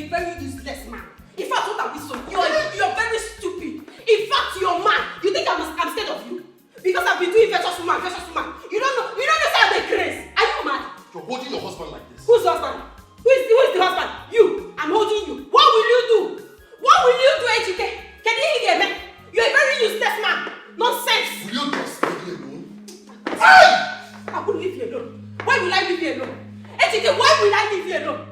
a very useless man. In fact, what have you so? You're very stupid. In fact, you're mad. You think I'm scared of you? Because I've been doing virtuous woman. You don't know how they craze. Are you mad? You're holding your husband like this. Who's the husband? Who is the husband? You. I'm holding you. What will you do? What will you do, Ejike? Can you hear me? You're a very useless man. Nonsense. Will you just leave me alone? I will leave you alone. Why will I leave you alone? Ejike, why will I leave you alone?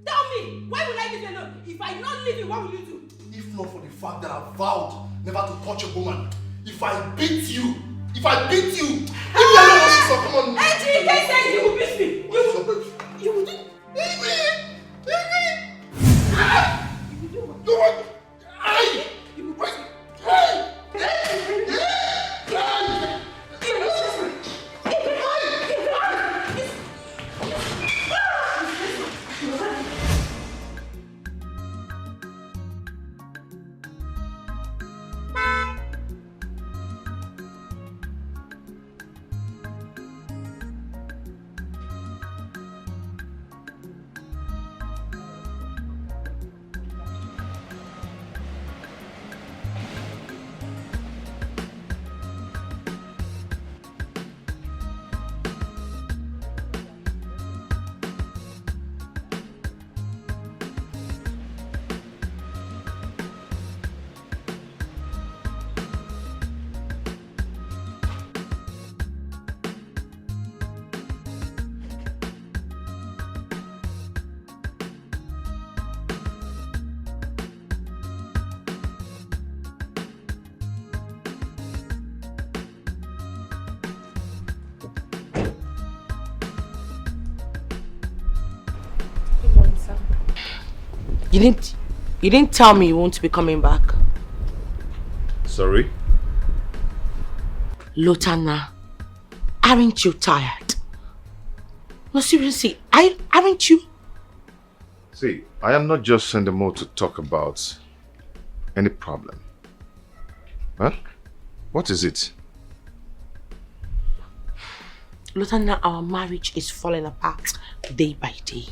Tell me, why will I leave you alone? If I not leave you, what will you do? If not for the fact that I vowed never to touch a woman, if I beat you, if you alone want to come on. Ejike said you will beat me. You will do. You will do what? You will. You will break. You didn't tell me you won't be coming back. Sorry? Lotana, aren't you tired? No, seriously, aren't you? See, I am not just in the mood to talk about any problem. Huh? What is it? Lotana, our marriage is falling apart day by day.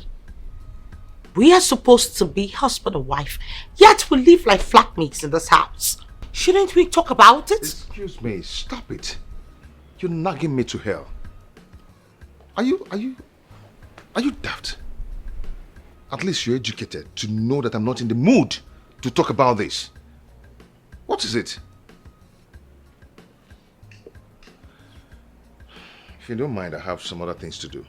We are supposed to be husband and wife, yet we live like flatmates in this house. Shouldn't we talk about it? Excuse me, stop it. You're nagging me to hell. Are you daft? At least you're educated to know that I'm not in the mood to talk about this. What is it? If you don't mind, I have some other things to do.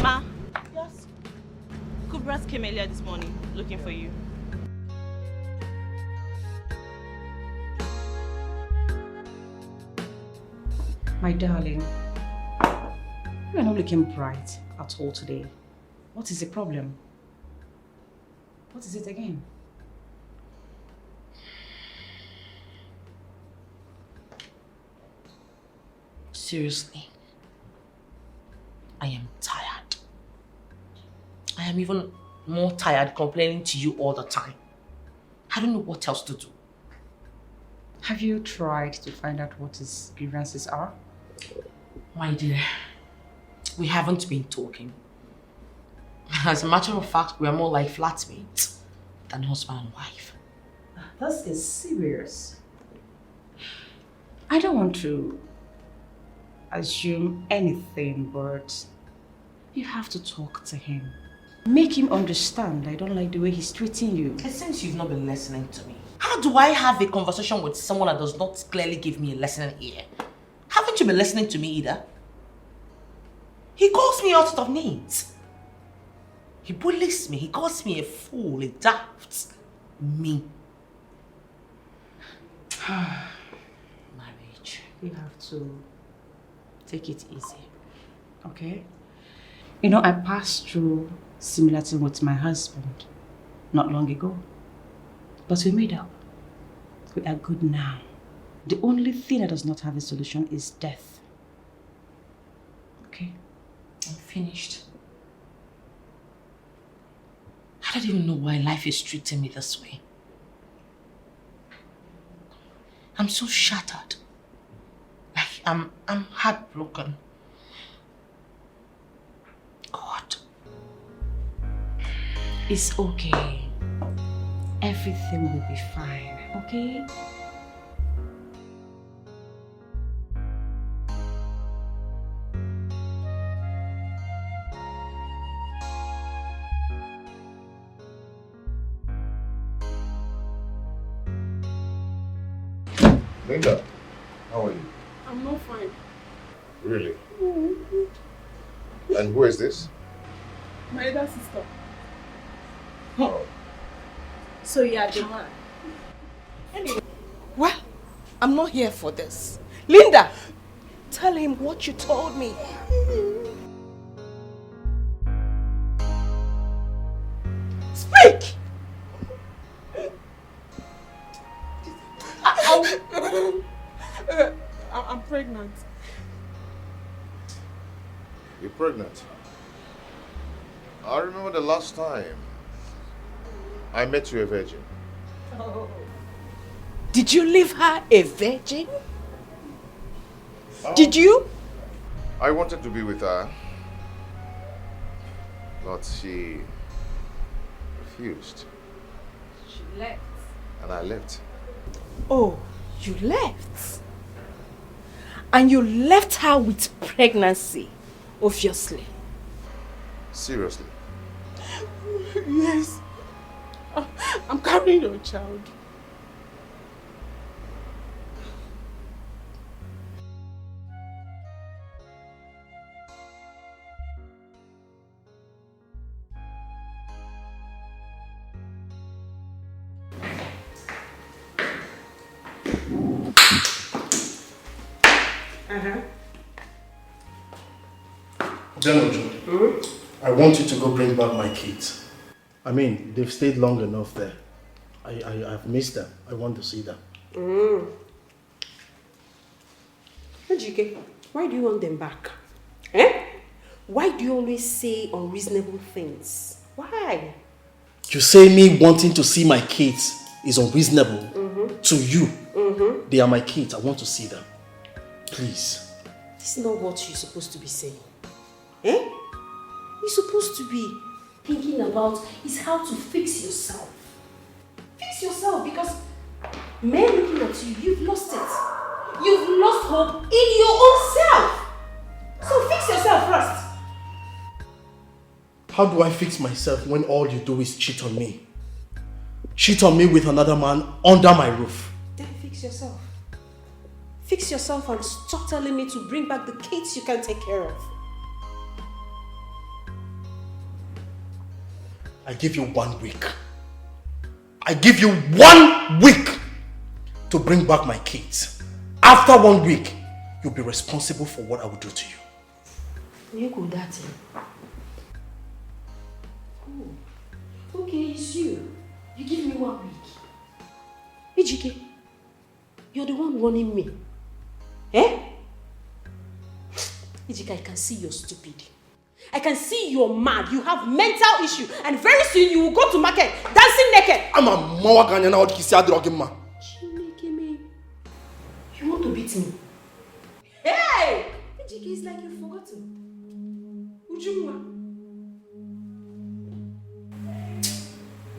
Ma. Yes? Kubra's came earlier this morning looking for you. My darling, you are not looking bright at all today. What is the problem? What is it again? Seriously, I am tired. I am even more tired complaining to you all the time. I don't know what else to do. Have you tried to find out what his grievances are? My dear, we haven't been talking. As a matter of fact, we are more like flatmates than husband and wife. This is serious. I don't want to assume anything, but you have to talk to him. Make him understand I don't like the way he's treating you. It seems you've not been listening to me. How do I have a conversation with someone that does not clearly give me a listening ear? Haven't you been listening to me either? He calls me all sorts of names. He bullies me. He calls me a fool, a daft. Me. Marriage. You have to take it easy, okay? You know, I passed through similar thing with my husband not long ago. But we made up. We are good now. The only thing that does not have a solution is death. Okay? I'm finished. I don't even know why life is treating me this way. I'm so shattered. Like, I'm heartbroken. God. It's okay. Everything will be fine, okay? Linda, how are you? I'm not fine. Really? And who is this? My elder sister. Oh. So you are the man. Anyway, well, I'm not here for this. Linda, tell him what you told me. Speak! I'm pregnant. You're pregnant? I remember the last time I met you a virgin. Oh. Did you leave her a virgin? Did you? I wanted to be with her, but she refused. She left. And I left. Oh, you left? And you left her with pregnancy, obviously. Seriously? Yes. I'm carrying your child. Janojo, I want you to go bring back my kids. I mean, they've stayed long enough there. I've missed them. I want to see them. Ejike, why do you want them back? Eh? Why do you always say unreasonable things? Why? You say me wanting to see my kids is unreasonable to you. They are my kids. I want to see them. Please. This is not what you're supposed to be saying. Eh? You're supposed to be thinking about is how to fix yourself. Fix yourself, because men looking at you, you've lost it. You've lost hope in your own self. So fix yourself first. How do I fix myself when all you do is cheat on me? Cheat on me with another man under my roof. Then fix yourself. Fix yourself and stop telling me to bring back the kids you can take care of. I give you 1 week. I give you 1 week to bring back my kids. After 1 week, you'll be responsible for what I will do to you. You go that is you. You give me 1 week. Ejike, you're the one warning me. Eh? Ejike, I can see you're stupid. I can see you're mad. You have mental issue. And very soon you will go to market dancing naked. I'm a mawaganya now. You want to beat me? Hey! Ejike, it's like you've forgotten. Ujumwa.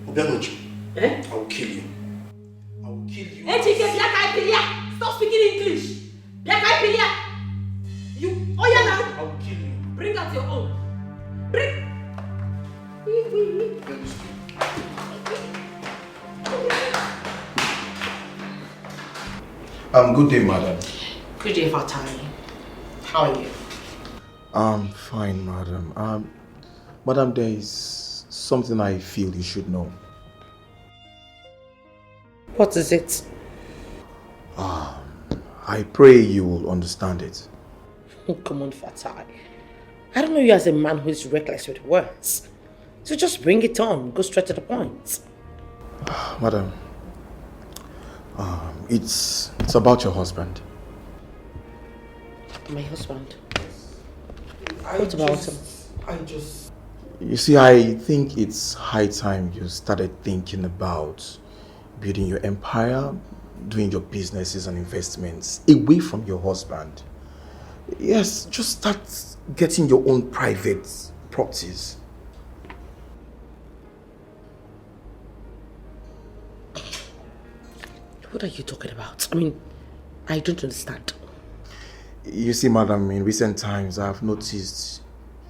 Obianoji, Eh? I will kill you. I will kill you. Ejike, stop speaking English. You, oh yeah now. I will kill you. Bring out your own. Bring. Good day, madam. Good day, Fatani. How are you? I'm fine, madam. Madam, there is something I feel you should know. What is it? I pray you will understand it. Oh, come on, Fatai. I don't know you as a man who is reckless with words. So just bring it on. Go straight to the point. Madam, it's about your husband. My husband? What about him? You see, I think it's high time you started thinking about building your empire, doing your businesses and investments away from your husband. Yes, just start getting your own private properties. What are you talking about? I mean, I don't understand. You see, madam, in recent times, I've noticed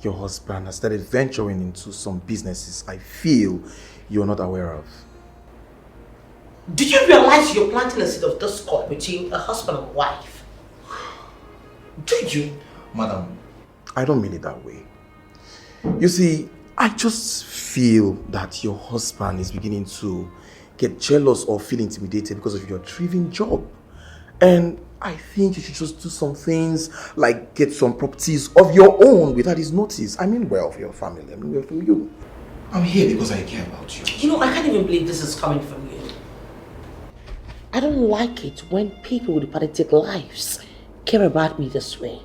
your husband has started venturing into some businesses I feel you're not aware of. Do you realize you're planting a seed of discord between a husband and wife? Do you? Madam, I don't mean it that way. You see, I just feel that your husband is beginning to get jealous or feel intimidated because of your thriving job. And I think you should just do some things like get some properties of your own without his notice. I mean well for your family. I mean well for you. I'm here because I care about you. You know, I can't even believe this is coming from you. I don't like it when people with pathetic lives care about me this way.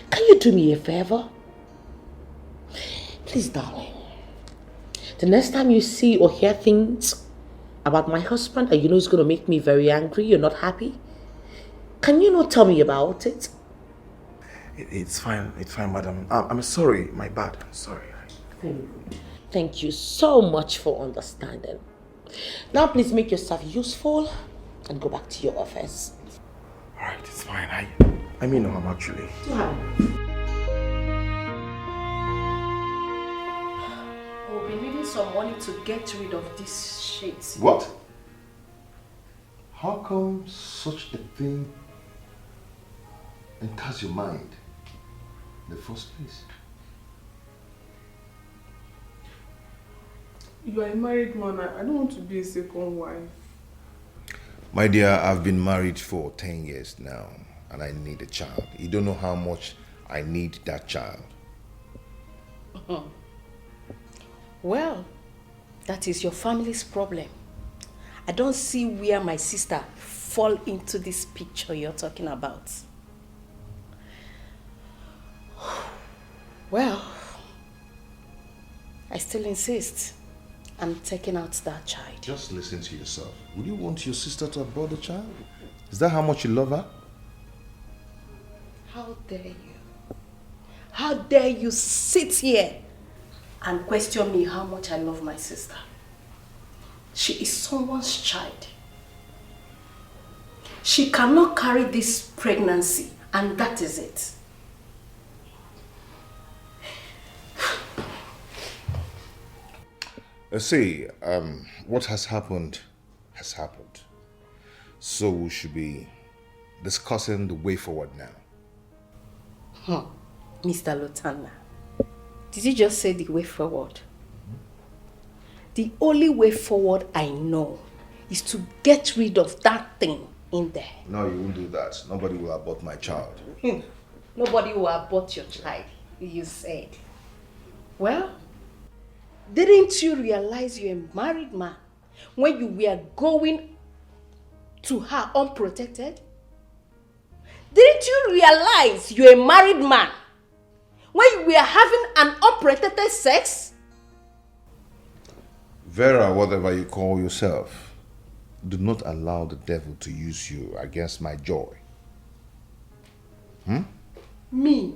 Can you do me a favor? Please, darling. The next time you see or hear things about my husband and you know it's going to make me very angry, you're not happy, can you not tell me about it? It's fine, madam. I'm sorry, my bad. I'm sorry. Thank you so much for understanding. Now please make yourself useful and go back to your office. Alright, it's fine. I mean I'm actually. We'll be needing some money to get rid of these shades. What? How come such a thing enters your mind in the first place? You are a married man. I don't want to be a second wife. My dear, I've been married for 10 years now and I need a child. You don't know how much I need that child. Well, that is your family's problem. I don't see where my sister fall into this picture you're talking about. Well, I still insist. I'm taking out that child. Just listen to yourself. Would you want your sister to abort the child? Is that how much you love her? How dare you? How dare you sit here and question me how much I love my sister? She is someone's child. She cannot carry this pregnancy, and that is it. See, what has happened has happened. So we should be discussing the way forward now. Mr. Lotana, did you just say the way forward? The only way forward I know is to get rid of that thing in there. No, you won't do that. Nobody will abort my child. Nobody will abort your child, you said. Well, Didn't you realize you're a married man when you were going to her unprotected? Didn't you realize you're a married man when you were having an unprotected sex? Vera, whatever you call yourself, do not allow the devil to use you against my joy. Me?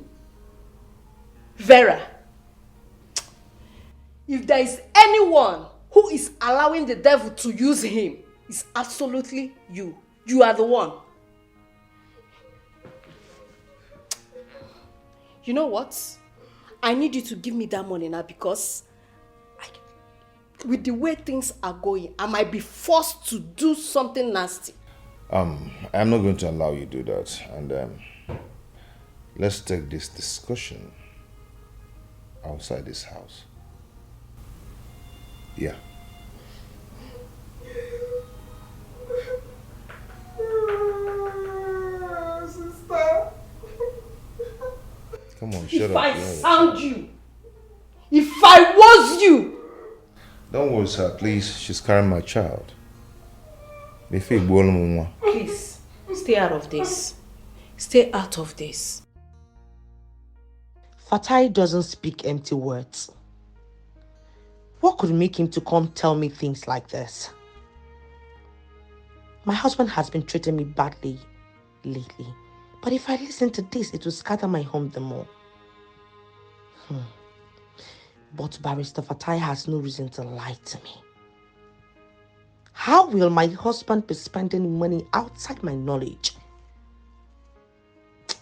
Vera? If there is anyone who is allowing the devil to use him, it's absolutely you. You are the one. You know what? I need you to give me that money now because with the way things are going, I might be forced to do something nasty. I'm not going to allow you to do that. And let's take this discussion outside this house. Yeah. Sister. Come on, shut up. If I sound you, if I was you. Don't worry, sir. Please, she's carrying my child. Please, stay out of this. Stay out of this. Fatai doesn't speak empty words. What could make him to come tell me things like this? My husband has been treating me badly lately. But if I listen to this, it will scatter my home the more. But Barrister Fatai has no reason to lie to me. How will my husband be spending money outside my knowledge?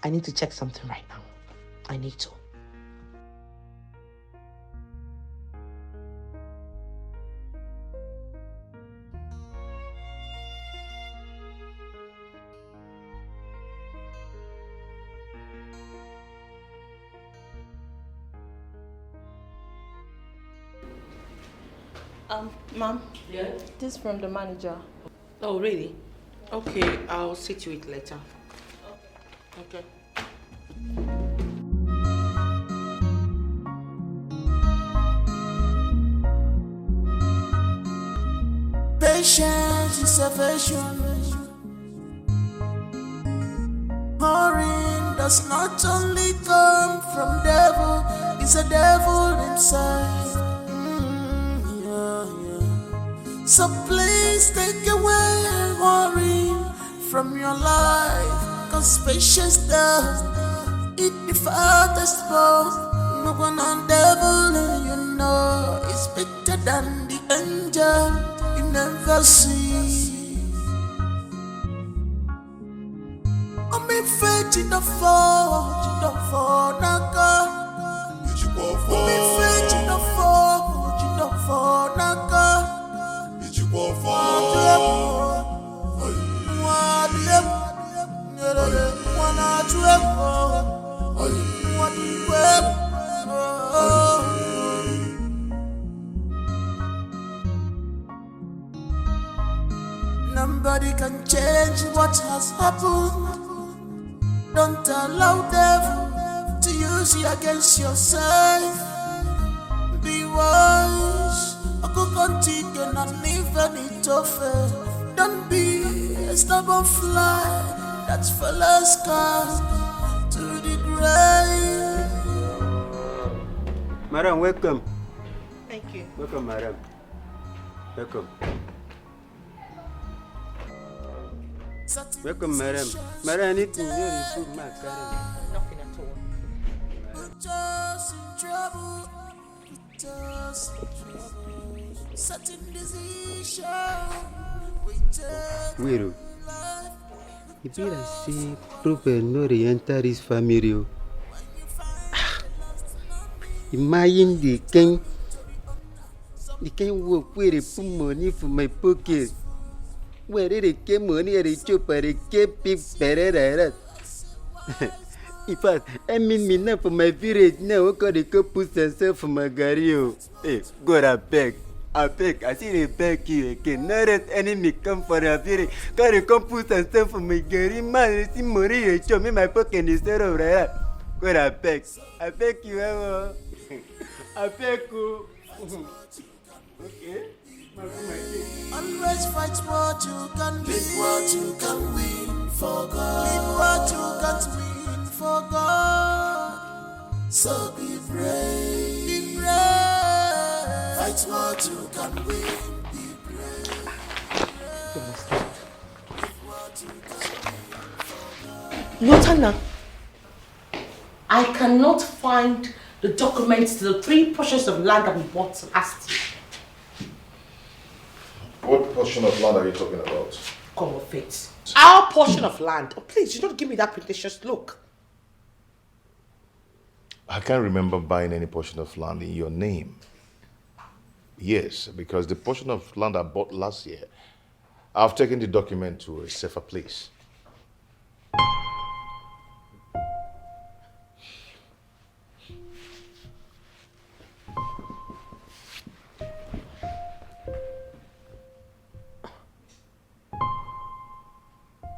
I need to check something right now. I need to. Ma'am. Yeah? This is from the manager. Oh, really? Okay, I'll see to it later. Okay. Patience is salvation. Maureen does not only come from devil, it's a devil inside. So please take away Maureen from your life, cause patience does it the farthest ball. No one on devil, you know, it's better than the angel you never see. I'm in faith in the fall, naka. I'm in faith in the fall, naka. Nobody can change what has happened. Don't allow devil to use you against yourself. Be wise. Don't be a stubborn fly that's fella's cast to the grave. Madam, welcome. Thank you. Welcome, madam. Welcome. Welcome, madam. Madam, anything very food, my current. Nothing at all. Just in trouble. Just in trouble. Certain decision. Wait, if you see proper no enter this family, imagine the king work where they put money for my pocket. Where they get money, they chop, they get people. In fact, I mean me now for my village now. They go put themselves for my gario. Hey, God, I beg, I see they beg you again. Now that enemy come for a village, God, they come put themselves for my gari. Man, they see money, they show me my pocket instead of that. God, I beg you, I beg you. Okay. Always fight what you can win. What you can win for God. Leave what you can't win for God. So be brave. Be brave. Fight what you can win. Be brave. Lieutenant, I cannot find the documents to the 3 portions of land that we bought last year. What portion of land are you talking about? Come of it. Our portion of land. Oh, please, you don't give me that pretentious look. I can't remember buying any portion of land in your name. Yes, because the portion of land I bought last year, I've taken the document to a safer place.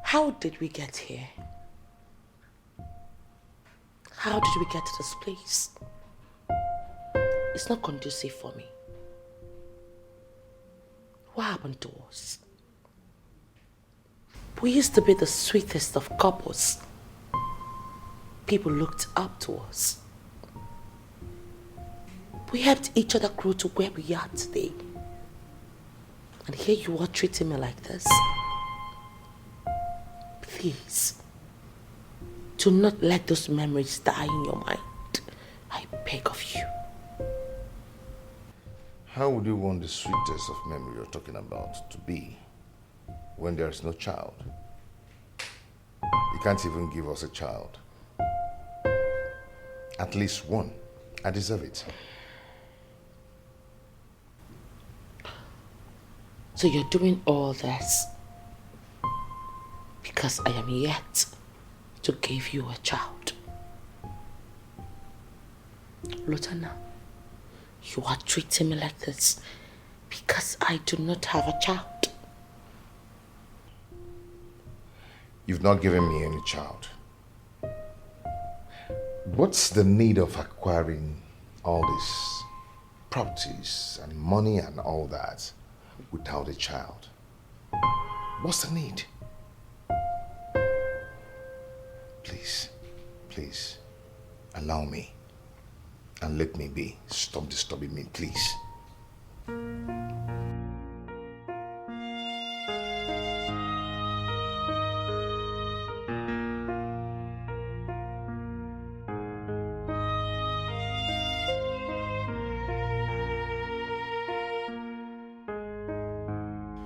How did we get here? How did we get to this place? It's not conducive for me. What happened to us? We used to be the sweetest of couples. People looked up to us. We helped each other grow to where we are today. And here you are treating me like this. Please, do not let those memories die in your mind. I beg of you. How would you want the sweetest of memory you're talking about to be when there is no child? You can't even give us a child. At least one. I deserve it. So you're doing all this because I am yet to give you a child. Lieutenant, you are treating me like this because I do not have a child. You've not given me any child. What's the need of acquiring all these properties and money and all that without a child? What's the need? Please, please, allow me and let me be. Stop disturbing me, please.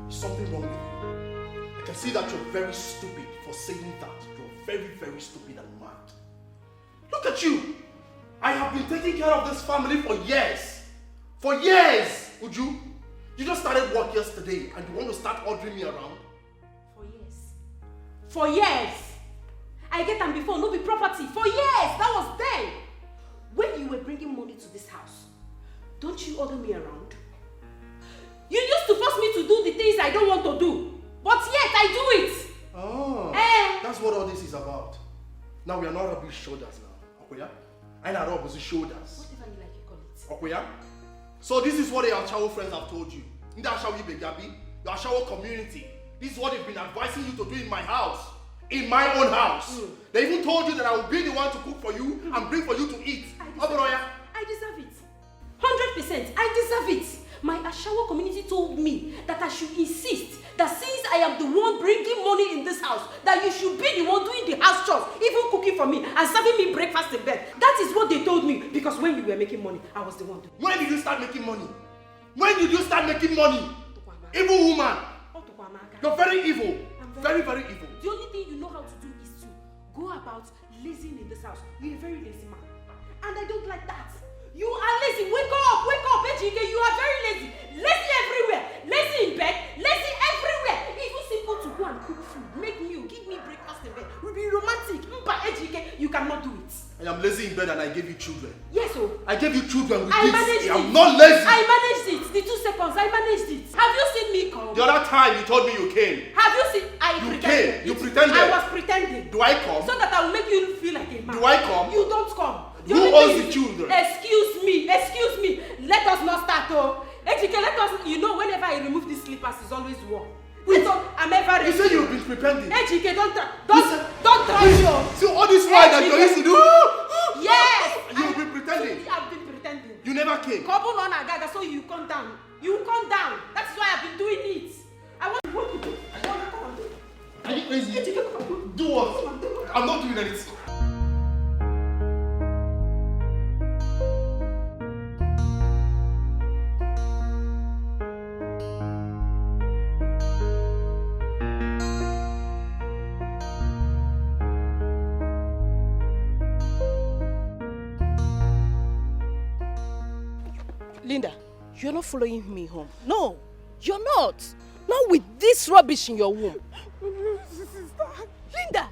Something wrong with you. I can see that you're very stupid for saying that. You're very, very stupid and mad. Look at you. I have been taking care of this family for years. For years, Uju. You just started work yesterday and you want to start ordering me around? For years. For years. I get them before, no be property. For years. That was then. When you were bringing money to this house, don't you order me around? You used to force me to do the things I don't want to do. But yet I do it. Oh, that's what all this is about. Now we are not rubbing shoulders now. Okoya? I not rub shoulders. Whatever you like, you call it. Okoya? So this is what your Ashawo friends have told you. In the Ashawo Begabi, your Ashawo community. This is what they've been advising you to do in my house. In my own house. They even told you that I will be the one to cook for you and bring for you to eat. I deserve it. 100%. I deserve it. My Ashawo community told me that I should insist that since I am the one bringing money in this house, that you should be the one doing the house chores, even cooking for me and serving me breakfast in bed. That is what they told me, because when you were making money, I was the one doing it. When did you start making money? When did you start making money? Evil woman. You're very evil. Very, very evil. The only thing you know how to do is to go about lazing in this house. You're a very lazy man. And I don't like that. You are lazy. Wake up, Ejike. You are very lazy. Lazy everywhere. Lazy in bed. Lazy everywhere. Even simple to go and cook food, make meal, give me breakfast in bed. We'll be romantic. Ejike, you cannot do it. I am lazy in bed and I gave you children. Yes, oh. I gave you children with I this. managed it. I'm not lazy. I managed it. The 2 seconds, I managed it. Have you seen me come? The other time you told me you came. Have you seen? You came. You pretended. I was pretending. Do I come? So that I will make you feel like a man. Do I come? You don't come. Who owns the children? Excuse me. Let us us not start, oh. Ejike, let us, you know, whenever I remove these slippers, it's always warm. I'm ever ready. You say you've been pretending. Ejike, don't try yo. See all this while that you used to do? Yes. You've been pretending. I've been pretending. You never came. Couple on Agaga, so you come down. You come down. That's why I've been doing it. I want to work with you. I want to come and do it. Are you crazy? Do what? I'm not doing anything. Linda, you're not following me home. No, you're not. Not with this rubbish in your womb. Linda,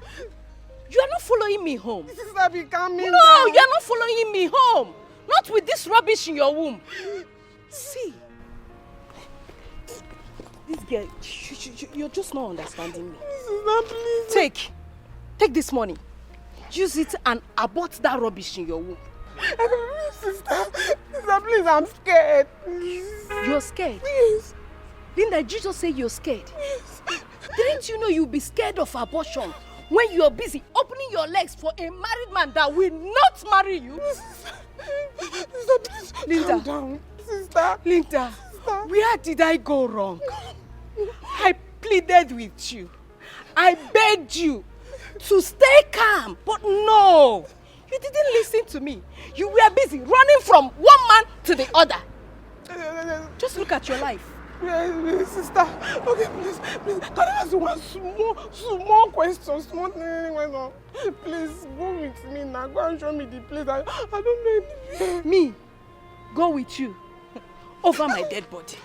you are not following me home. Sister, be calming No, down. you are not following me home. Not with this rubbish in your womb. See, this girl, you're just not understanding me. Sister, please. Take this money. Use it and abort that rubbish in your womb. Sister, please, I'm scared. You're scared? Yes. Linda, did you just say you're scared? Yes. Didn't you know you'll be scared of abortion when you're busy opening your legs for a married man that will not marry you? Sister, please, Linda, calm down. Sister. Linda, Sister. where did I go wrong? I pleaded with you. I begged you to stay calm, but no. You didn't listen to me. You were busy running from one man to the other. Just look at your life. Yes, sister. Okay, please. Can I ask you one small question? Small thing. Please, go with me now. Go and show me the place. I don't know anything. Me? Go with you? Over my dead body.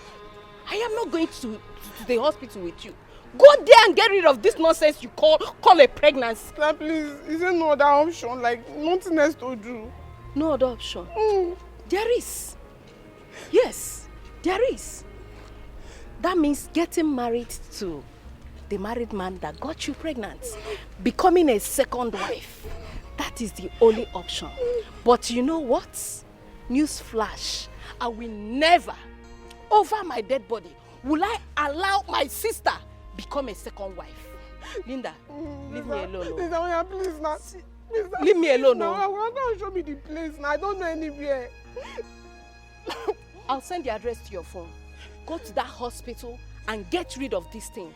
I am not going to the hospital with you. Go there and get rid of this nonsense you call a pregnancy. Sister, please. Is there no other option? Like, nothing else to do? No other option? There is. Yes, there is. That means getting married to the married man that got you pregnant. Becoming a second wife. That is the only option. But you know what? Newsflash. I will never, over my dead body, will I allow my sister become a second wife. Linda, leave me alone. Linda, please now. Leave me alone. No, I want to show me the place now. I don't know anywhere. I'll send the address to your phone. Go to that hospital and get rid of this thing.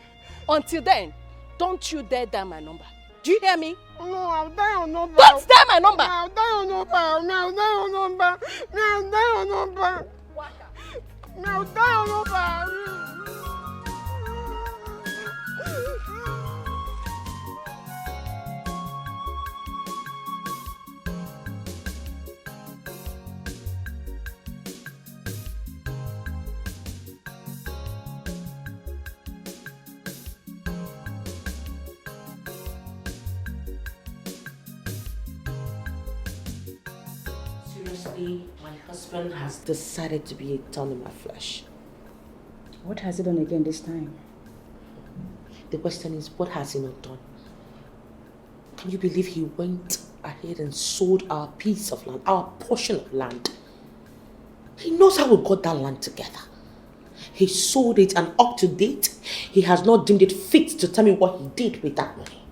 Until then, don't you dare dial my number. Do you hear me? No, I'll dial your number. Don't dial my number. I'll dial your number. I'll dial your number. I'll dial your number. I'll dial your number. Seriously, my husband has decided to be a thorn in my flesh. What has he done again this time? The question is, what has he not done? Can you believe he went ahead and sold our piece of land, our portion of land? He knows how we got that land together. He sold it, and up to date, he has not deemed it fit to tell me what he did with that money.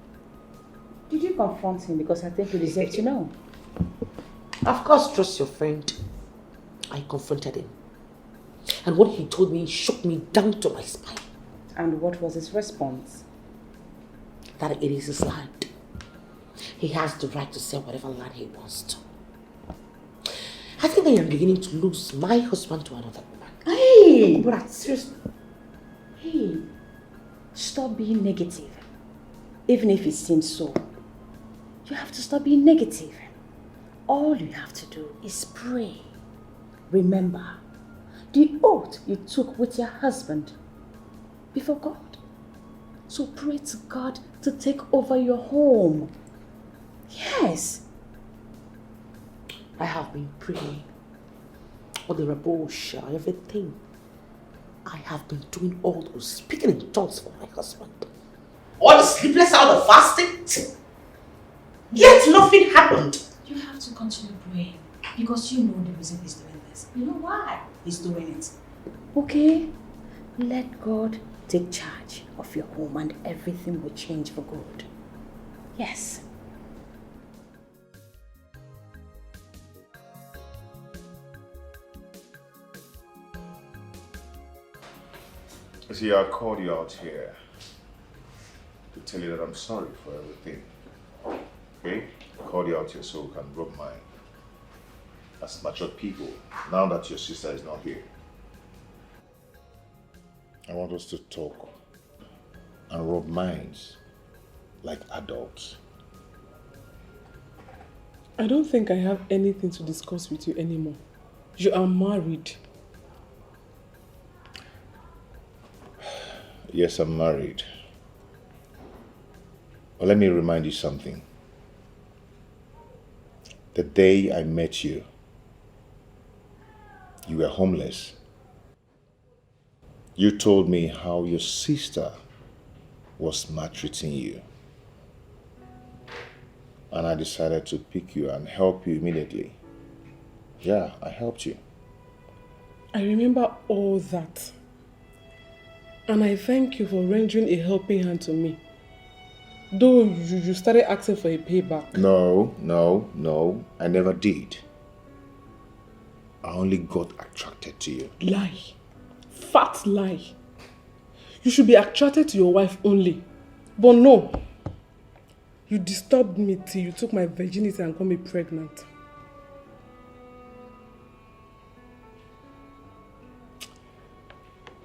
Did you confront him? Because I think you deserve to know. Of course, trust your friend. I confronted him. And what he told me shook me down to my spine. And what was his response? That it is his land. He has the right to sell whatever land he wants to. I think I am beginning to lose my husband to another woman. Hey! But seriously. Hey, stop being negative. Even if it seems so. You have to stop being negative. All you have to do is pray. Remember, the oath you took with your husband before God. So pray to God to take over your home. Yes. I have been praying. All the rabosha, everything. I have been doing all those, speaking in tongues for my husband. All the sleepless hours, the fasting. Yet nothing happened. You have to continue praying because you know the reason he's doing this. business. You know why he's doing it? Okay, let God take charge of your home and everything will change for good. Yes. See, I called you out here to tell you that I'm sorry for everything. Okay? I called you out here so we can rub minds as mature people, now that your sister is not here. I want us to talk and rub minds like adults. I don't think I have anything to discuss with you anymore. You are married. Yes, I'm married. But let me remind you something. The day I met you, you were homeless. You told me how your sister was maltreating you. And I decided to pick you and help you immediately. Yeah, I helped you. I remember all that. And I thank you for rendering a helping hand to me. Though you started asking for a payback. No, I never did. I only got attracted to you. Lie. Fat lie. You should be attracted to your wife only. But no. You disturbed me till you took my virginity and got me pregnant.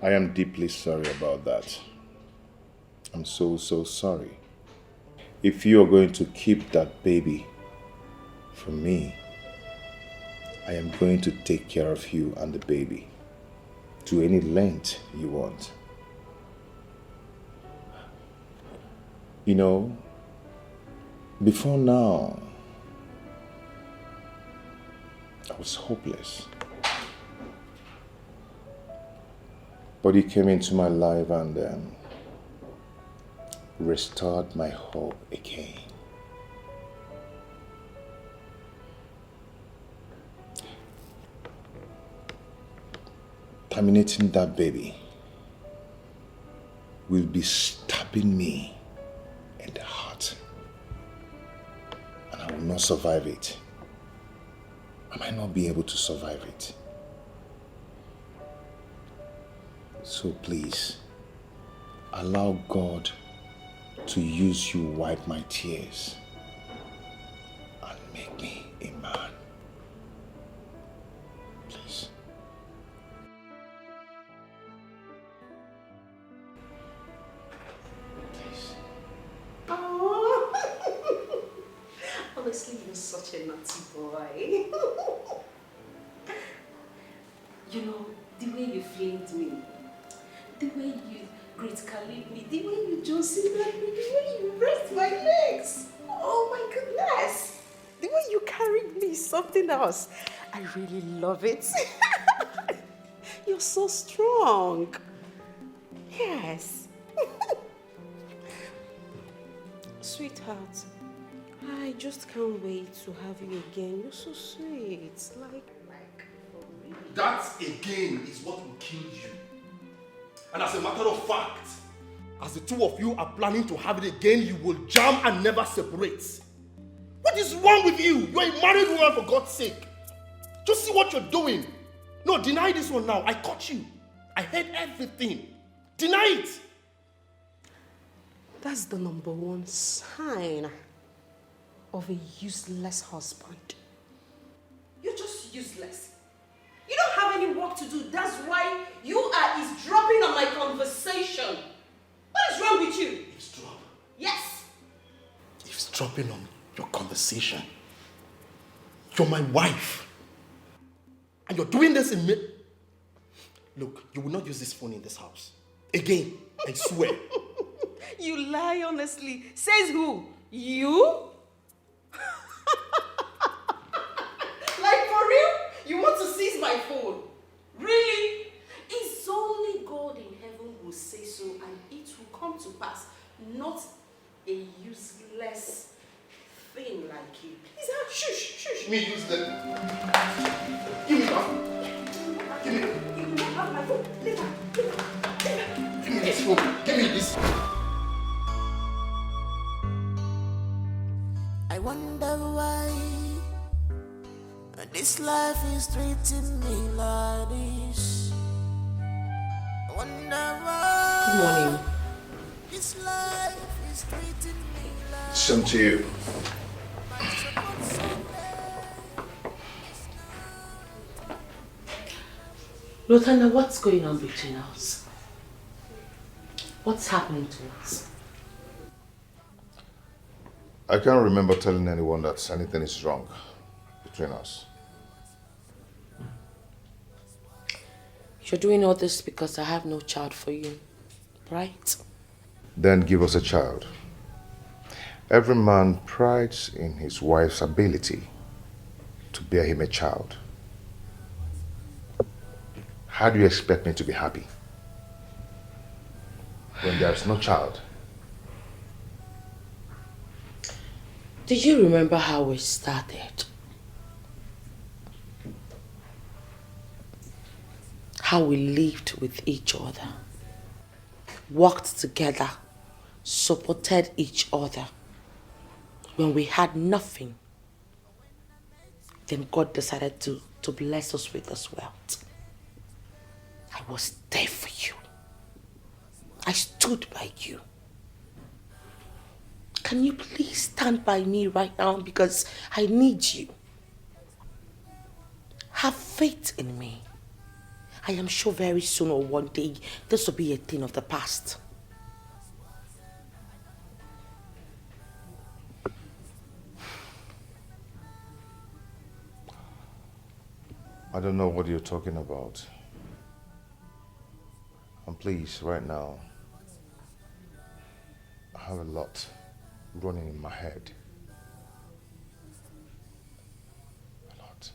I am deeply sorry about that. I'm so sorry. If you are going to keep that baby from me, I am going to take care of you and the baby to any length you want. You know, before now, I was hopeless. But you came into my life and restored my hope again. Terminating that baby will be stabbing me in the heart. And I will not survive it. I might not be able to survive it. So please, allow God to use you wipe my tears and make me a man. Please. Please. Oh. Honestly, you're such a naughty boy. You know, the way you flamed me, the way you critically me, the way you just sit like me, the way you raised my legs. Oh my goodness. The way you carried me is something else. I really love it. You're so strong. Yes. Sweetheart, I just can't wait to have you again. You're so sweet. Like for real. That again is what will kill you. And as a matter of fact, as the two of you are planning to have it again, you will jam and never separate. What is wrong with you? You're a married woman, for God's sake. Just see what you're doing. No, deny this one now. I caught you. I heard everything. Deny it. That's the number one sign of a useless husband. You're just useless. You don't have any work to do. That's why you are eavesdropping on my conversation. What is wrong with you? Eavesdrop? Yes. Eavesdropping on your conversation. You're my wife. And you're doing this in me. Look, you will not use this phone in this house. Again, I swear. You lie honestly. Says who? You? Like for real? You want to seize my phone? Really? It's only God in heaven who will say so and it will come to pass. Not a useless thing like you. Please, shush. Me useless. Give me that. Give me this phone. Give me this. I wonder why this life is treating me like this. I wonder why. Good morning. This life is treating me like Same to you. Lotana, what's going on between us? What's happening to us? I can't remember telling anyone that anything is wrong between us. You're doing all this because I have no child for you, right? Then give us a child. Every man prides in his wife's ability to bear him a child. How do you expect me to be happy when there's no child? Do you remember how we started? How we lived with each other, worked together, supported each other. When we had nothing, then God decided to bless us with this wealth. I was there for you. I stood by you. Can you please stand by me right now because I need you? Have faith in me. I am sure very soon or one day this will be a thing of the past. I don't know what you're talking about. And please, right now, I have a lot running in my head. A lot.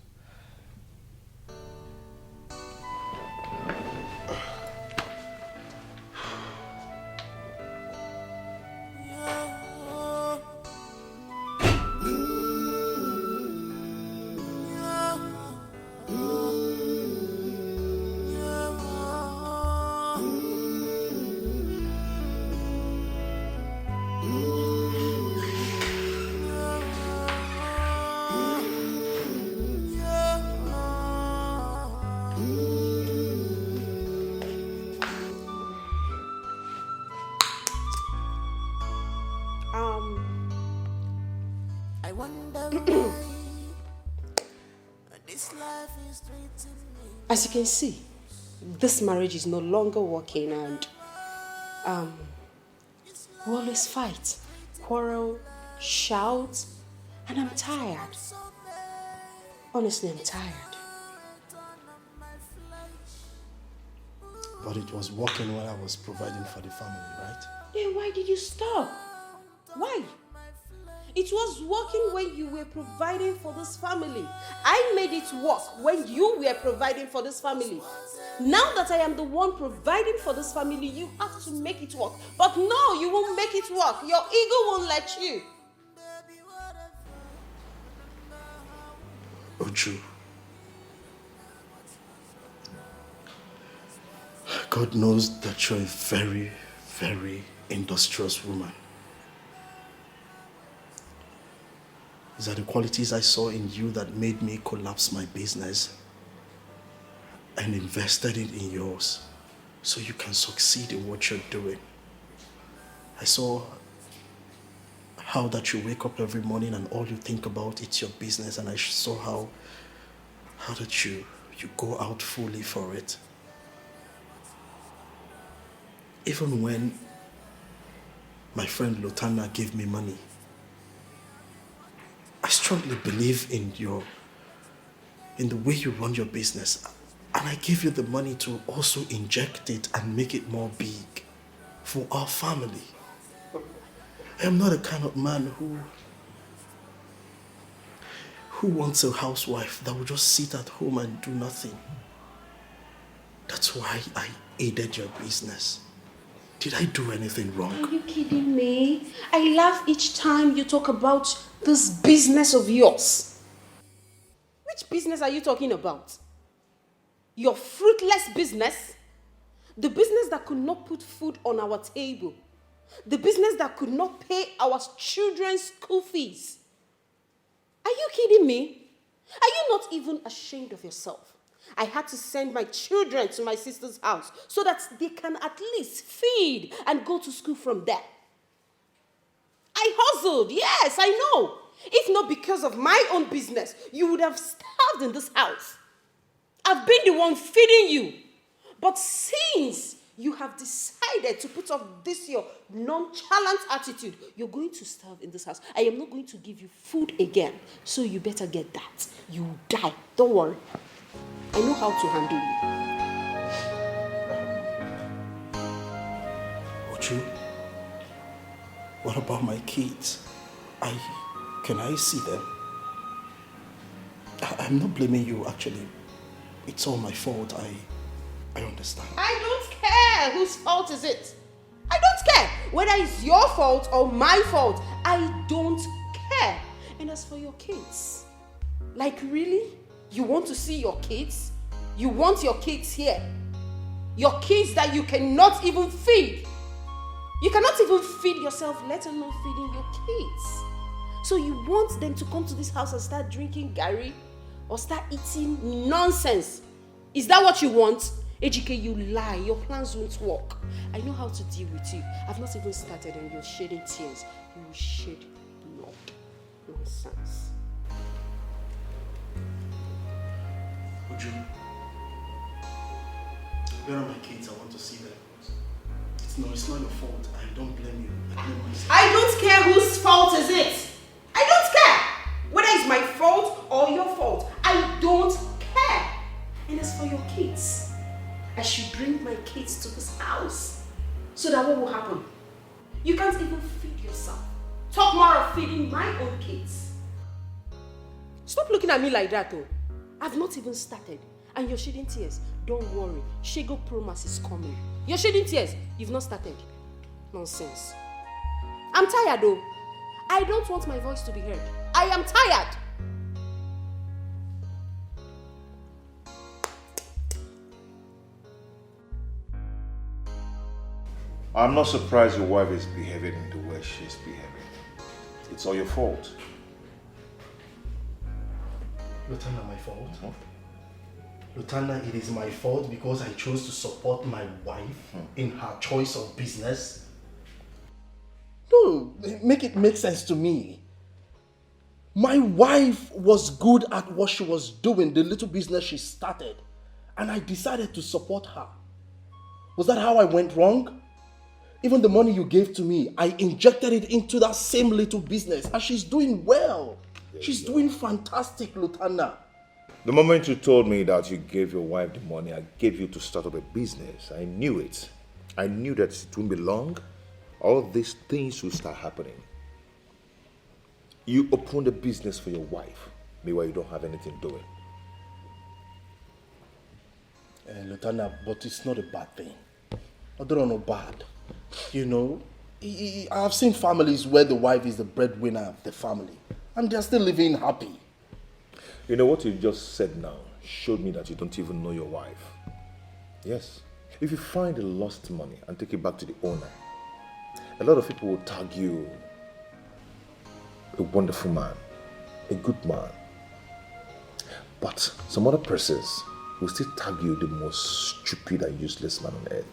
I wonder why this life is treating me. As you can see, this marriage is no longer working, and we always fight, quarrel, shout, and I'm tired. Honestly, I'm tired. But it was working when I was providing for the family, right? Then why did you stop? Why? It was working when you were providing for this family. I made it work when you were providing for this family. Now that I am the one providing for this family, you have to make it work. But no, you won't make it work. Your ego won't let you. Oju, God knows that you're a very, very industrious woman. These are the qualities I saw in you that made me collapse my business and invested it in yours so you can succeed in what you're doing. I saw how that you wake up every morning and all you think about is your business, and I saw how that you go out fully for it. Even when my friend Lotana gave me money, I strongly believe in the way you run your business, and I gave you the money to also inject it and make it more big for our family. I am not the kind of man who wants a housewife that will just sit at home and do nothing. That's why I aided your business. Did I do anything wrong? Are you kidding me? I laugh each time you talk about this business of yours. Which business are you talking about? Your fruitless business? The business that could not put food on our table. The business that could not pay our children's school fees. Are you kidding me? Are you not even ashamed of yourself? I had to send my children to my sister's house so that they can at least feed and go to school from there. I hustled, yes, I know. If not because of my own business, you would have starved in this house. I've been the one feeding you. But since you have decided to put off this your nonchalant attitude, you're going to starve in this house. I am not going to give you food again. So you better get that. You will die. Don't worry. I know how to handle you. Uju, what about my kids? Can I see them? I'm not blaming you, actually. It's all my fault. I understand. I don't care whose fault is it. I don't care whether it's your fault or my fault. I don't care. And as for your kids, like really? You want to see your kids? You want your kids here? Your kids that you cannot even feed. You cannot even feed yourself, let alone feeding your kids. So you want them to come to this house and start drinking garri or start eating nonsense? Is that what you want? Ejike, you lie. Your plans won't work. I know how to deal with you. I've not even started and you're shedding tears. You will shed blood. Nonsense. Uju, where are my kids? I want to see them. It's not your fault. I don't blame you. I blame myself. I don't care whose fault is it. I don't care whether it's my fault or your fault. I don't care. And as for your kids, I should bring my kids to this house. So that what will happen? You can't even feed yourself. Talk more of feeding my own kids. Stop looking at me like that though. I've not even started. And you're shedding tears. Don't worry. Shego Promas is coming. You're shedding tears. You've not started. Nonsense. I'm tired though. I don't want my voice to be heard. I am tired. I'm not surprised your wife is behaving in the way she's behaving. It's all your fault. Lutana, my fault? Lutana, it is my fault because I chose to support my wife in her choice of business. No, make it make sense to me. My wife was good at what she was doing, the little business she started, and I decided to support her. Was that how I went wrong? Even the money you gave to me, I injected it into that same little business, and she's doing well. She's doing fantastic, Lutana. The moment you told me that you gave your wife the money I gave you to start up a business, I knew it. I knew that it wouldn't be long. All these things will start happening. You opened a business for your wife, meanwhile you don't have anything doing. Lutana, but it's not a bad thing. I don't know bad. You know, I've seen families where the wife is the breadwinner of the family, and they're still living happy. You know what you just said now showed me that you don't even know your wife. Yes. If you find the lost money and take it back to the owner, a lot of people will tag you a wonderful man, a good man. But some other persons will still tag you the most stupid and useless man on earth.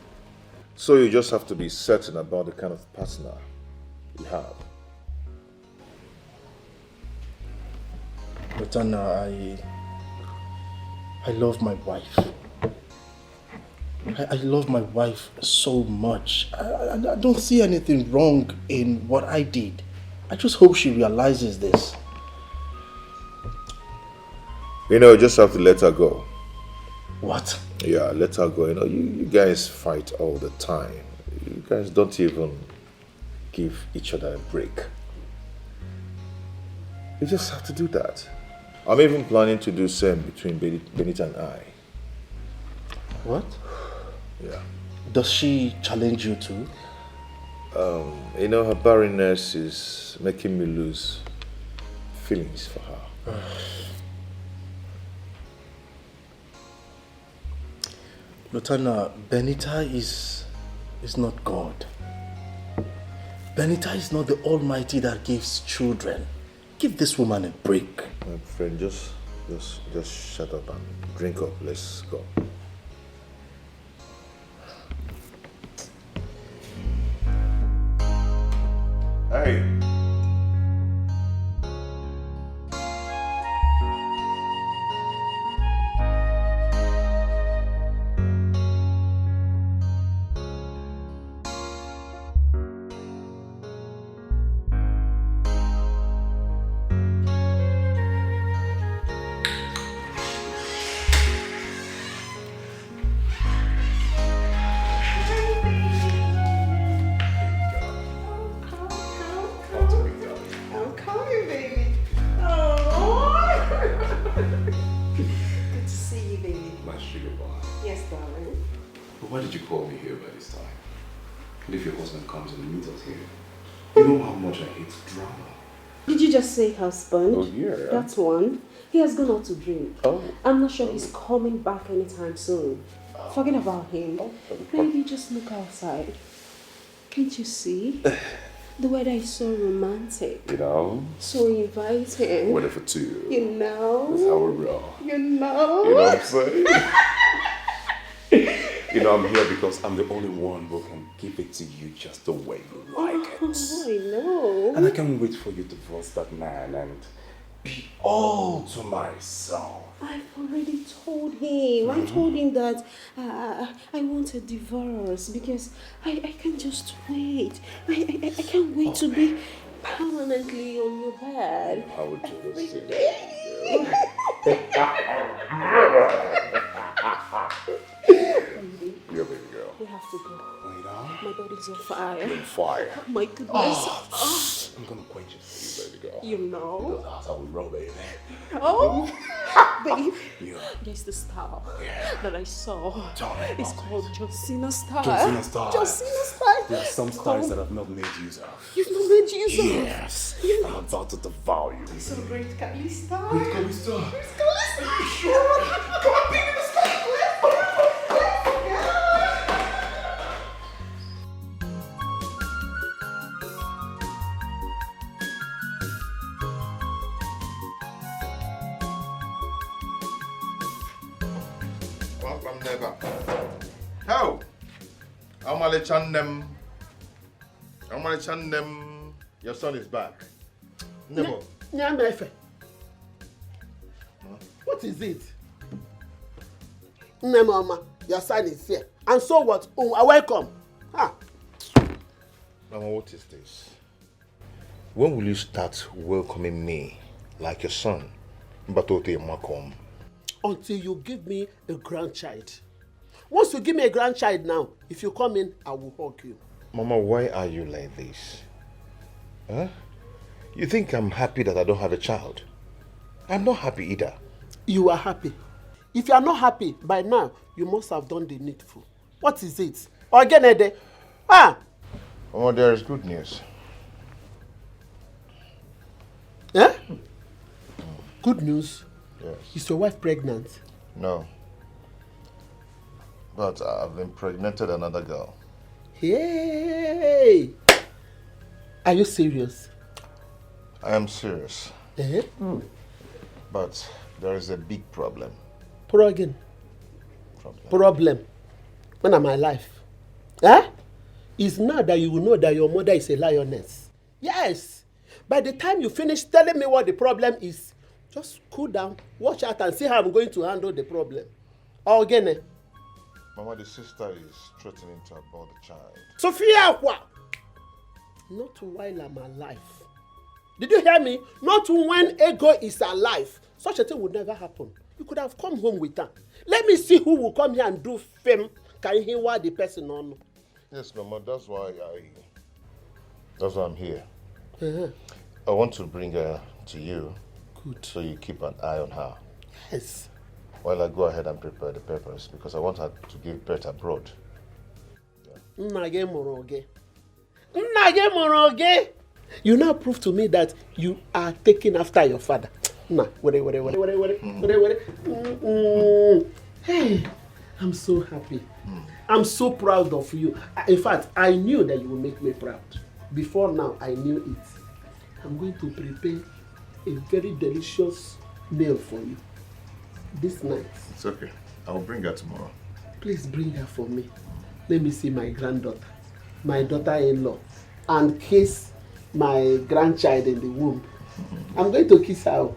So you just have to be certain about the kind of partner you have. Lutana, I love my wife. I love my wife so much. I don't see anything wrong in what I did. I just hope she realizes this. You know, you just have to let her go. What? Yeah, let her go. You know, you guys fight all the time. You guys don't even give each other a break. You just have to do that. I'm even planning to do the same between Benita and I. What? Yeah. Does she challenge you too? You know, her barrenness is making me lose feelings for her. Lutana, Benita is not God. Benita is not the Almighty that gives children. Give this woman a break. My friend, just shut up and drink up. Let's go. Hey. Why did you call me here by this time? And if your husband comes and meets us here, you know how much I hate drama. Did you just say husband? Oh, yeah. That's one. He has gone out to drink. Oh. I'm not sure he's coming back anytime soon. Forget about him. Maybe just look outside. Can't you see? The weather is so romantic. You know? So inviting. Weather for two. You know? That's how we roll. You know? You know what I'm saying? You know, I'm here because I'm the only one who can give it to you just the way you like it. Oh, I know. And I can't wait for you to divorce that man and be all to myself. I've already told him. I told him that I want a divorce because I can't just wait. I can't wait to be permanently on your bed. I would do the same. You're a baby girl. We have to go. Lay down. My body's on fire. You're on fire. Oh my goodness. I'm gonna quench it for you, baby girl. You know. Because that's how we roll, baby. Oh, babe. Yeah. There's the star that I saw. Tell me It's about called John Cena Star. John Cena Star. John Cena Star. There are some stars that I've not made use of. You've not made use of. Yes. You I'm about to devour you. So great, Kalista. Great Kalista. Are you sure? Come on, baby, let's go. Welcome, neighbor. How? Amale Chandem, your son is back. Neighbor. Nyamefe. What is it? Mama, your son is here. And so what? Oh, welcome. Ah. Mama, what is this? When will you start welcoming me like your son? Mbatote Makom. Until you give me a grandchild. Once you give me a grandchild now, if you come in, I will hug you. Mama, why are you like this? Huh? You think I'm happy that I don't have a child? I'm not happy either. You are happy. If you are not happy, by now, you must have done the needful. What is it? Ogenede. Ah! Mama, there is good news. Eh? Good news? Yes. Is your wife pregnant? No. But I've impregnated another girl. Hey! Are you serious? I am serious. Eh? But there is a big problem. Problem. When am I alive? Eh? It's now that you will know that your mother is a lioness. Yes. By the time you finish telling me what the problem is, just cool down, watch out and see how I'm going to handle the problem. Again. Mama, the sister is threatening to abort the child. Sophia, what? Not while I'm alive. Did you hear me? Not when Ego is alive. Such a thing would never happen. You could have come home with her. Let me see who will come here and do fame. Can you hear what the person on? Yes, Mama, that's why I'm here. Uh-huh. I want to bring her to you. Good. So you keep an eye on her. Yes. While I go ahead and prepare the papers because I want her to give birth abroad. Yeah. You now prove to me that you are taking after your father. Nah, Hey, I'm so happy. I'm so proud of you. In fact, I knew that you will make me proud. Before now, I knew it. I'm going to prepare a very delicious meal for you this night. It's okay. I will bring her tomorrow. Please bring her for me. Let me see my granddaughter, my daughter-in-law, and kiss my grandchild in the womb. I'm going to kiss her.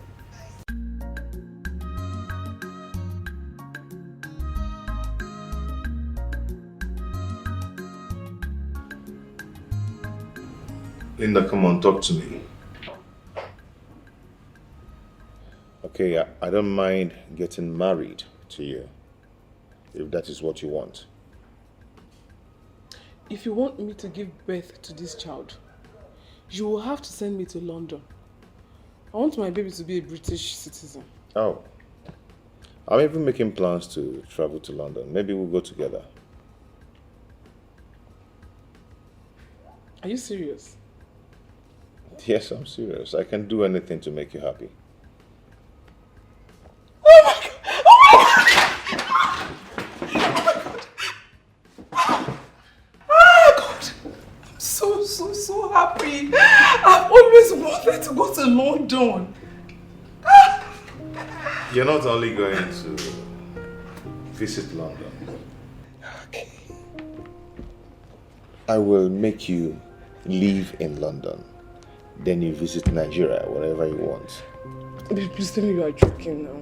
Linda, come on, talk to me. Okay, I don't mind getting married to you, if that is what you want. If you want me to give birth to this child, you will have to send me to London. I want my baby to be a British citizen. Oh. I'm even making plans to travel to London. Maybe we'll go together. Are you serious? Yes, I'm serious. I can do anything to make you happy. Oh my God! Oh my God! I'm so happy. I've always wanted to go to London. You're not only going to visit London. Okay. I will make you live in London. Then you visit Nigeria whenever you want. Babe, please tell me you are joking now.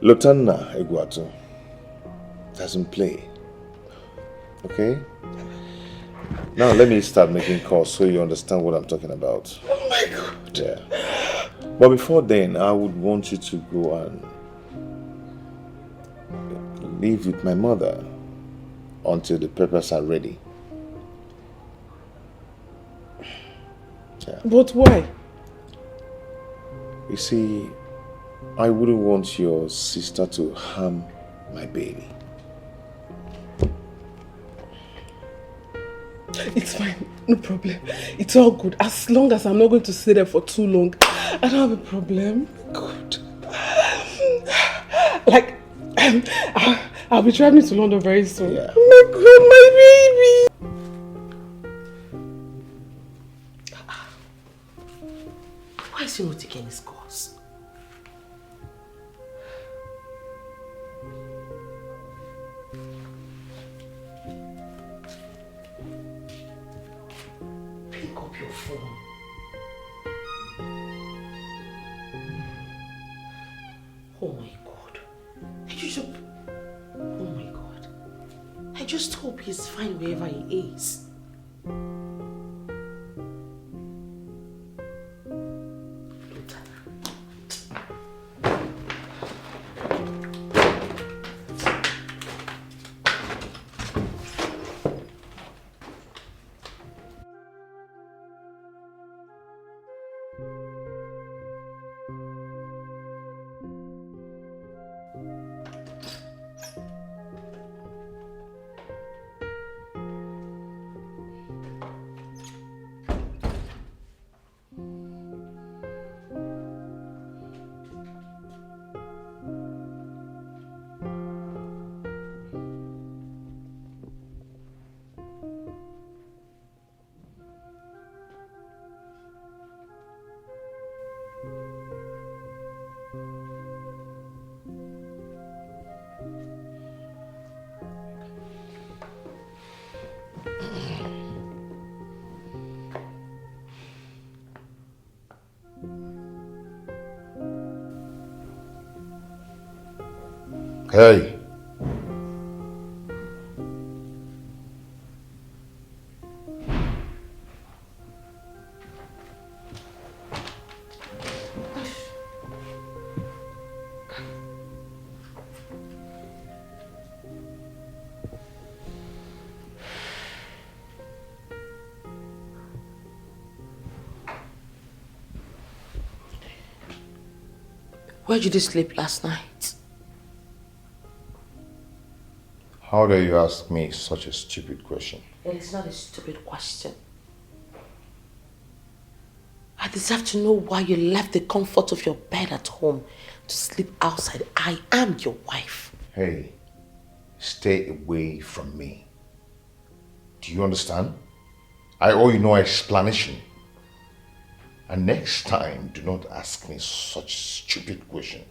Lotana Eguatu doesn't play. Okay? Now let me start making calls so you understand what I'm talking about. Oh my God. Yeah. But before then, I would want you to go and live with my mother until the papers are ready. Yeah. But why? You see, I wouldn't want your sister to harm my baby. It's fine, no problem. It's all good. As long as I'm not going to stay there for too long, I don't have a problem. Good. Like, I'll be traveling to London very soon. Yeah. Oh my God, my baby! Why is he not taking his course? Pick up your phone. Oh my God. Oh my God. I just hope he's fine wherever he is. Hey. Where did you sleep last night? How dare you ask me such a stupid question? It is not a stupid question. I deserve to know why you left the comfort of your bed at home to sleep outside. I am your wife. Hey, stay away from me. Do you understand? I owe you no explanation. And next time, do not ask me such stupid question.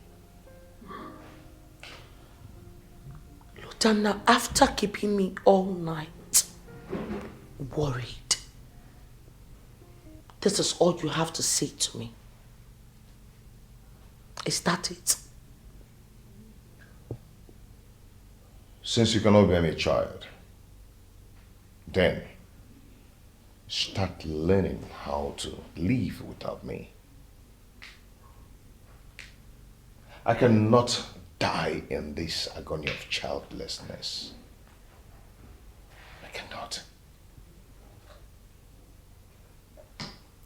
Lieutenant, after keeping me all night worried, this is all you have to say to me. Is that it? Since you cannot bear me a child, then start learning how to live without me. I cannot die in this agony of childlessness. I cannot.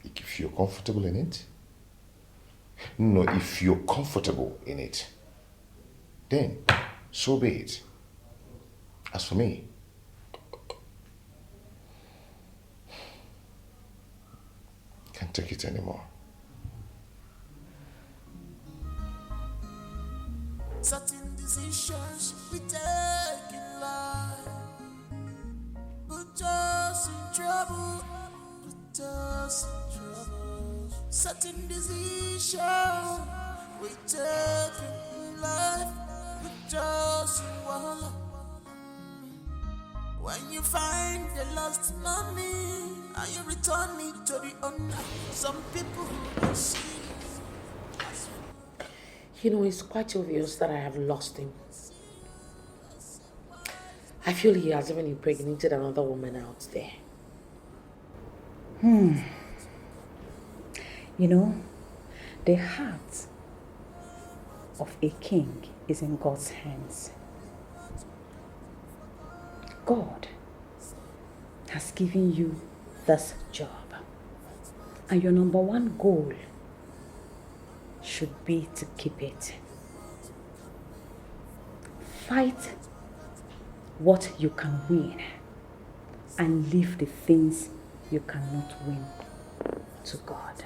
If you're comfortable in it, no, if you're comfortable in it, then so be it. As for me, I can't take it anymore. Certain decisions we take in life put us in trouble, put us in trouble. Certain decisions we take in life put us in wahala. When you find the lost money and you return it to the owner, some people will see. You know, it's quite obvious that I have lost him. I feel he has even impregnated another woman out there. You know, the heart of a king is in God's hands. God has given you this job, and your number one goal should be to keep it. Fight what you can win and leave the things you cannot win to God.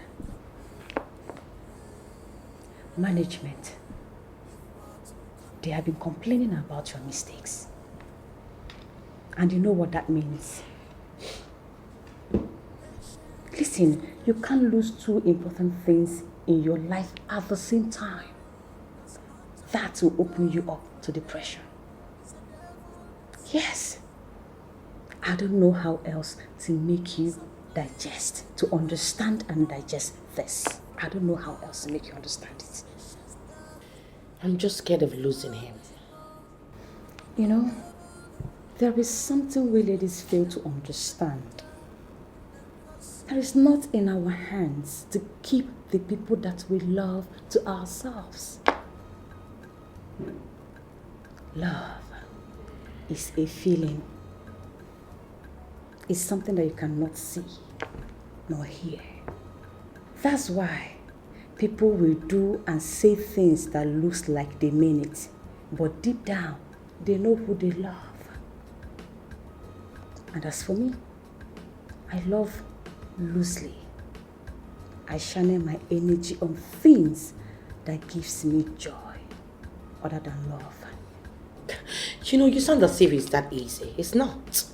Management, they have been complaining about your mistakes. And you know what that means. Listen, you can't lose two important things in your life at the same time. That will open you up to depression. Yes. I don't know how else to make you digest, to understand and digest this. I don't know how else to make you understand it. I'm just scared of losing him. You know, there is something we ladies fail to understand. It is not in our hands to keep the people that we love to ourselves. Love is a feeling. It's something that you cannot see nor hear. That's why people will do and say things that looks like they mean it, but deep down, they know who they love. And as for me, I love loosely. I channel my energy on things that gives me joy other than love. You know, you sound as if it's that easy. It's not.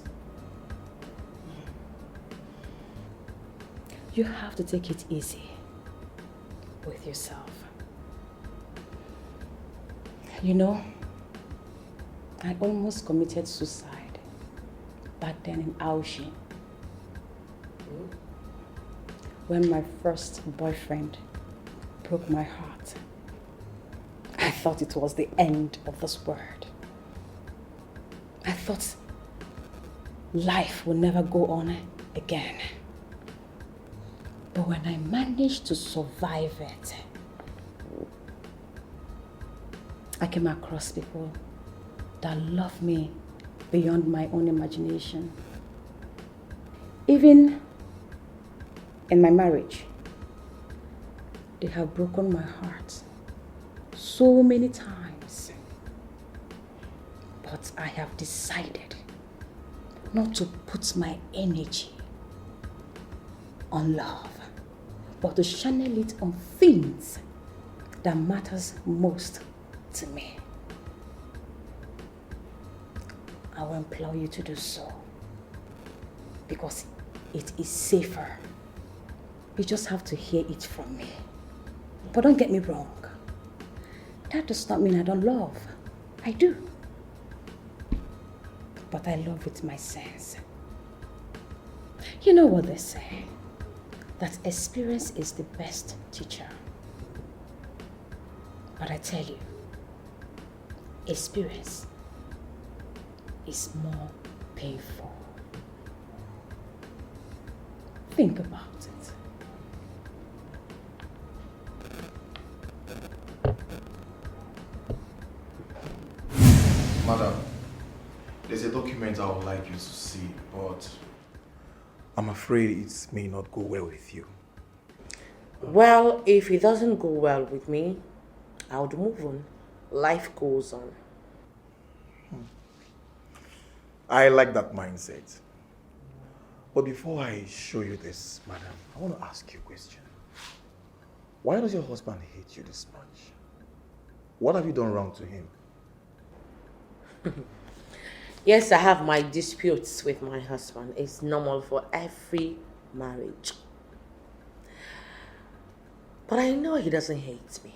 You have to take it easy with yourself. You know, I almost committed suicide back then in Aushi, when my first boyfriend broke my heart. I thought it was the end of this world. I thought life would never go on again. But when I managed to survive it, I came across people that love me beyond my own imagination. Even in my marriage, they have broken my heart so many times. But I have decided not to put my energy on love, but to channel it on things that matters most to me. I will implore you to do so. Because it is safer. You just have to hear it from me. But don't get me wrong. That does not mean I don't love. I do. But I love with my sense. You know what they say? That experience is the best teacher. But I tell you, experience is more painful. Think about it. Madam, there's a document I would like you to see, but I'm afraid it may not go well with you. Well, if it doesn't go well with me, I would move on. Life goes on. I like that mindset. But before I show you this, madam, I want to ask you a question. Why does your husband hate you this much? What have you done wrong to him? Yes, I have my disputes with my husband. It's normal for every marriage. But I know he doesn't hate me.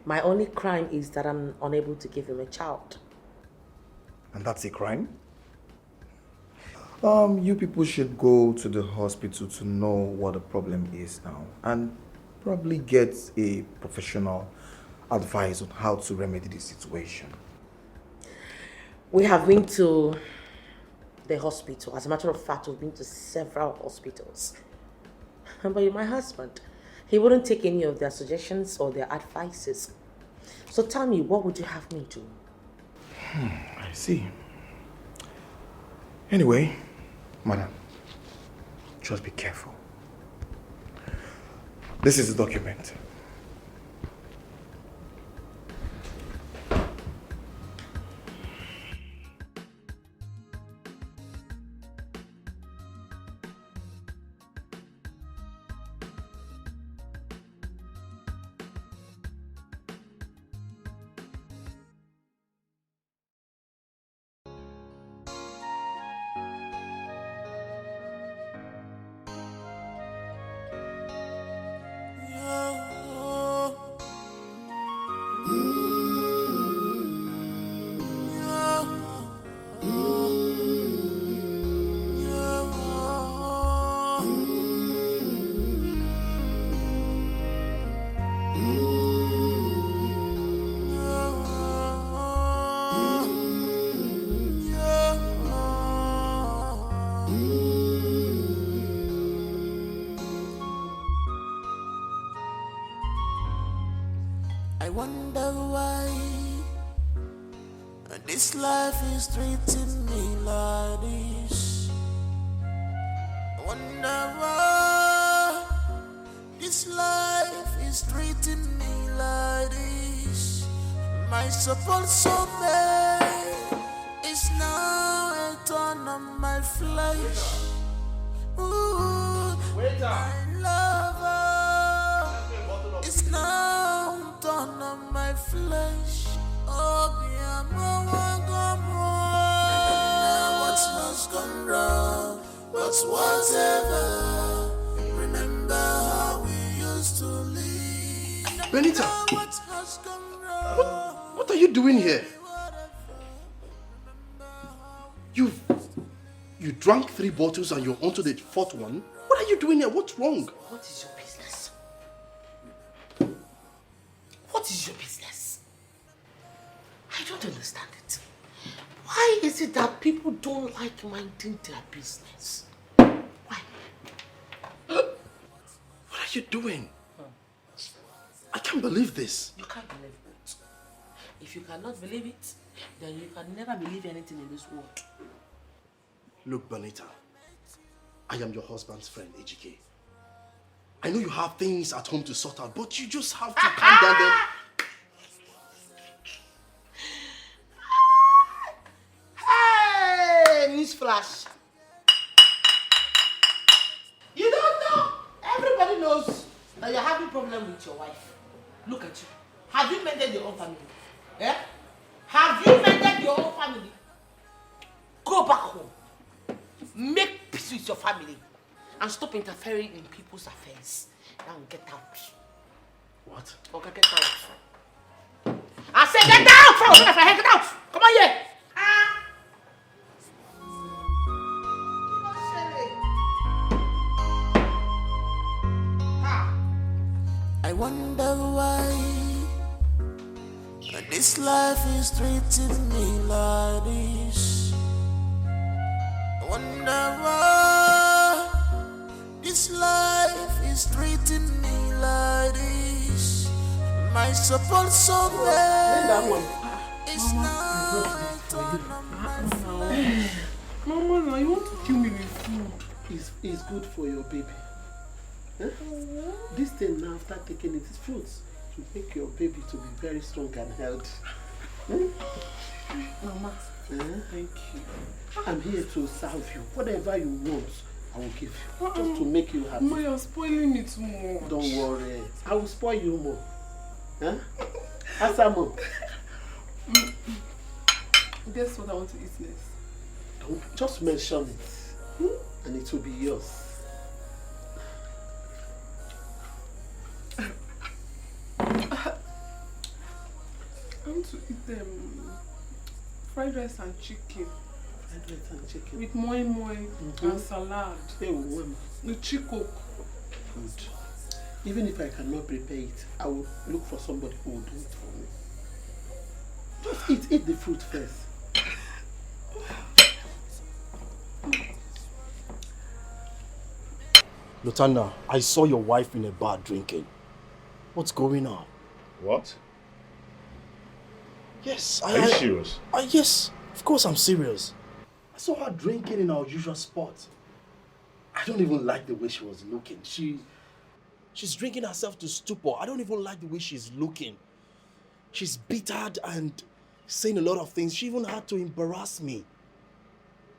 My only crime is that I'm unable to give him a child. And that's a crime? You people should go to the hospital to know what the problem is now and probably get a professional advice on how to remedy the situation. We have been to the hospital. As a matter of fact, we've been to several hospitals. But my husband, he wouldn't take any of their suggestions or their advices. So tell me, what would you have me do? I see. Anyway, madam, just be careful. This is the document. I wonder why this life is treating me like this. I wonder why this life is treating me like this. My support soulmate is now a thorn on my flesh. Ooh, my lover is now a thorn on my flesh. Oh, be a what's not gone wrong, but whatever. Remember how we used to live. Benita, what are you doing here? You drank 3 bottles and you're onto the 4th one? What are you doing here? What's wrong? What is your business? What is your business? I don't understand it. Why is it that people don't like minding their business? Why? What are you doing? I can't believe this. You can't believe it. If you cannot believe it, then you can never believe anything in this world. Look, Benita, I am your husband's friend, Ejike. I know you have things at home to sort out, but you just have to calm down then. Hey, Miss Flash. You don't know. Everybody knows that you're having a problem with your wife. Look at you. Have you mended your own family? Yeah? Have you mended your own family? with your family and stop interfering in people's affairs. Now get out. What? Okay, get out. I said get out! Get out! Come on here! I wonder why this life is treating me like this. I wonder why this life is treating me like this. My support somewhere is not on my phone. Mama, now you want to kill me with food. It's good for your baby. Huh? This thing now, after taking its fruits, to make your baby to be very strong and healthy. Mama, thank you. I'm here to serve you. Whatever you want, I will give you. Just to make you happy. Mama, you're spoiling me too much. Don't worry. I will spoil you more. Huh? Asamo. Guess what I want to eat next? Don't just mention it. And it will be yours. I want to eat fried rice and chicken. Fried rice and chicken. With moi and salad. With chico. Good. Even if I cannot prepare it, I will look for somebody who will do it for me. Just eat the fruit first. Lutana, I saw your wife in a bar drinking. What's going on? What? Yes, Are you serious? Yes, of course I'm serious. I saw her drinking in our usual spot. I don't even like the way she was looking. She's drinking herself to stupor. I don't even like the way she's looking. She's bittered and saying a lot of things. She even had to embarrass me.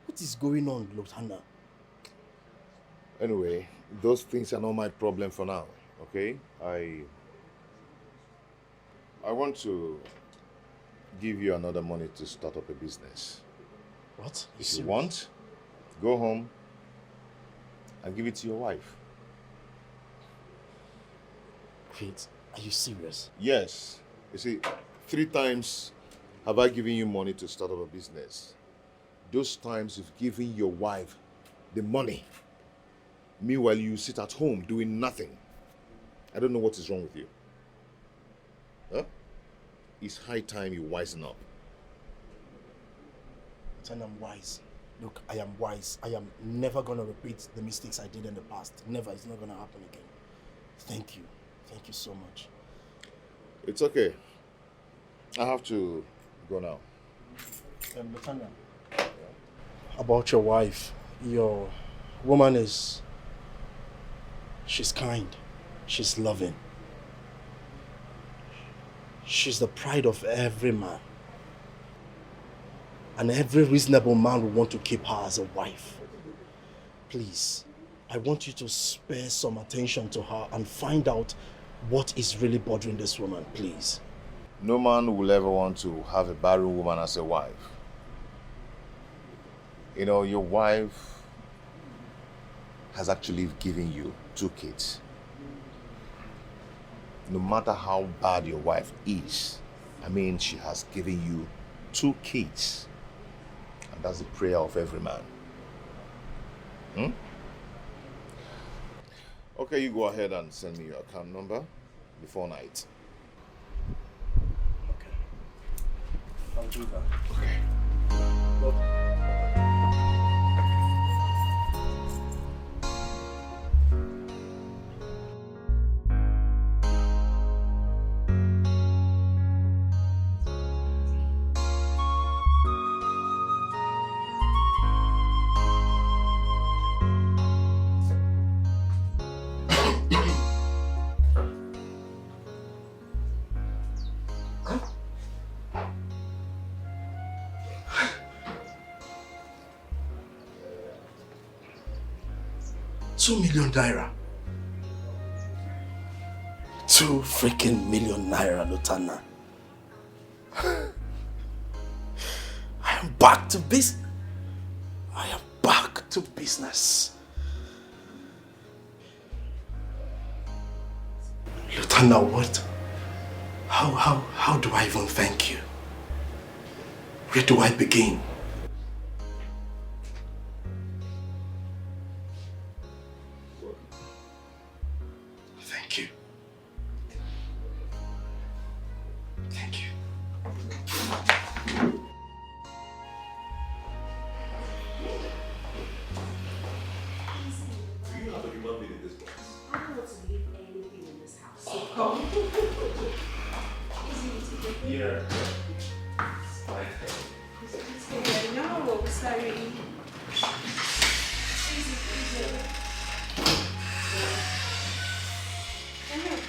What is going on, Lutana? Anyway, those things are not my problem for now, okay? I want to give you another money to start up a business. What? If you want, go home and give it to your wife. Wait, are you serious? Yes. You see, 3 times have I given you money to start up a business. Those times you've given your wife the money. Meanwhile, you sit at home doing nothing. I don't know what is wrong with you. Huh? It's high time you wisen up. And I'm wise. Look, I am wise. I am never going to repeat the mistakes I did in the past. Never. It's not going to happen again. Thank you. Thank you so much. It's okay. I have to go now. Lutana, about your wife. Your woman is... She's kind. She's loving. She's the pride of every man. And every reasonable man will want to keep her as a wife. Please, I want you to spare some attention to her and find out what is really bothering this woman, please. No man will ever want to have a barren woman as a wife. You know, your wife has actually given you 2 kids. No matter how bad your wife is, I mean, she has given you 2 kids. And that's the prayer of every man. Okay, you go ahead and send me your account number before night. Okay. I'll do that. Okay. $2 million. 2 freaking million naira, Lutana. I am back to business. I am back to business. Lutana, what? How do I even thank you? Where do I begin? Thank you. Thank you. You have a human being in this place. I don't want to leave anything in this house. So come. Yeah. No, sorry.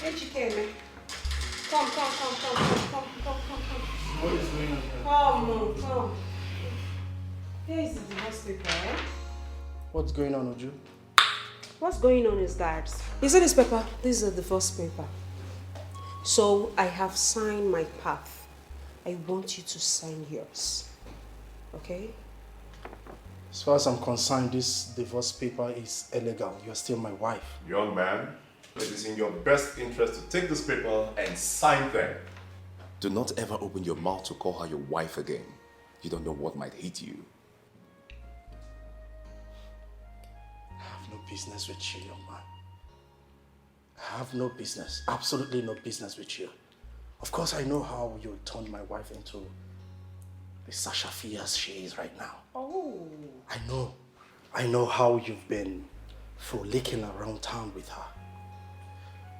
Educate. Come. What is going on here? Come. Here is the divorce paper, eh? What's going on, Uju? What's going on is that, you see this paper? This is the divorce paper. So I have signed my path. I want you to sign yours. Okay? As far as I'm concerned, this divorce paper is illegal. You're still my wife. Young man, it is in your best interest to take this paper and sign them. Do not ever open your mouth to call her your wife again. You don't know what might hit you. I have no business with you, young man. I have no business, absolutely no business with you. Of course, I know how you turned my wife into the Sasha Fias she is right now. Oh. I know how you've been frolicking around town with her.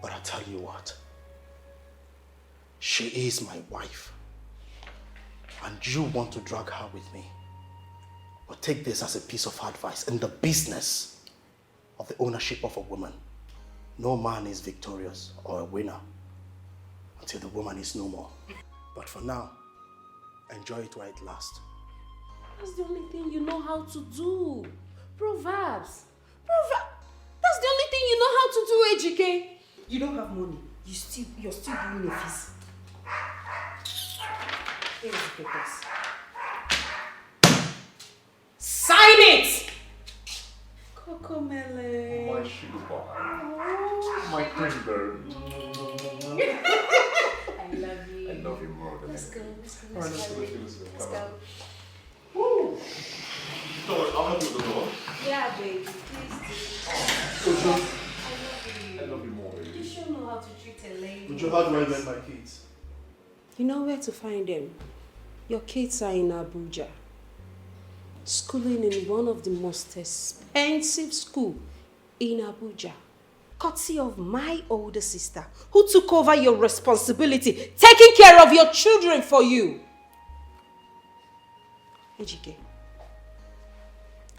But I tell you what, she is my wife. And you want to drag her with me. But take this as a piece of advice. In the business of the ownership of a woman, no man is victorious or a winner until the woman is no more. But for now, enjoy it while it lasts. That's the only thing you know how to do. Proverbs. That's the only thing you know how to do, Ejike. You don't have money. You're still doing a fees. Here's the papers. Sign it! Coco Mele. My sugar bar. My pretty bird. I love you. I love you more than Let's go. All right, let's go. Let's go. Woo! Door, I'll help you with the door. Yeah, baby. Please do. I love you more, baby. You should know how to treat a lady. Uju, how do I get my kids? You know where to find them. Your kids are in Abuja, schooling in one of the most expensive schools in Abuja, courtesy of my older sister, who took over your responsibility, taking care of your children for you. Ejike,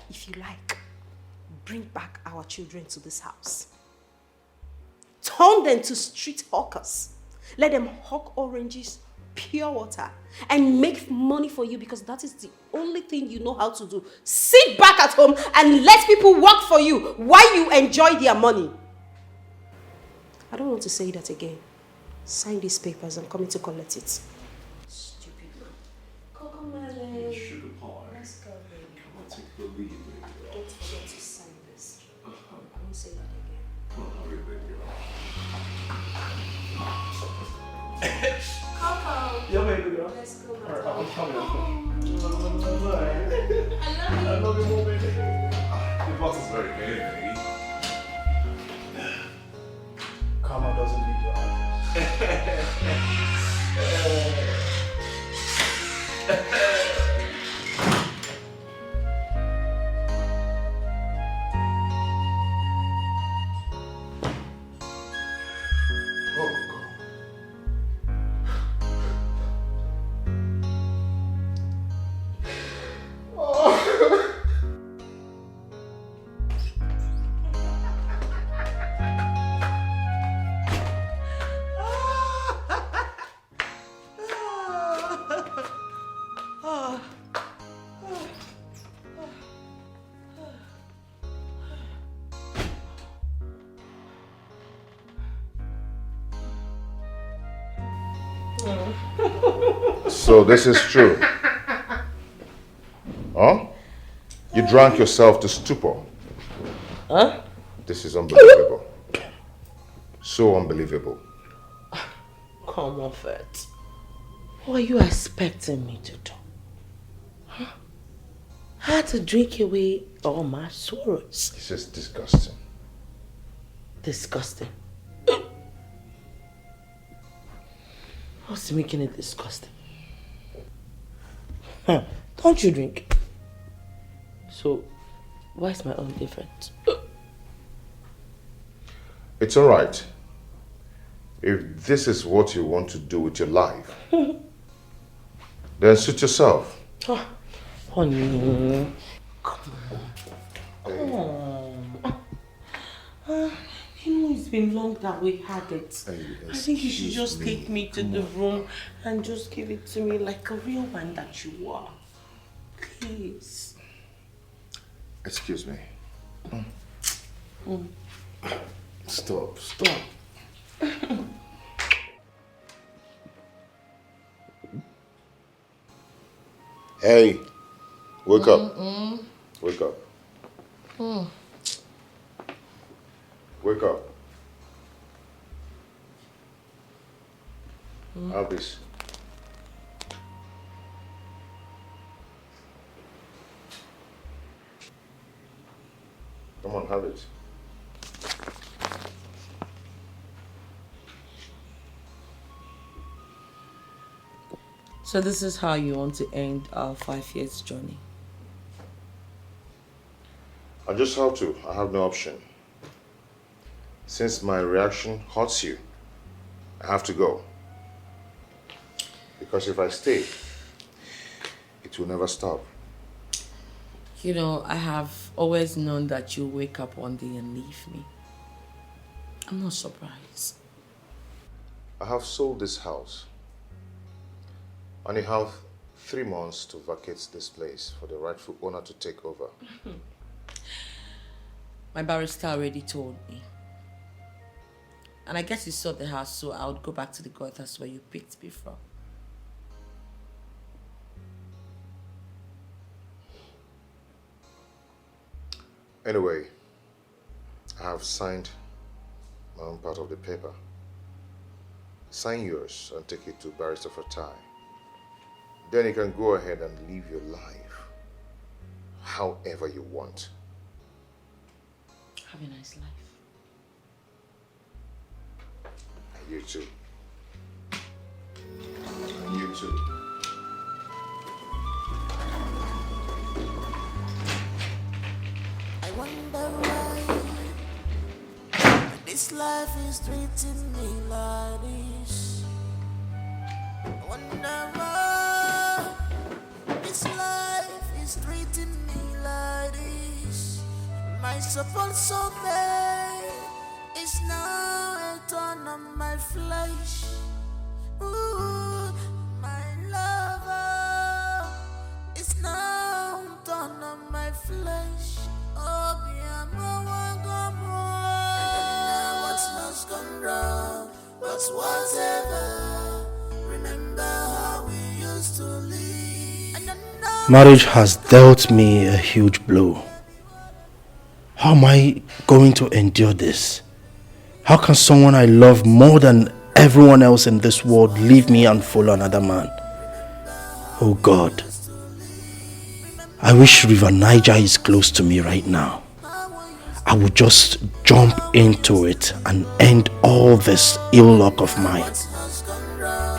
if you like, bring back our children to this house. Turn them to street hawkers. Let them hawk oranges, pure water, and make money for you, because that is the only thing you know how to do. Sit back at home and let people work for you while you enjoy their money. I don't want to say that again. Sign these papers. I'm coming to collect it. Stupid man. Coco Mele. Sugar pie. Let's go, baby. Come on, take the lead, baby. Don't forget to sign this. I won't say that again. Come on, hurry, baby. Coco. Yeah, baby girl. Let's go. All right, I'm coming. I love you. I love you more, baby. Your boss is very good, baby. Karma doesn't lead your So this is true. Huh? You drank yourself to stupor. Huh? This is unbelievable. So unbelievable. Come off it. What are you expecting me to do? Huh? I had to drink away all my sorrows. It's just disgusting. Disgusting. What's making it disgusting? Huh. Don't you drink? So, why is my own different? It's all right. If this is what you want to do with your life, then suit yourself. Oh, honey, come on. You know it's been long that we had it. I think you should just take me to the room and just give it to me like a real man that you are. Please. Excuse me. Mm. Stop. Hey, wake up. Wake up. Wake up. Have this. Come on, have it. So this is how you want to end our 5 years journey? I just have to. I have no option. Since my reaction hurts you, I have to go. Because if I stay, it will never stop. You know, I have always known that you'll wake up one day and leave me. I'm not surprised. I have sold this house. I only have 3 months to vacate this place for the rightful owner to take over. My barrister already told me. And I guess you sold the house, so I would go back to the gutters where you picked me from. Anyway, I have signed my own part of the paper. Sign yours and take it to Barrister Fatai. Then you can go ahead and live your life however you want. Have a nice life. And you too. And you too. I wonder why this life is treating me like this. I wonder why this life is treating me like this. My support so bad is now a thorn on my flesh. Ooh, my lover is now a thorn on my flesh. Oh, be a more gone wrong. I don't know what's gone wrong, but whatever. Remember how we used to live. Marriage has dealt me a huge blow. How am I going to endure this? How can someone I love more than everyone else in this world leave me and follow another man? Oh God. I wish River Niger is close to me right now. I would just jump into it and end all this ill luck of mine.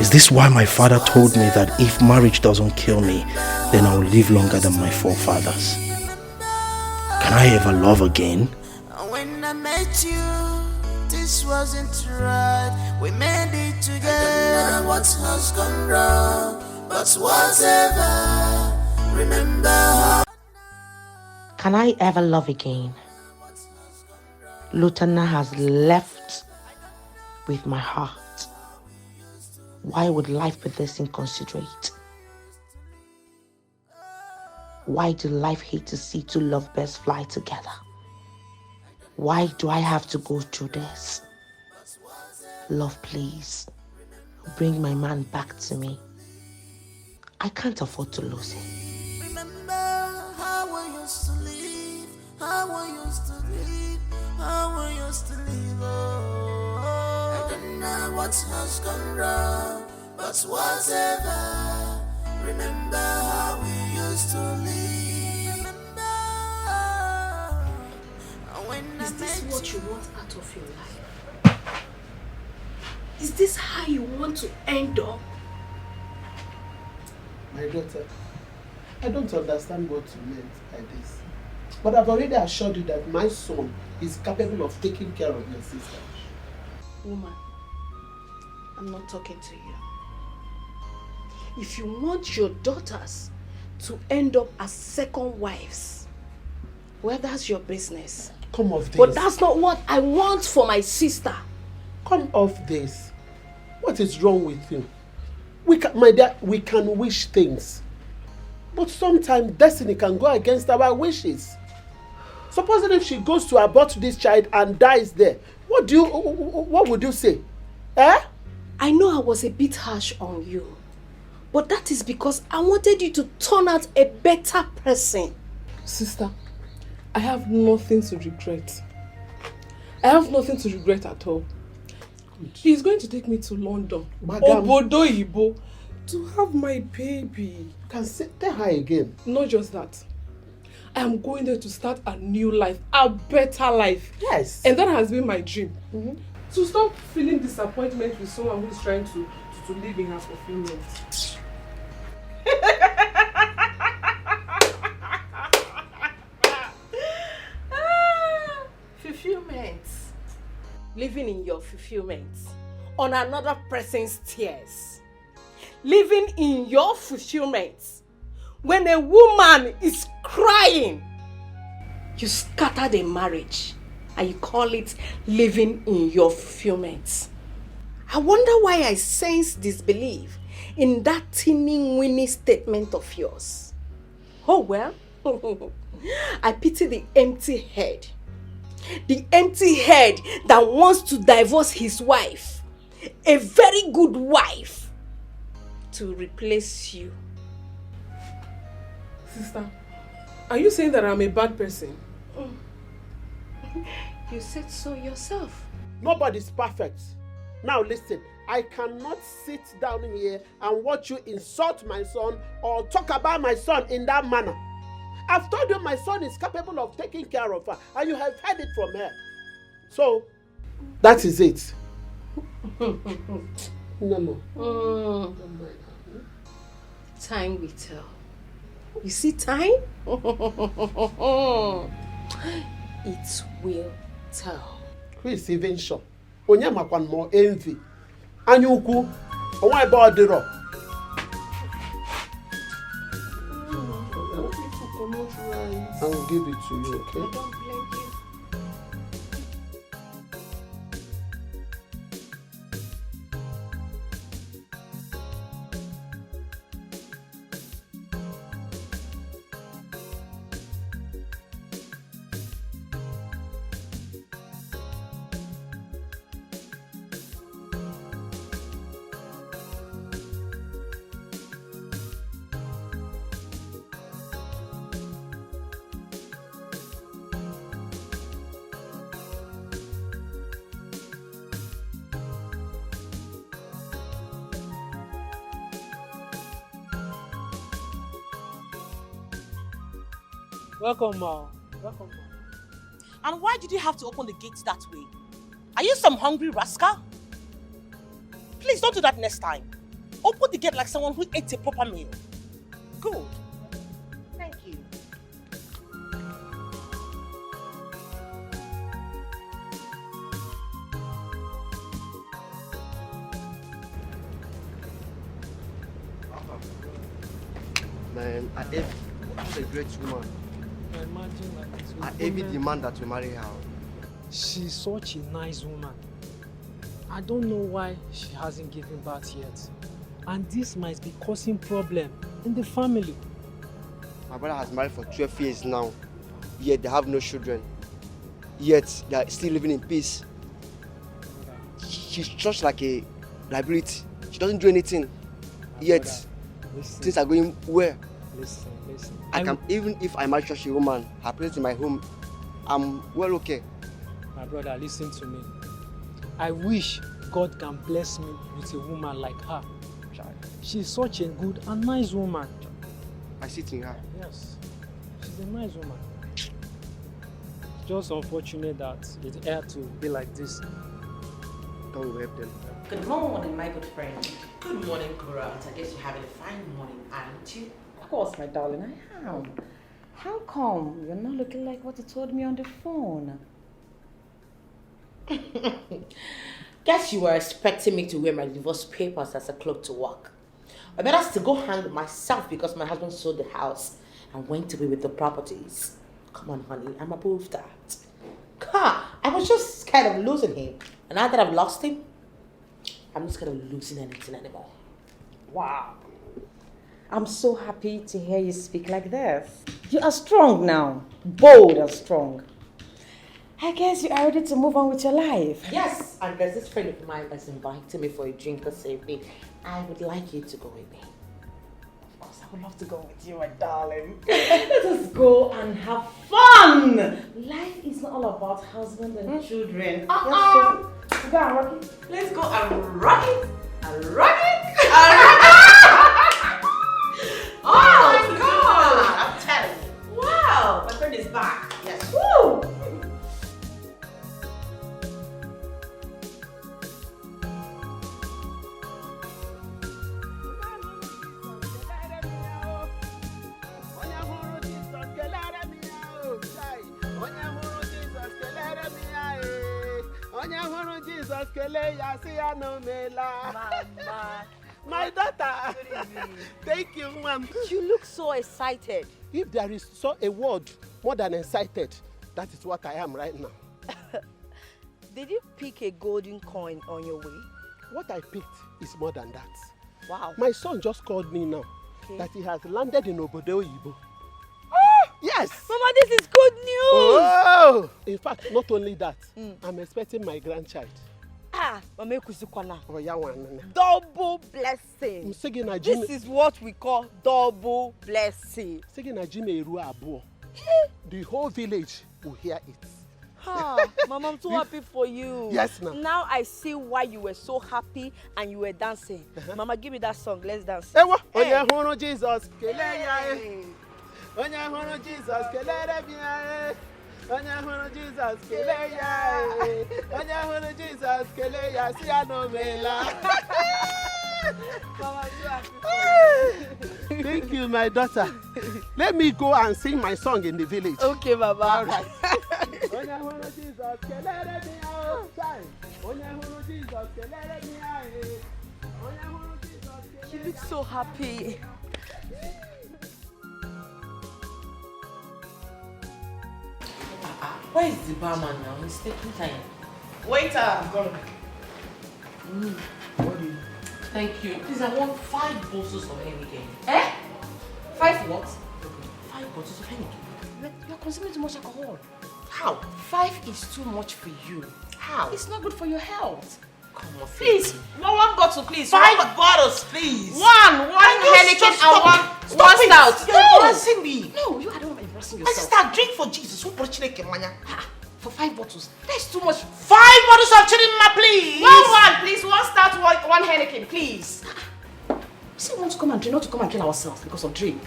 Is this why my father told me that if marriage doesn't kill me, then I will live longer than my forefathers? Can I ever love again? When I met you, this wasn't right. We made it together. I don't know what has gone wrong, but whatever. Remember how. Can I ever love again? Lutana has left with my heart. Why would life be this inconsiderate? Why do life hate to see two lovebirds fly together? Why do I have to go through this? Love, please. Bring my man back to me. I can't afford to lose him. Remember how I used to live, how I used to live, how I used to live. Oh, I don't know what has gone wrong, but whatever, remember how we used to live. Is this what you want out of your life? Is this how you want to end up? My daughter, I don't understand what you meant by this. But I've already assured you that my son is capable of taking care of your sister. Woman, I'm not talking to you. If you want your daughters to end up as second wives, well, that's your business. Come off this. But that's not what I want for my sister. Come off this. What is wrong with you? My dear, we can wish things. But sometimes destiny can go against our wishes. Supposing if she goes to abort this child and dies there, what would you say? Eh? I know I was a bit harsh on you. But that is because I wanted you to turn out a better person. Sister, I have nothing to regret. I have nothing to regret at all. He's going to take me to London, Obodo Ibo, to have my baby. Can tell her again. Not just that. I am going there to start a new life, a better life. Yes. And that has been my dream. To stop feeling disappointment with someone who is trying to live in her fulfillment. Fulfillment. Living in your fulfillment. On another person's tears. Living in your fulfillment. When a woman is crying, you scatter the marriage and you call it living in your fulfillment. I wonder why I sense disbelief in that teeny-weeny statement of yours. Oh well, I pity the empty head. The empty head that wants to divorce his wife, a very good wife, to replace you. Sister, are you saying that I'm a bad person? You said so yourself. Nobody's perfect. Now listen, I cannot sit down here and watch you insult my son or talk about my son in that manner. I've told you my son is capable of taking care of her and you have heard it from her. So, that is it. No more. Time will tell. You see time? It will tell. Who is even sure? Onye makwan more envy. Anya ukwu, onwa ebe odiro. I will give it to you, okay? I don't blame you. Welcome, Ma. Welcome, Ma. And why did you have to open the gates that way? Are you some hungry rascal? Please don't do that next time. Open the gate like someone who ate a proper meal. Good. Thank you. Man, what a great woman. I envy the man that will marry her. She's such a nice woman. I don't know why she hasn't given birth yet. And this might be causing problem in the family. My brother has married for 12 years now, yet they have no children. Yet they are still living in peace. She's just like a liability. She doesn't do anything. Yet things are going well. Listen. Even if I marry such a woman, her presence in my home, I'm well okay. My brother, listen to me. I wish God can bless me with a woman like her. She's such a good and nice woman. I see it in her. Yes, she's a nice woman. Just unfortunate that it had to be like this. Don't help them. Good morning, my good friend. Good morning, Kurat. I guess you're having a fine morning, aren't you? Of course, my darling, I am. How come you're not looking like what you told me on the phone? Guess you were expecting me to wear my divorce papers as a cloak to work. I better still go hang myself because my husband sold the house and went away with the properties. Come on, honey, I'm above that. I was just scared of losing him. And now that I've lost him, I'm not scared of losing anything anymore. Wow. I'm so happy to hear you speak like this. You are strong now. Bold and strong. I guess you are ready to move on with your life. Yes, and there's this friend of mine that's inviting me for a drink this evening. I would like you to go with me. Of course, I would love to go with you, my darling. Let us go and have fun. Life is not all about husband and children. Yes, so go and rock it. Let's go and rock it. And rock it. Oh my God! I'm telling you. Wow, my friend is back. Yes. Woo! Mama. My daughter. Thank you, Mom. You look so excited. If there is so a word more than excited, that is what I am right now. Did you pick a golden coin on your way? What I picked is more than that. Wow. My son just called me now that he has landed in Obodo Oyibo. Yes! Mama, this is good news! Oh! In fact, not only that, I'm expecting my grandchild. Mama Kusukwana. Oh, yeah, one. Double blessing. This is what we call double blessing. The whole village will hear it. Mama, I'm so happy for you. Yes, ma'am. Now I see why you were so happy and you were dancing. Mama, give me that song. Let's dance. Hey. Onye Jesus, kele ya. Onye hụrụ Jesus, kelere bịa. Onye hụrụ Jesus, kele ya. Onye hụrụ Jesus, kele ya. Si ya no mela. Mama, I'm so happy for you. Thank you, my daughter. Let me go and sing my song in the village. Okay, Baba. All right. Onye hụrụ Jesus, kelere bịa. Onye hụrụ Jesus, kelere bịa. Onye hụrụ Jesus, You look so happy. Where is the barman now? He's taking time. Waiter, I'm coming. What do you? Thank you. Please, I want 5 bottles of Heineken. 5 what? 5 bottles of Heineken. You're consuming too much alcohol. How? 5 is too much for you. How? It's not good for your health. Come on, Please, one bottle, please. 5 bottles, please. One Heineken and one stout. You're embarrassing me. No, you are not embarrassing My yourself. sister, drink for Jesus. Who brought Chineke manya? For 5 bottles. That's too much. 5 bottles of Chineke, please. One, please. One stout, one Heineken, please. You say we want to come and drink, not to come and kill ourselves because of drink.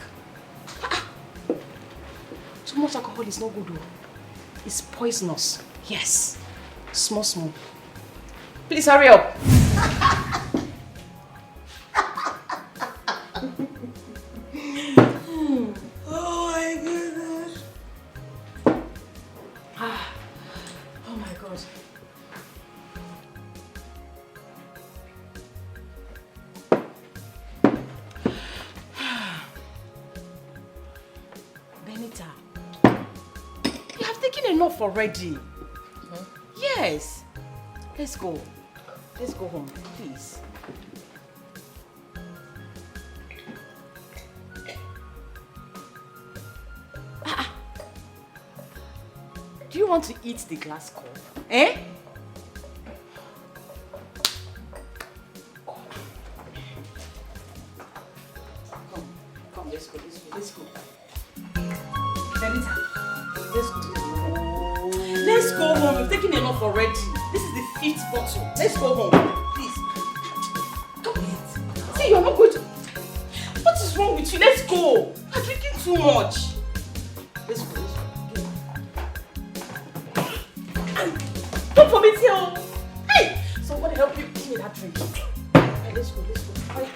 Too much alcohol is not good, though. It's poisonous. Yes. Small. Please hurry up. Oh my goodness. Oh my God. Benita, you have taken enough already. Yes. Let's go. Let's go home, please. Do you want to eat the glass cup? Come, let's go. Benita, let's go. Let's go home. You've taken enough already. This is the fifth bottle. Let's go home, please. Come here. See, you're not going to... What is wrong with you? Let's go. You're drinking too much. Let's go. And don't vomit here. Hey! Somebody help you give me that drink. Hey, let's go. Hey.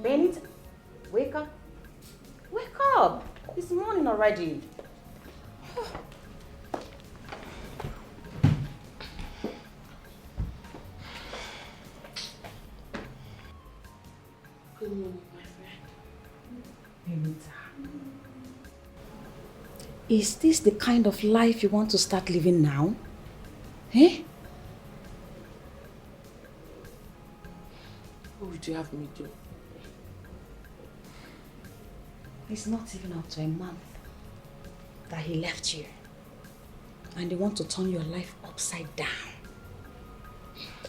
Benita, wake up. Wake up. It's morning already. Good morning, my friend. Benita. Is this the kind of life you want to start living now? Eh? What would you have me do? It's not even up to a month that he left you. And they want to turn your life upside down.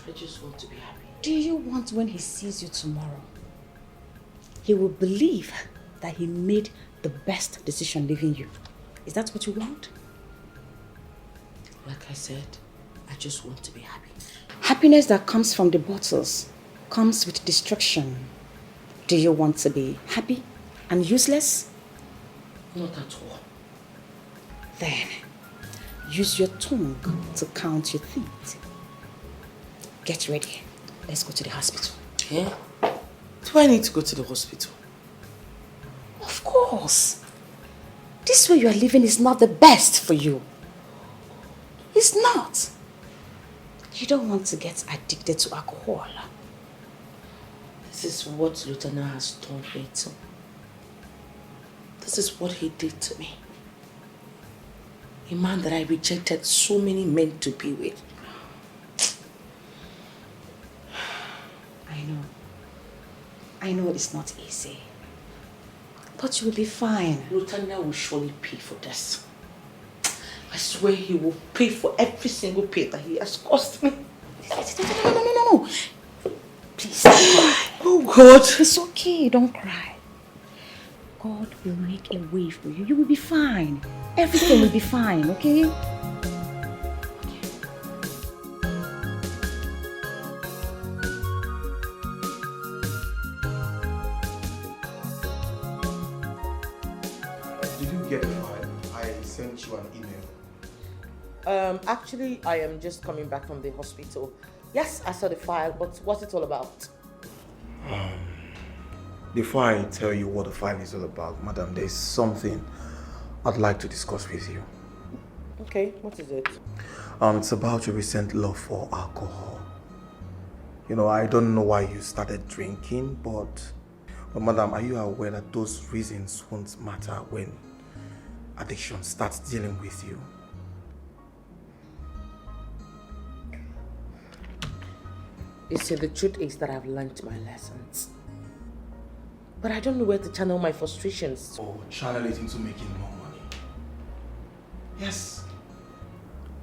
I just want to be happy. Do you want when he sees you tomorrow, he will believe that he made the best decision leaving you? Is that what you want? Like I said, I just want to be happy. Happiness that comes from the bottles comes with destruction. Do you want to be happy and useless? Not at all. Then, use your tongue to count your teeth. Get ready. Let's go to the hospital. Yeah? Do I need to go to the hospital? Of course. This way you are living is not the best for you. It's not. You don't want to get addicted to alcohol. This is what Lieutenant has turned me to. This is what he did to me. A man that I rejected so many men to be with. I know it's not easy. But you will be fine. Lieutenant will surely pay for this. I swear he will pay for every single pay that he has cost me. No. Please don't cry. Oh God. It's okay, don't cry. God will make a way for you. You will be fine. Everything will be fine, okay? Did you get the file? I sent you an email. Actually, I am just coming back from the hospital. Yes, I saw the file, but what's it all about? Before I tell you what the file is all about, madam, there's something I'd like to discuss with you. Okay, what is it? It's about your recent love for alcohol. You know, I don't know why you started drinking, but madam, are you aware that those reasons won't matter when addiction starts dealing with you? You see, the truth is that I've learned my lessons. But I don't know where to channel my frustrations. Oh, channel it into making more money. Yes.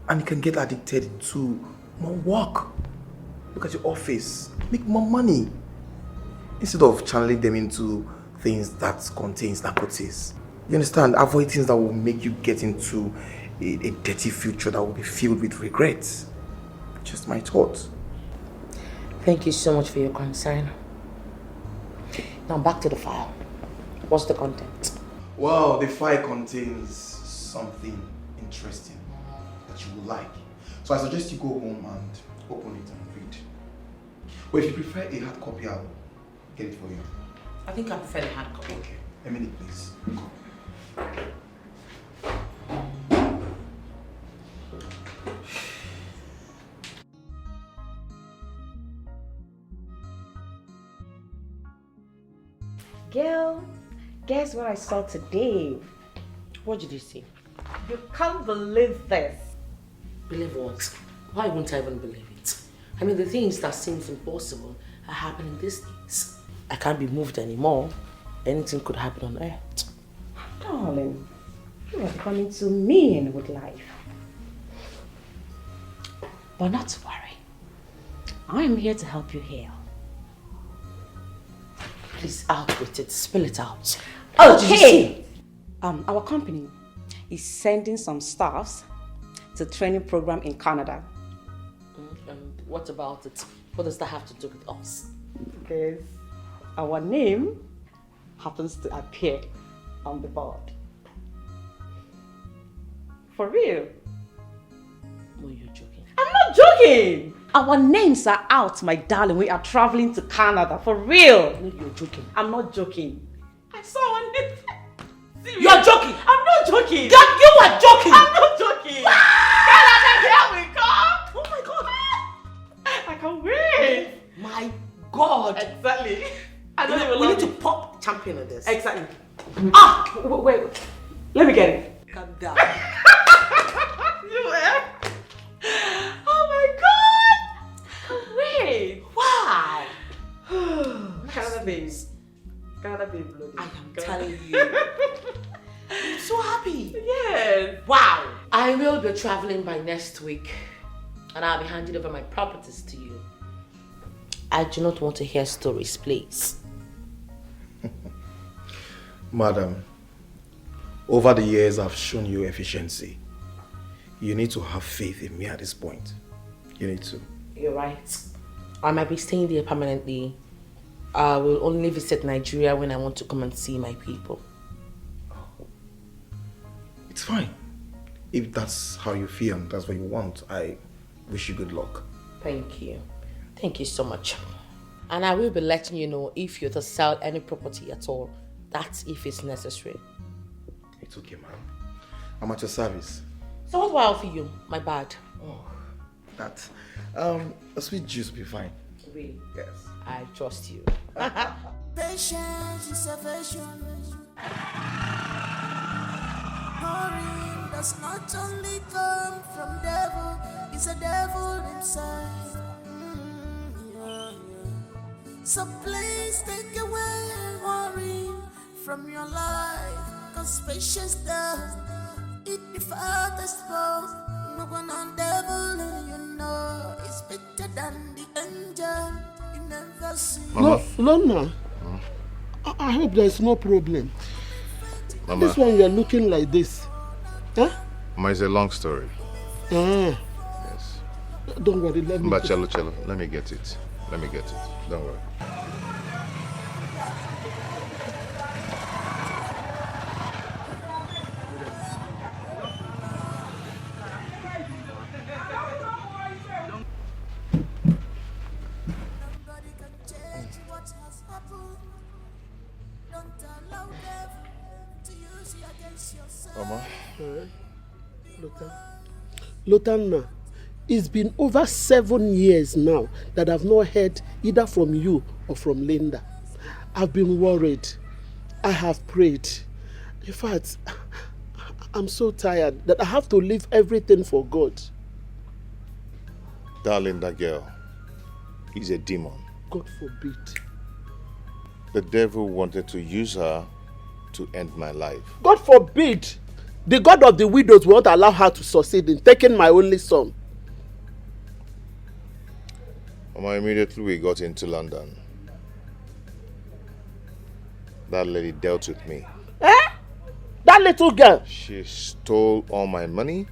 And you can get addicted to more work. Look at your office. Make more money. Instead of channeling them into things that contains narcotics. You understand? Avoid things that will make you get into a dirty future that will be filled with regrets. Just my thoughts. Thank you so much for your concern. Now back to the file. What's the content? Well, the file contains something interesting that you will like. So I suggest you go home and open it and read. But if you prefer a hard copy, I'll get it for you. I think I prefer the hard copy. Okay. Emily, please. Girl, guess what I saw today? What did you see? You can't believe this. Believe what? Why won't I even believe it? I mean, the things that seems impossible are happening these days. I can't be moved anymore. Anything could happen on Earth. Darling, you are becoming too mean with life. But not to worry. I am here to help you heal. Please, out with it. Spill it out. Okay. Our company is sending some staffs to training program in Canada. And what about it? What does that have to do with us? Because our name happens to appear on the board. For real. No, you're joking. I'm not joking. Our names are out, my darling. We are traveling to Canada. For real. No, you're joking. I'm not joking. I saw one name. You're joking. I'm not joking. You are joking. I'm not joking. Canada, here we come. Oh my God. I can't wait. My God. Exactly. We need to pop champion on this. Exactly. Wait. Let me get it. Calm down. Oh my God. Wait. Wow. Canada babes. Canada babe bloody. I am telling you. I'm so happy. Yes. Wow. I will be traveling by next week. And I'll be handing over my properties to you. I do not want to hear stories, please. Madam, over the years I've shown you efficiency. You need to have faith in me at this point. You need to. You're right. I might be staying there permanently. I will only visit Nigeria when I want to come and see my people. It's fine. If that's how you feel and that's what you want, I wish you good luck. Thank you. Thank you so much. And I will be letting you know if you're to sell any property at all. That's if it's necessary. It's okay, ma'am. I'm at your service. So what do I offer you? My bad. Oh, that. A sweet juice will be fine. Really? Yes. I trust you. Patience is a vision. Glory does not only come from devil, it's a devil himself. So please take away worry from your life, cause patience does it the farthest road. No one on devil, you know, it's better than the angel you never see. No, Lona, I hope there's no problem. Mama. This one you're looking like this. Huh? Mama, it's a long story. Yes. Don't worry, let me... But Cello, let me get it. Don't worry. Mama? Lotanna, it's been over 7 years now that I've not heard either from you or from Linda. I've been worried. I have prayed. In fact, I'm so tired that I have to leave everything for God. Darling, that girl is a demon. God forbid. The devil wanted to use her to end my life. God forbid. The God of the widows won't allow her to succeed in taking my only son. Mama, immediately we got into London, that lady dealt with me. Eh? little girl? She stole all my money.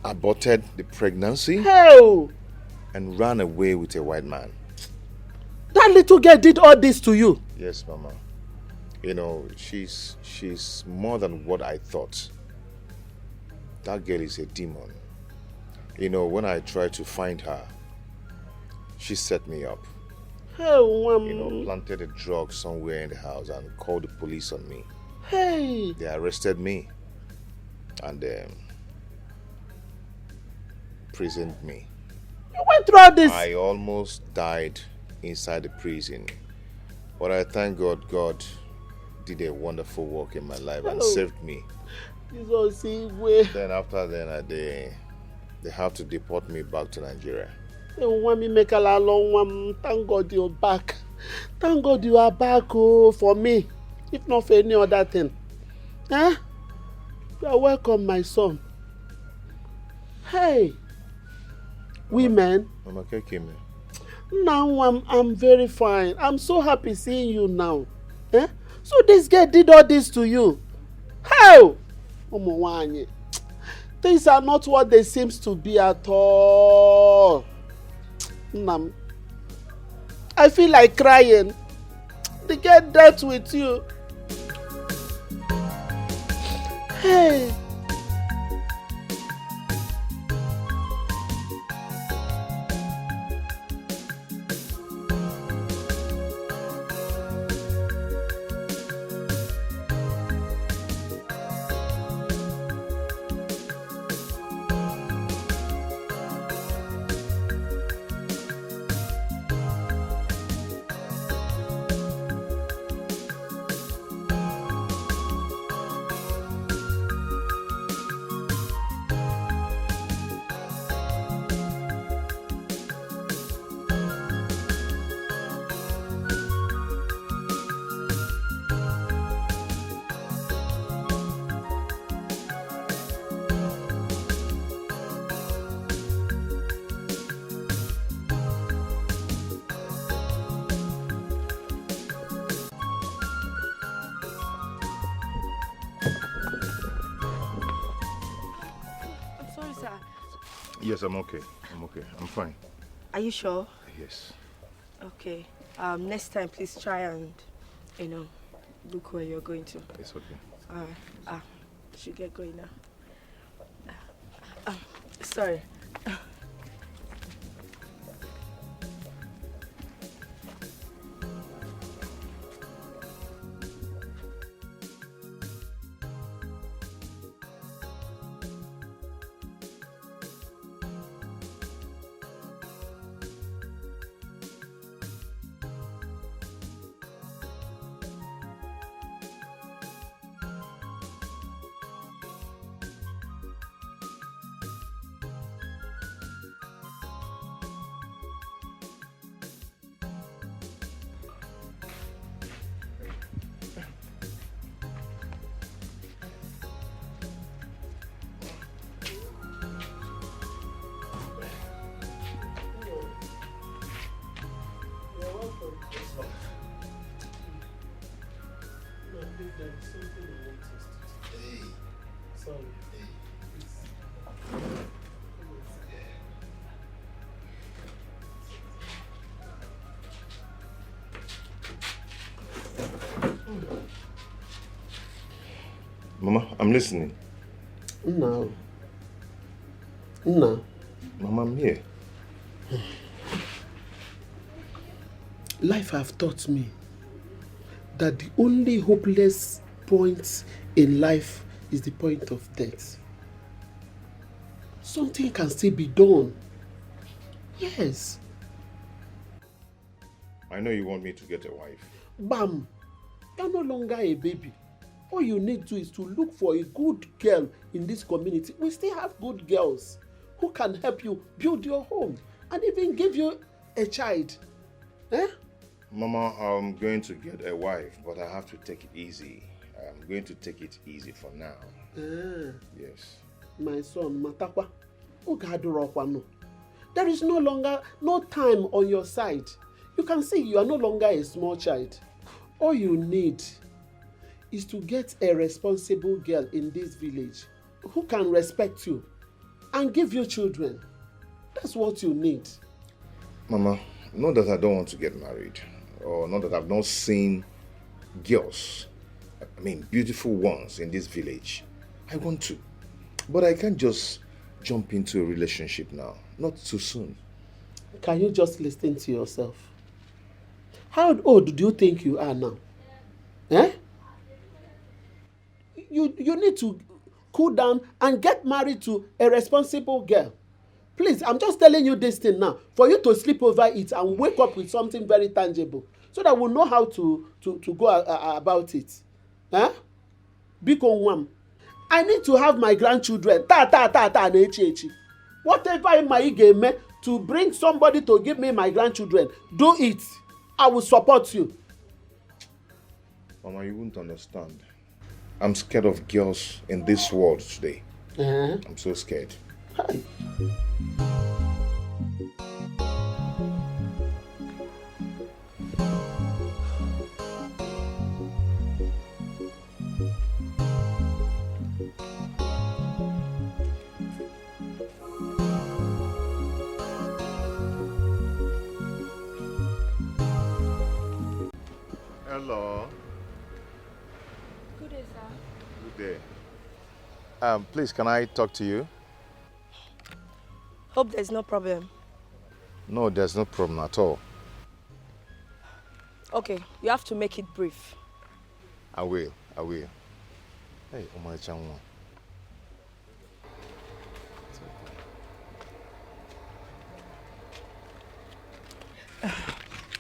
Aborted the pregnancy. Hell! And ran away with a white man. That little girl did all this to you? Yes, Mama. You know, she's more than what I thought. That girl is a demon. You know, when I tried to find her, she set me up. Hell, you know, planted a drug somewhere in the house and called the police on me. Hey! They arrested me and prisoned me. You went through all this? I almost died inside the prison. But I thank God, God did a wonderful work in my life and saved me. Then after that, they have to deport me back to Nigeria. Thank God you're back. Thank God you are back for me, if not for any other thing. Huh? You are welcome, my son. Hey, women. Mama Kekime. Now I'm very fine. I'm so happy seeing you now. Eh? So this girl did all this to you. How? Things are not what they seem to be at all. Nam. I feel like crying. The girl dealt with you. Hey. Yes, I'm okay. I'm okay. I'm fine. Are you sure? Yes. Okay. Next time, please try and, look where you're going to. It's okay. Alright. Should get going now. Sorry. Mama, I'm listening. No. Mama, I'm here. Life have taught me that the only hopeless point in life is the point of death. Something can still be done. Yes. I know you want me to get a wife. Bam! You're no longer a baby. All you need to is to look for a good girl in this community. We still have good girls who can help you build your home and even give you a child. Eh? Mama, I'm going to get a wife, but I have to take it easy. I'm going to take it easy for now. Yes. My son, Matakwa, there is no time on your side. You can see you are no longer a small child. All you need is to get a responsible girl in this village who can respect you and give you children. That's what you need. Mama, not that I don't want to get married, or not that I've not seen girls, I mean beautiful ones in this village. I want to. But I can't just jump into a relationship now. Not too soon. Can you just listen to yourself? How old do you think you are now? Eh? You need to cool down and get married to a responsible girl. Please, I'm just telling you this thing now for you to sleep over it and wake up with something very tangible so that we'll know how to go about it. Huh? Big on one. I need to have my grandchildren. Whatever in my game to bring somebody to give me my grandchildren, do it. I will support you. Mama, you wouldn't understand. I'm scared of girls in this world today. I'm so scared. Hi. Hello. Good day, sir. Good day. Please, can I talk to you? Hope there's no problem. No, there's no problem at all. Okay, you have to make it brief. I will. Hey, my channel.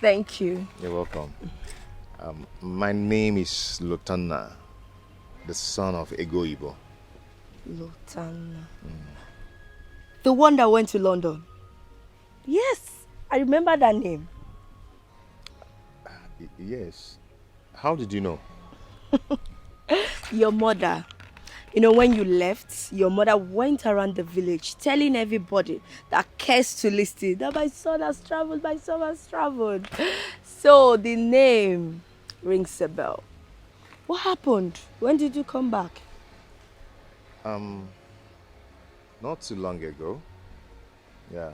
Thank you. You're welcome. My name is Lotana, the son of Ego Ibo. Lotana. The one that went to London. Yes, I remember that name. Yes. How did you know? Your mother. You know, when you left, your mother went around the village telling everybody that cares to listen that my son has traveled. So the name rings a bell. What happened? When did you come back? Not too long ago. Yeah.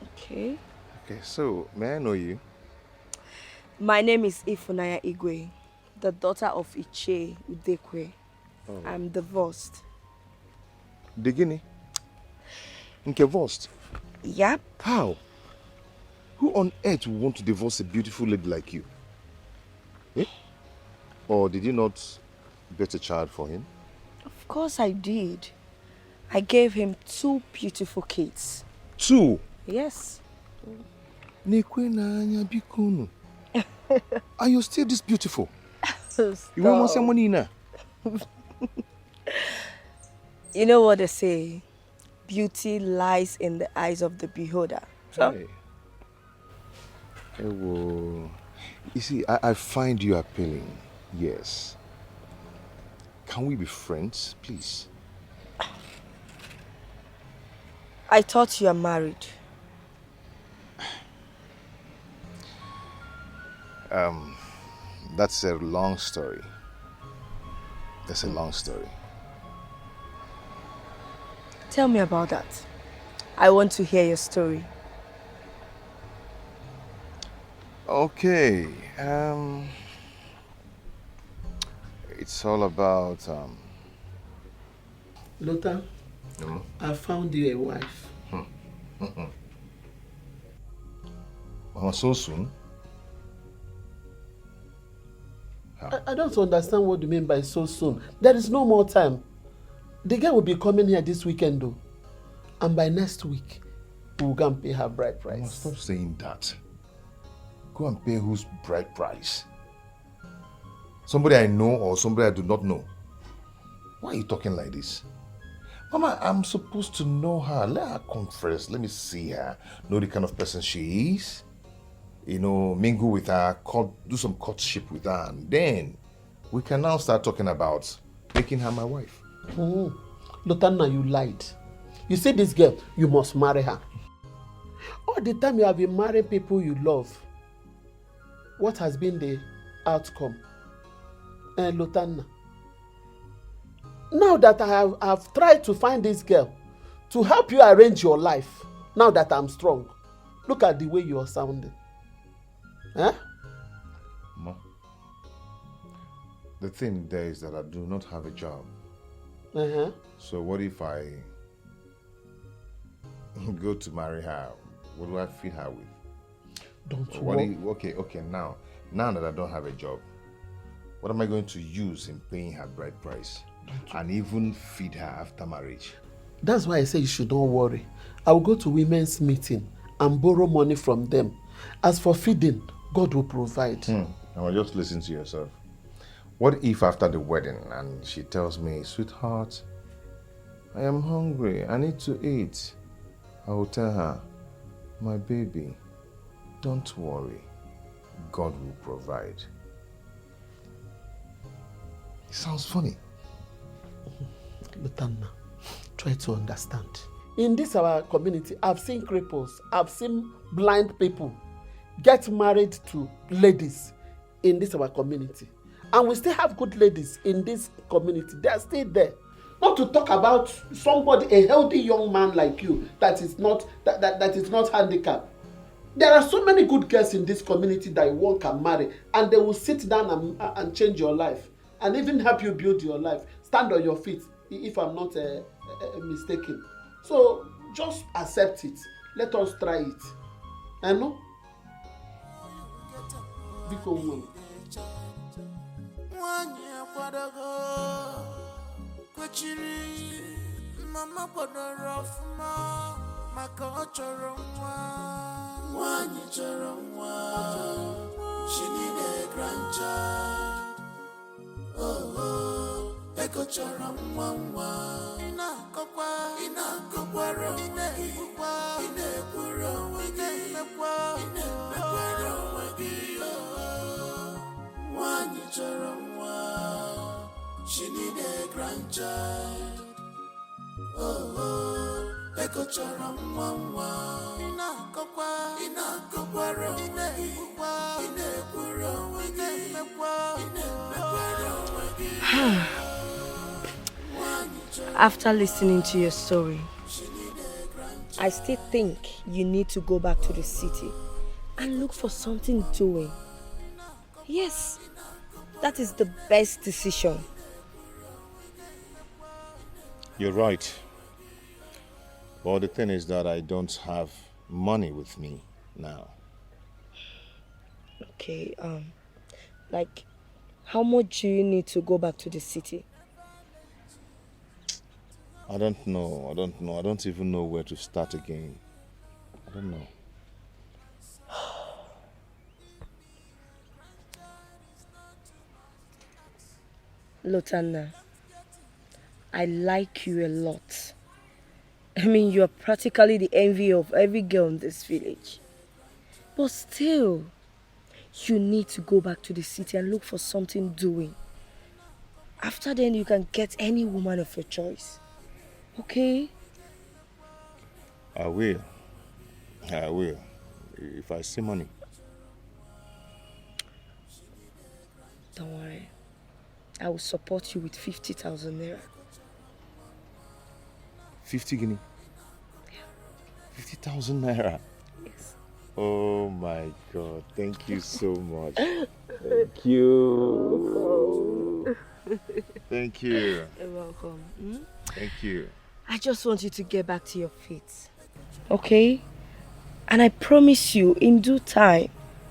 Okay. Okay, so may I know you? My name is Ifunanya Igwe, the daughter of Iche Udekwe. Oh. I'm divorced. The Guinea? Divorced? Yep. How? Who on earth would want to divorce a beautiful lady like you? Eh? Or did you not get a child for him? Of course I did. I gave him 2 beautiful kids. 2? Yes. Are you still this beautiful? Stop. You want some money now? You know what they say? Beauty lies in the eyes of the beholder. So? Hey. Hey, whoa. You see, I find you appealing. Yes. Can we be friends, please? I thought you are married. That's a long story. That's a long story. Tell me about that. I want to hear your story. Okay. It's all about Lothar, I found you a wife. Mama, so soon? I don't understand what you mean by so soon. There is no more time. The girl will be coming here this weekend though. And by next week, we will go and pay her bride price. Mama, stop saying that. Go and pay whose bride price? Somebody I know or somebody I do not know? Why are you talking like this? Mama, I'm supposed to know her. Let her come first. Let me see her. Know the kind of person she is. You know, mingle with her, do some courtship with her, and then we can now start talking about making her my wife. Lotana, you lied. You said this girl, you must marry her. All the time you have been marrying people you love, what has been the outcome? Lotanna, now that I have tried to find this girl to help you arrange your life, now that I'm strong, look at the way you are sounding. Eh? Ma, the thing there is that I do not have a job. Uh-huh. So what if I go to marry her? What do I feed her with? Don't worry. Okay, now that I don't have a job, what am I going to use in paying her bride price and even feed her after marriage? That's why I say you should not worry. I will go to women's meeting and borrow money from them. As for feeding, God will provide. Now just listen to yourself. What if after the wedding and she tells me, sweetheart, I am hungry, I need to eat. I will tell her, my baby, don't worry, God will provide. It sounds funny. Lotanna, try to understand. In this our community, I've seen cripples, I've seen blind people get married to ladies in this our community. And we still have good ladies in this community. They are still there. Not to talk about somebody, a healthy young man like you, that is not handicapped. There are so many good girls in this community that one can marry, and they will sit down and change your life, and even help you build your life, stand on your feet, if I'm not mistaken. So just accept it. Let us try it. I know. Biko woman. Mama kwadoro ọfụma maka ọ chọrọ nwa. Nwanyị chọrọ nwa. She need a grandchild. Oh, ego chọrọ nwa. Ị na-akọkwara ị na-ekwuru onwe gị. Ị na-emekwara onwe gị. Nwanyị chọrọ nwa. She need a grandchild. Oh, ego chọrọ nwa. Ị na-akọkwara ị na-ekwuru onwe gị. Ị na-emekwara onwe gị. After listening to your story, I still think you need to go back to the city and look for something doing. Yes, that is the best decision. You're right. But the thing is that I don't have money with me now. Okay, like, how much do you need to go back to the city? I don't know. I don't even know where to start again. I don't know. Lotanna, I like you a lot. I mean, you're practically the envy of every girl in this village. But still, you need to go back to the city and look for something doing. After then, you can get any woman of your choice. Okay? I will. If I see money. Don't worry. I will support you with 50,000 naira. 50 guinea? 50,000 naira? Yes. Oh my God. Thank you so much. Thank you. Thank you. You're welcome. Thank you. I just want you to get back to your feet. Okay? And I promise you, in due time,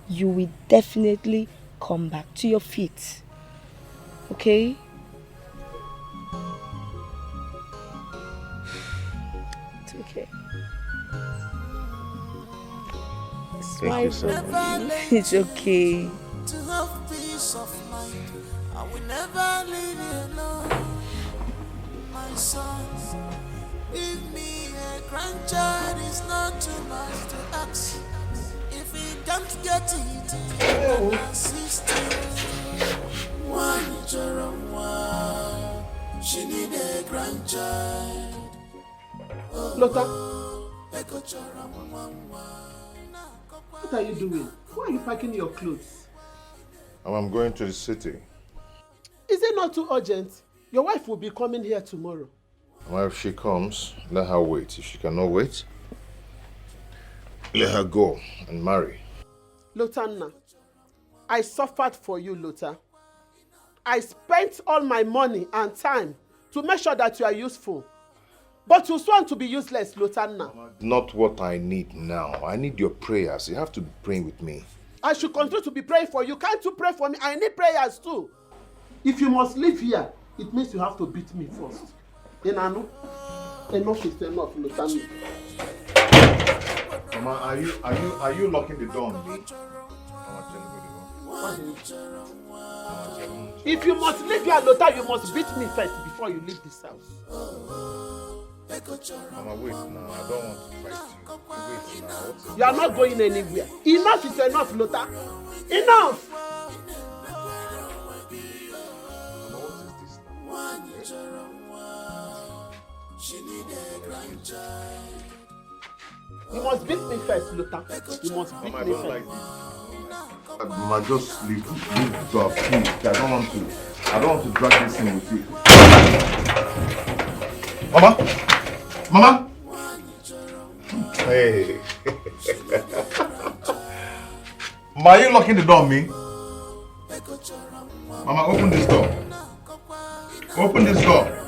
you will definitely come back to your feet. Okay? It's okay. Thank you so much. It's okay. To have peace of mind, I will never leave you alone. My son, give me a grandchild, is not too much to ask. If he can't get it, he can assist you. One child, she need a grandchild. Lotta, what are you doing? Why are you packing your clothes? I'm going to the city. Is it not too urgent? Your wife will be coming here tomorrow. Well, if she comes, let her wait. If she cannot wait, let her go and marry. Lotanna, I suffered for you, Lota. I spent all my money and time to make sure that you are useful. But you want to be useless, Lotanna. Not what I need now. I need your prayers. You have to be praying with me. I should continue to be praying for you. Can't you pray for me? I need prayers too. If you must live here, it means you have to beat me first. Enano, enough is enough, Lotanna. Mama, are you locking the door on me? If you must live here, Lota, you must beat me first before you leave this house. Mama, wait now. I don't want to fight you. Wait now. You are not going anywhere. Enough is enough, Lota. Enough! You must beat me first, Lota. You must beat me first. Mama, just leave the door, please. I don't want to drag this thing with you. Mama! Hey. Mama, are you locking the door on me? Mama, open this door. Open this door.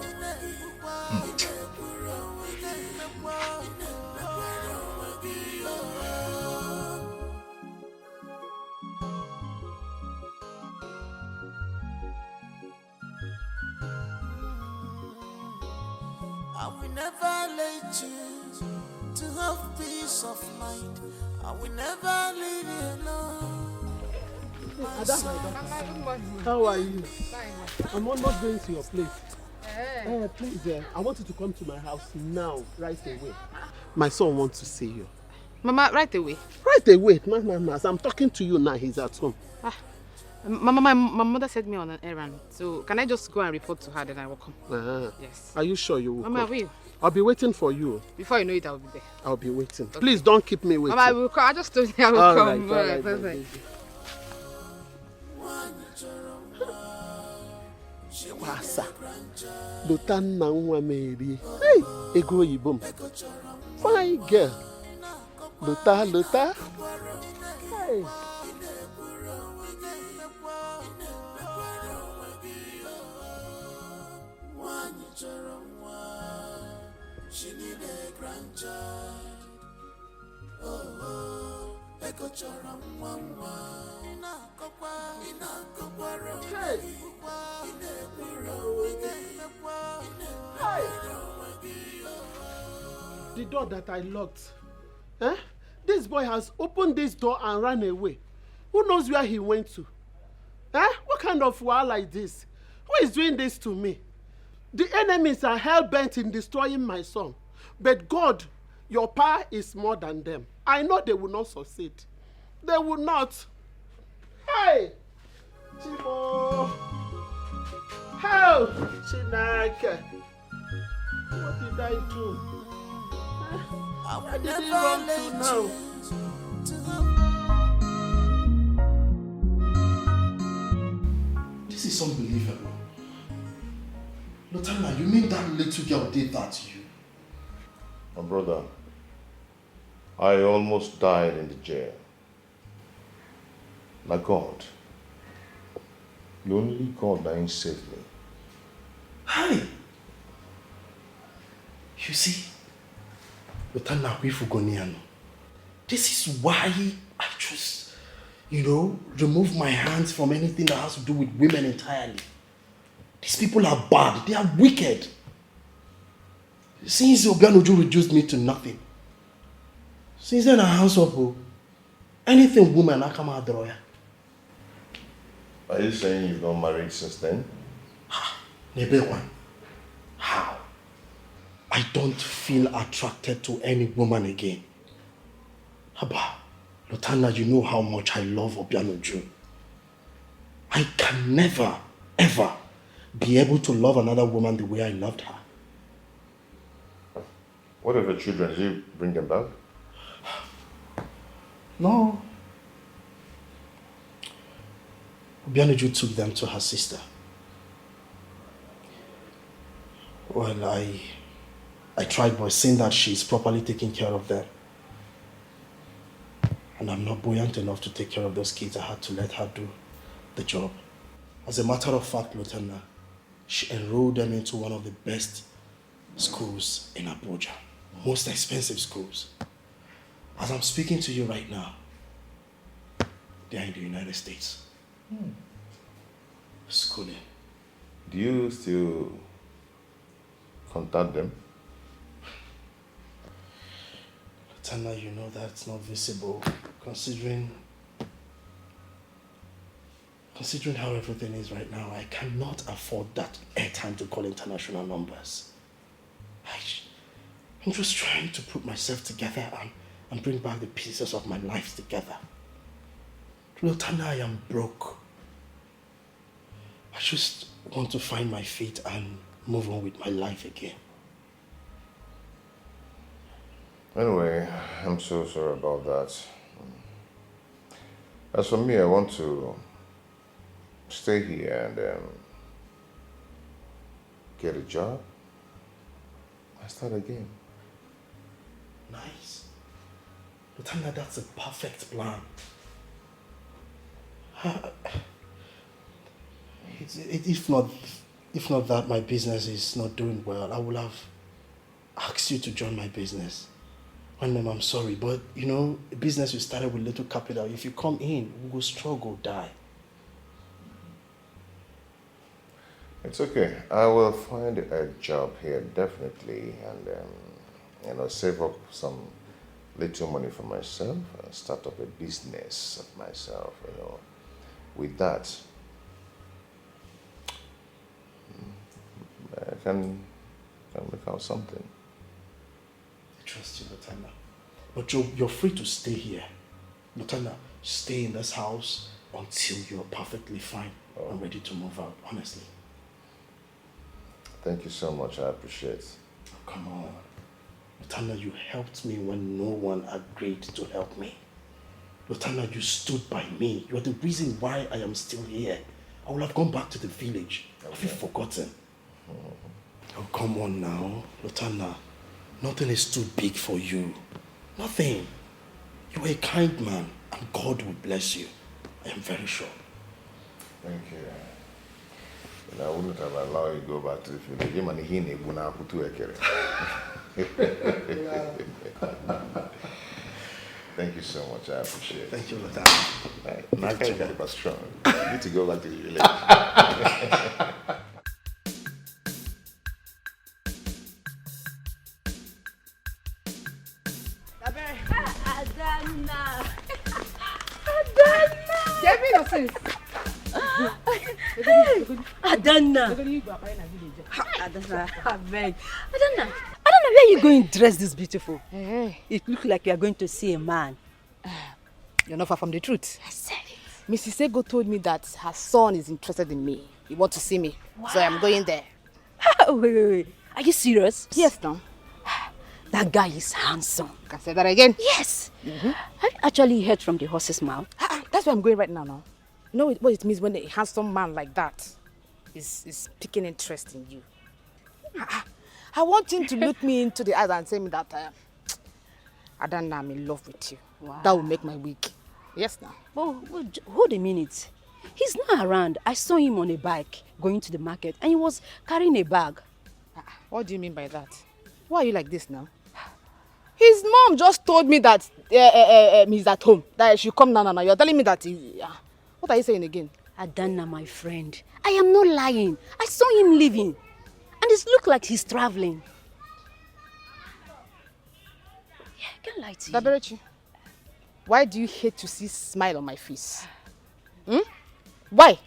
I will never let you to have peace of mind. I will never leave you alone. How are you? I'm almost going to your place. Please, I want you to come to my house now, right away. My son wants to see you. Mama, right away. Right away, Mama. I'm talking to you now. He's at home. Mama, my mother sent me on an errand. So can I just go and report to her, then I will come? Yes. Are you sure you will Mama, come? I will. I'll be waiting for you. Before you know it, I will be there. I'll be waiting. Okay. Please don't keep me waiting. Mama, I will come. I just told you I will all come. Right, all right, Perfect. Wasa. Lotanna nwa Mary. Hey, ego yibom. Fine girl. Lota. Hey. She need a grandchild. Oh, Echo Choram Mama. Hey. The door that I locked. This boy has opened this door and ran away. Who knows where he went to? What kind of war like this? Who is doing this to me? The enemies are hell-bent in destroying my son. But God, your power is more than them. I know they will not succeed. They will not. Hey! Chimo! Help! Chineke! What did I do? Where did he run to now? This is unbelievable. Lotanna, you mean that little girl did that to you? My brother, I almost died in the jail. My God, the only God that ain't saved me. Hi! You see, Lotanna, this is why I just, remove my hands from anything that has to do with women entirely. These people are bad. They are wicked. Since Obianoju reduced me to nothing, since then I hands up. Anything woman, I come out draw. Are you saying you've not married since then? Nebewan. How? I don't feel attracted to any woman again. Haba, Lotanna, you know how much I love Obianoju. I can never, ever be able to love another woman the way I loved her. What of your children? Did you bring them back? No. Obianoju took them to her sister. Well, I tried, but seeing that she's properly taking care of them, and I'm not buoyant enough to take care of those kids, I had to let her do the job. As a matter of fact, Lieutenant, she enrolled them into one of the best schools in Abuja. Most expensive schools. As I'm speaking to you right now, they are in the United States. Schooling. Do you still contact them? Lieutenant, you know that's not visible, considering how everything is right now. I cannot afford that airtime to call international numbers. I'm just trying to put myself together and bring back the pieces of my life together. Lieutenant, I am broke. I just want to find my feet and move on with my life again. Anyway, I'm so sorry about that. As for me, I want to stay here and get a job and start again. Nice. Lieutenant, that's a perfect plan. If not that my business is not doing well, I would have asked you to join my business. And I'm sorry, but you know, a business you started with little capital, if you come in, we will struggle, die. It's okay. I will find a job here, definitely, and save up some little money for myself and start up a business of myself, With that, I can make out something. I trust you, Lieutenant. But you're free to stay here. Lieutenant, stay in this house until you're perfectly fine and ready to move out, honestly. Thank you so much. I appreciate it. Oh, come on. Lieutenant, you helped me when no one agreed to help me. Lieutenant, you stood by me. You are the reason why I am still here. I would have gone back to the village. Okay. Have you forgotten? Oh, come on now. Lieutenant, nothing is too big for you. Nothing. You are a kind man, and God will bless you. I am very sure. Thank you. And I wouldn't have allowed you to go back to the village. Thank you so much. I appreciate it. Thank you, Lieutenant. Right. But strong. You need to go back to the village. Adana, I beg. Adana, where you going dressed this beautiful? Hey. It looks like you are going to see a man. You're not far from the truth. I said it. Mrs. Ego told me that her son is interested in me. He wants to see me. Wow. So I'm going there. Wait. Are you serious? Yes, no. That guy is handsome. Can I say that again? Yes. Mm-hmm. Have you actually heard from the horse's mouth? That's where I'm going right now. You know what it means when a handsome man like that is taking interest in you? I want him to look me into the eyes and say me that Adana, I'm in love with you. Wow. That will make my week. Yes, now. Oh, hold a minute. He's not around. I saw him on a bike going to the market and he was carrying a bag. What do you mean by that? Why are you like this now? His mom just told me that he's at home. That I should come now. You're telling me that he... What are you saying again? Adana, my friend. I am not lying. I saw him leaving. And it looked like he's traveling. Yeah, I can't lie to you. Daberechi, why do you hate to see smile on my face? Why?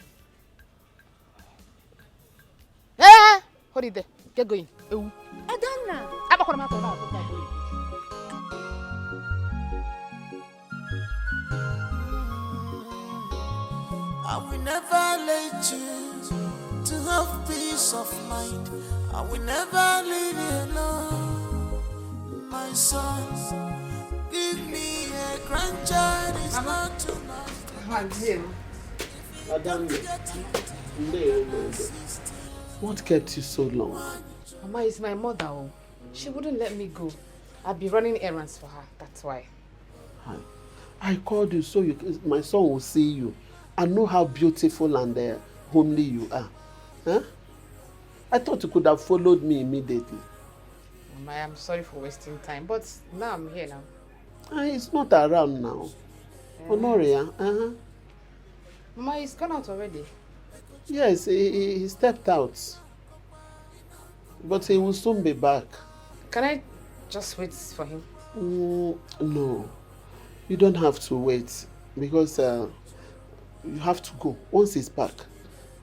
Hold it there. Get going. Adana! I will never let you to have peace of mind. I will never leave you alone, my son. Give me a grandchild, it's not too much. What kept you so long? Mama is my mother. Oh. She wouldn't let me go. I'll be running errands for her. That's why. I called you so my son will see you and know how beautiful and homely you are. Huh? I thought you could have followed me immediately. Mama, I'm sorry for wasting time, but now I'm here now. He's not around now. Honoria, Mama, he's gone out already. Yes, he stepped out. But he will soon be back. Can I just wait for him? No. You don't have to wait because you have to go. Once he's back,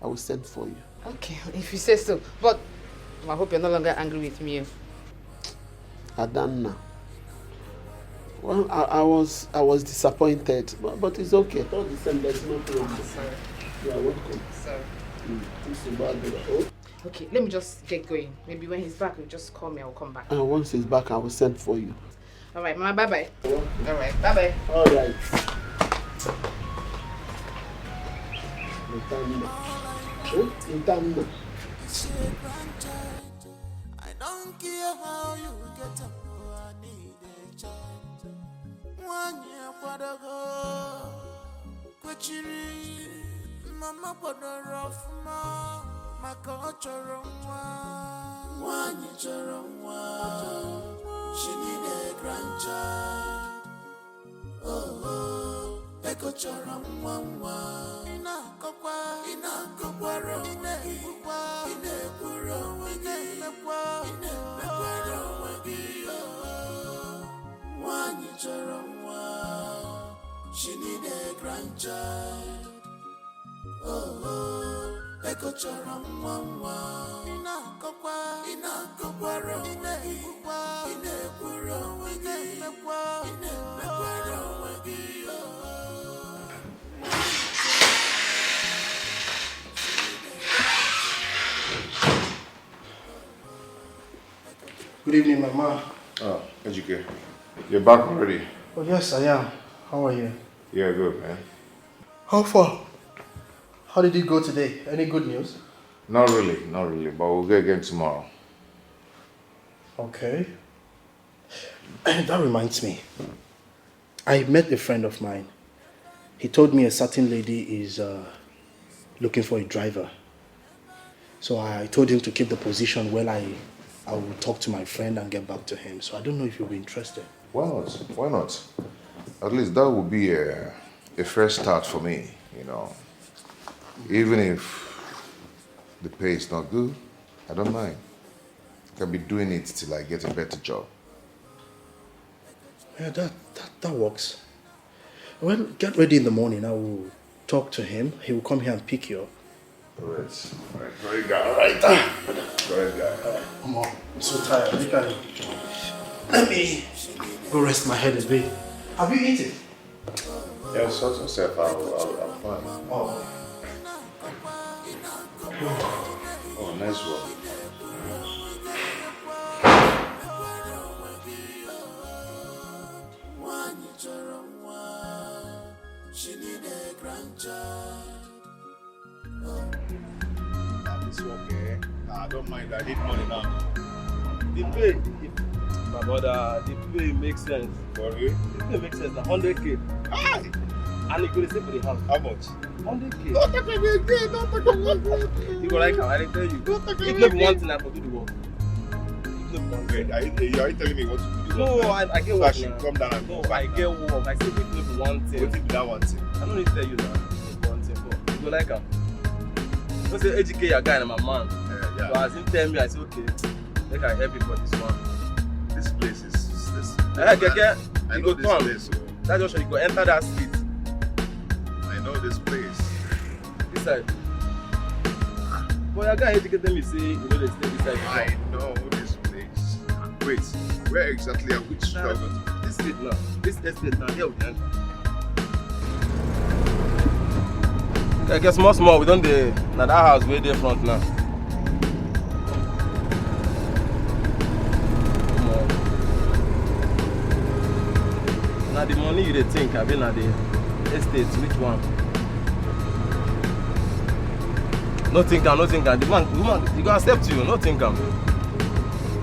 I will send for you. Okay, if you say so. But I hope you're no longer angry with me. Adanna. Well, I was disappointed, but it's okay. All the same, there's no problem. Sorry. You are welcome. Sorry. Oh. Okay, let me just get going. Maybe when he's back, he'll just call me. I'll come back. Once he's back, I will send for you. All right, Mama. Bye bye. All right. Bye bye. All right. Ntanna. I don't care how you get up, I need a child. One year, Quadago, Quachiri, Mama Podor of my culture. One year, she need a grandchild. Oh, Echo Choram, one. She need a grandchild. Oh, Echo Choram, one. Good evening, Mama. Oh, Ejike. You're back already? Oh, yes, I am. How are you? Yeah, good, man. How far? How did it go today? Any good news? Not really, but we'll go again tomorrow. Okay. That reminds me. I met a friend of mine. He told me a certain lady is looking for a driver. So I told him to keep the position while I will talk to my friend and get back to him. So I don't know if you'll be interested. Why not? Why not? At least that would be a fresh start for me, you know. Even if the pay is not good, I don't mind. I can be doing it till I get a better job. Yeah, that works. Well, get ready in the morning. I will talk to him. He will come here and pick you up. All right. Great guy. All right. Great guy. Come on. I'm so tired. Let me go rest my head a bit. Have you eaten? Yeah, sort yourself. I'll find. Oh. Oh, nice one. She need a grandchild. This work, I don't mind. I need money now. The pay, my brother, the pay makes sense. For you? The pay makes sense. 100K. Ah! And you could say for the house. How much? 100K. Don't talk about me again. Don't talk about me. You go like how I didn't tell you. Don't talk If about not me. one thing, I can do the work. Wait, are you telling me what to do? No, I get so work. I should come down and no, I get work. I say if not one thing. What if that one thing? I don't need to tell you that. One thing, but you go like him. Don't say educate your guy and my man. Yeah. So as him tell me, I say okay, make I help you for this one. This place is this. I know this place. So that's just you go enter that street. I know this place. This side. But your guy educate them, you say you know they stay this side. I know this place. Wait, where exactly are which shop? This street now. This estate now. Here we enter. I guess small. We don't dey. Now that house way there front now. Now the money you dey think, I mean, now the estate, which one? No think am. The woman, you go accept you. No think am.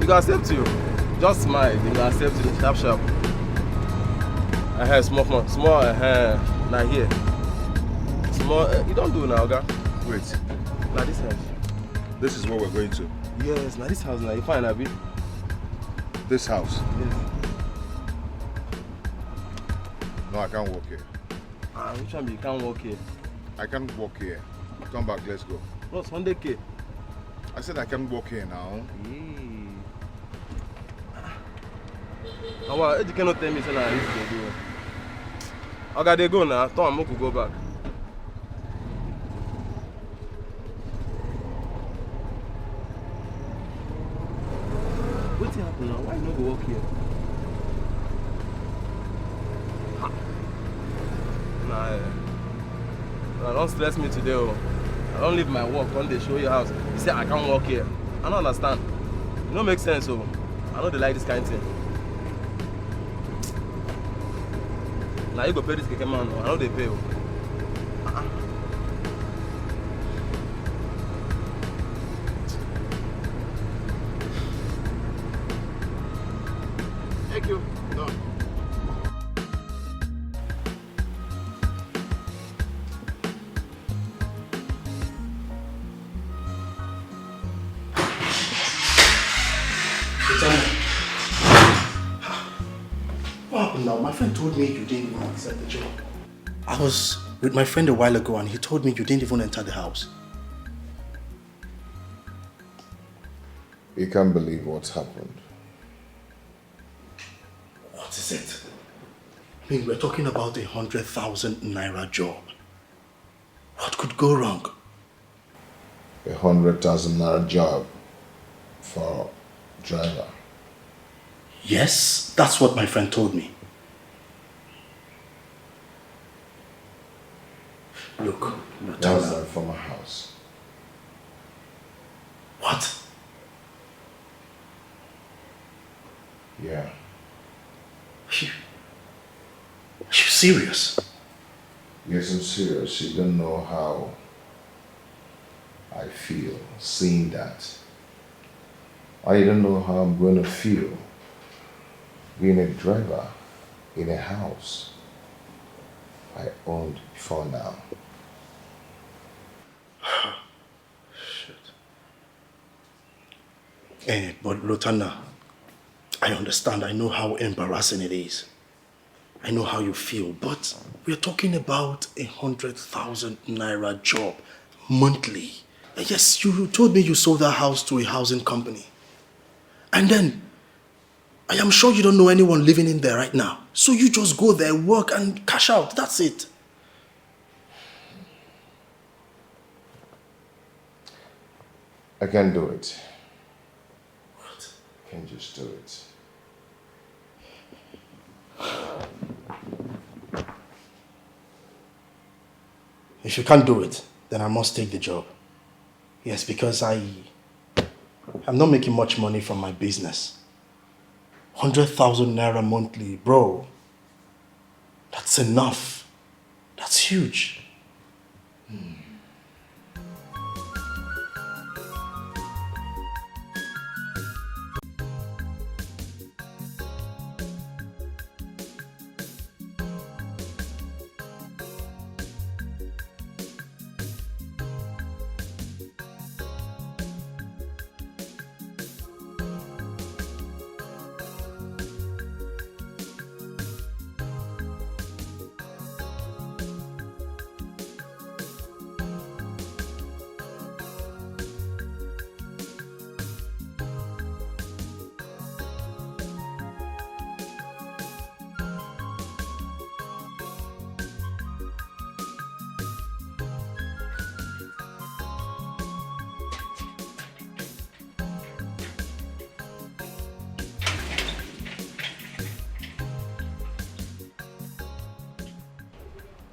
You can accept you. Just smile, you can accept you. Sharp, sharp. Small, now here. Small, you don't do now, okay? Wait. Now this house. This is where we're going to? Yes, now this house, now you find Abi. This house? Yes. No, I can't walk here. Which one you can't walk here? I can't walk here. Come back, let's go. What's 100K? I said I can't walk here now. Well, you cannot tell me so now this they do. Okay, they go now. Tom, I could go back. What's happening now? Why you not go walk here? Nah, don't stress me today. Oh. I don't leave my work when they show your house. You say I can't walk here. I don't understand. It don't make sense. Oh. I know they like this kind of thing. Now you go pay this keke man. I know they pay. Oh. Thank you. No. What happened now? My friend told me you didn't even accept the job. I was with my friend a while ago and he told me you didn't even enter the house. You can't believe what's happened. What is it? I mean, we're talking about 100,000 naira job. What could go wrong? 100,000 naira job for driver. Yes, that's what my friend told me. Look, That's that from my house. What? Yeah. Are you serious? Yes, I'm serious. You don't know how I feel seeing that. I don't know how I'm going to feel being a driver in a house I owned before now. But Lotana, I understand. I know how embarrassing it is. I know how you feel, but we're talking about 100,000 naira job monthly. Yes, you told me you sold that house to a housing company. And then, I am sure you don't know anyone living in there right now. So you just go there, work and cash out. That's it. I can do it. What? I can just do it. If you can't do it, then I must take the job. Yes, because I'm not making much money from my business. 100,000 naira monthly, bro. That's enough. That's huge.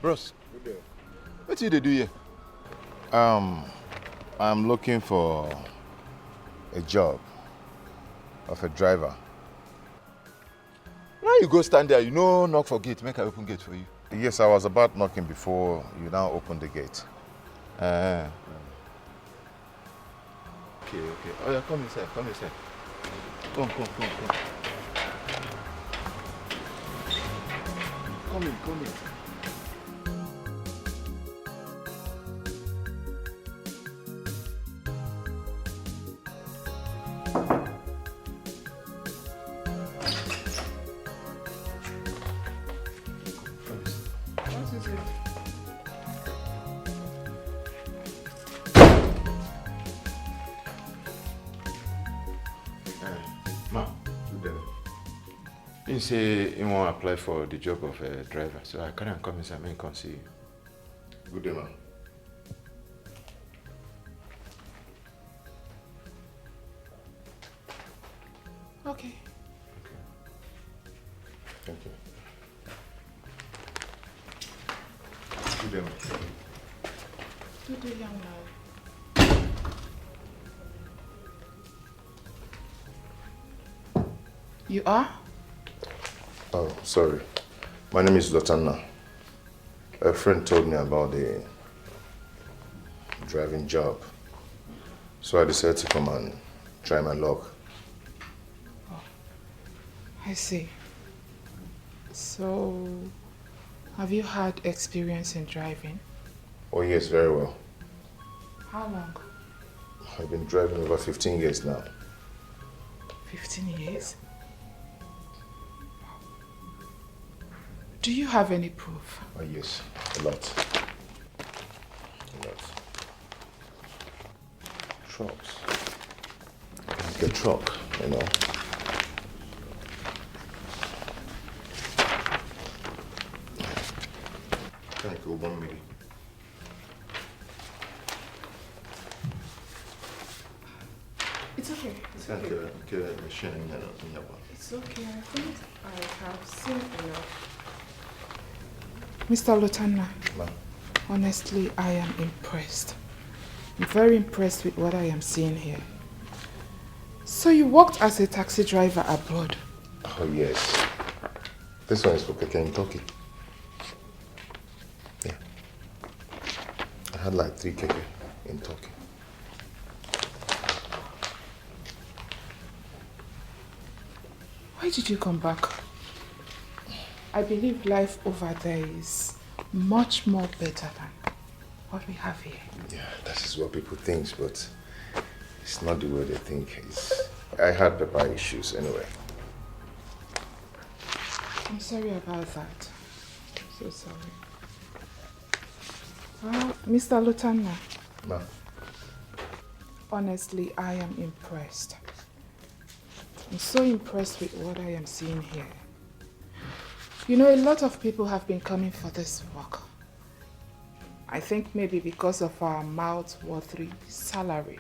Bros, what do they do here? I'm looking for a job of a driver. Why you go stand there? You know, knock for gate. Make I open gate for you. Yes, I was about knocking before you now opened the gate. Okay. Oh yeah, come inside. Come. Come in. You say you want to apply for the job of a driver, so I can't come inside and come see you. Good day, man. Okay. Thank you. Good day, man. Good day, young man. You are? Oh, sorry. My name is Lotana. A friend told me about the driving job, so I decided to come and try my luck. I see. So, have you had experience in driving? Oh yes, very well. How long? I've been driving over 15 years now. 15 years? Do you have any proof? Oh yes, a lot. Trucks. Like a truck, you know. Thank you, 1 minute. It's okay. It's okay. It's okay. I think I have seen enough. Mr. Lotana, honestly, I am impressed. I'm very impressed with what I am seeing here. So you worked as a taxi driver abroad? Oh yes. This one is for Keke in Turkey. Yeah. I had like 3 Keke in Turkey. Why did you come back? I believe life over there is much more better than what we have here. Yeah, that is what people think, but it's not the way they think. I had pepper issues anyway. I'm sorry about that. So sorry. Mr. Lotana. Ma. Honestly, I am impressed. I'm so impressed with what I am seeing here. You know, a lot of people have been coming for this work. I think maybe because of our mouth-watering salary.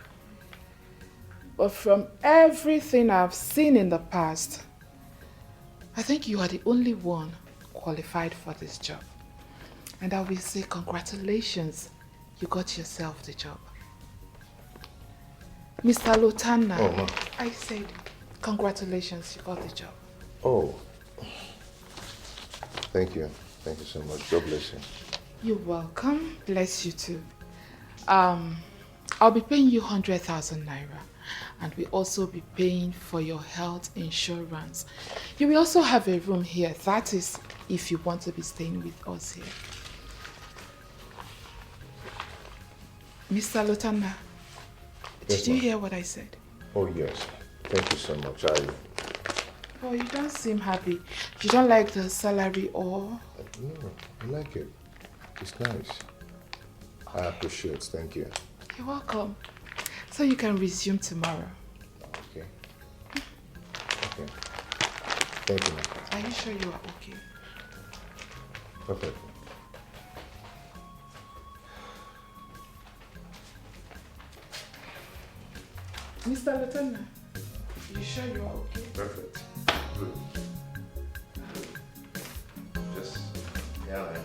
But from everything I've seen in the past, I think you are the only one qualified for this job. And I will say congratulations, you got yourself the job. Mr. Lotana, Oh, ma. I said congratulations, you got the job. Oh. Thank you. Thank you so much. God bless you. You're welcome. Bless you too. I'll be paying you 100,000 naira. And we also be paying for your health insurance. You will also have a room here. That is if you want to be staying with us here. Mr. Lotana, Yes, did you ma'am. hear what I said? Oh yes. Thank you so much. Oh, you don't seem happy. You don't like the salary or... No, I like it. It's nice. I appreciate it. Thank you. You're welcome. So you can resume tomorrow. Okay. Okay. Thank you, ma'am. Are you sure you are okay? Perfect. Mr. Lotana, you sure you are okay? Perfect. Good. Just, yeah, okay.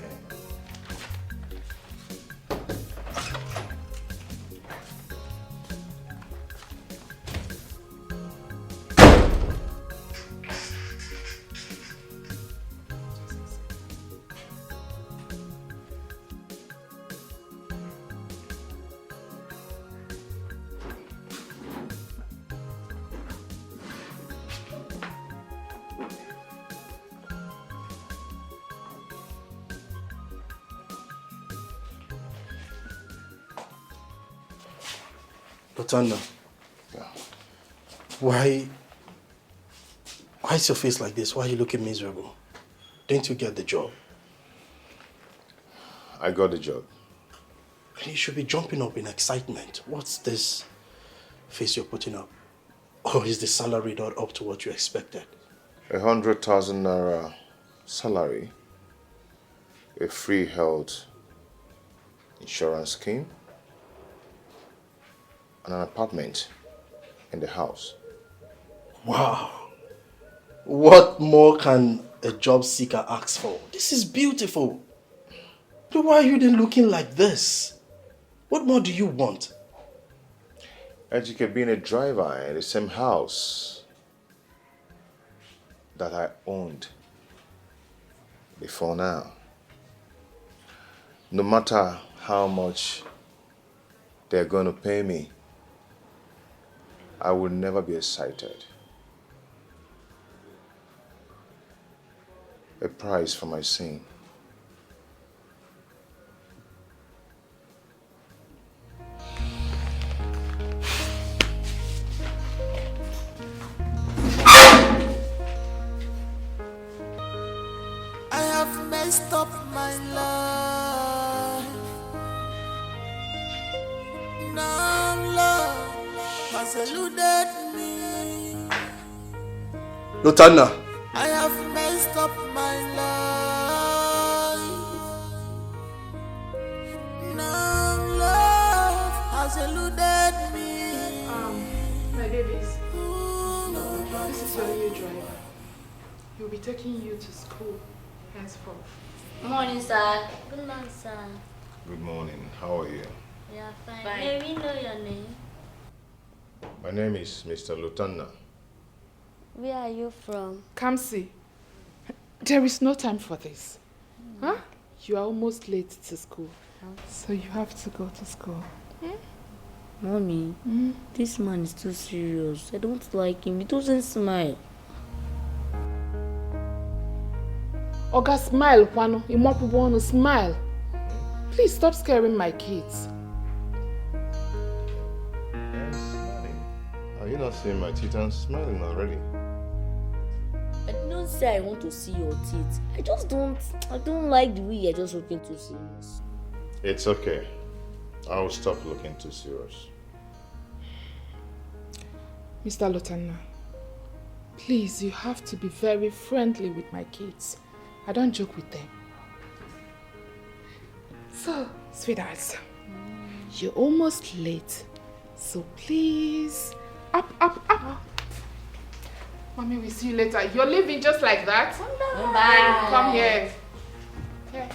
Lotanda. Yeah. Why is your face like this? Why are you looking miserable? Didn't you get the job? I got the job. And you should be jumping up in excitement. What's this face you're putting up? Or is the salary not up to what you expected? 100,000 naira salary, a free health insurance scheme, and an apartment in the house. Wow. What more can a job seeker ask for? This is beautiful. But why are you then looking like this? What more do you want? Ejike, being a driver in the same house that I owned before now. No matter how much they're going to pay me, I will never be excited. A price for my sin. I have messed up my life. Now love has eluded me. Lotanda. I have messed up my life. Now love has eluded me. My babies, this is your new driver. He'll be taking you to school henceforth. Morning, sir. Good morning, sir. Good morning. How are you? Yeah, fine. May we know your name? My name is Mr. Lutana. Where are you from? Kamsi, there is no time for this. Huh? You are almost late to school. So you have to go to school. Mommy, this man is too serious. I don't like him. He doesn't smile. Oga, smile, Kwano. Imopubono, smile. Please stop scaring my kids. Are you not seeing my teeth? I'm smiling already. I don't say I want to see your teeth. I don't like the way you're just looking too serious. It's okay. I will stop looking too serious. Mr. Lotana, please, you have to be very friendly with my kids. I don't joke with them. So, sweethearts, you're almost late. So please, up. Mommy, we'll see you later. You're leaving just like that? Bye. Come here. Here.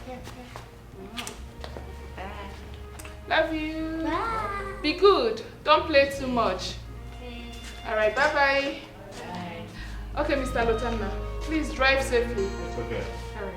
Love you. Bye. Be good. Don't play too much. Okay. Alright, bye-bye. Bye. Okay, Mr. Lotana, please drive safely. It's okay. Alright.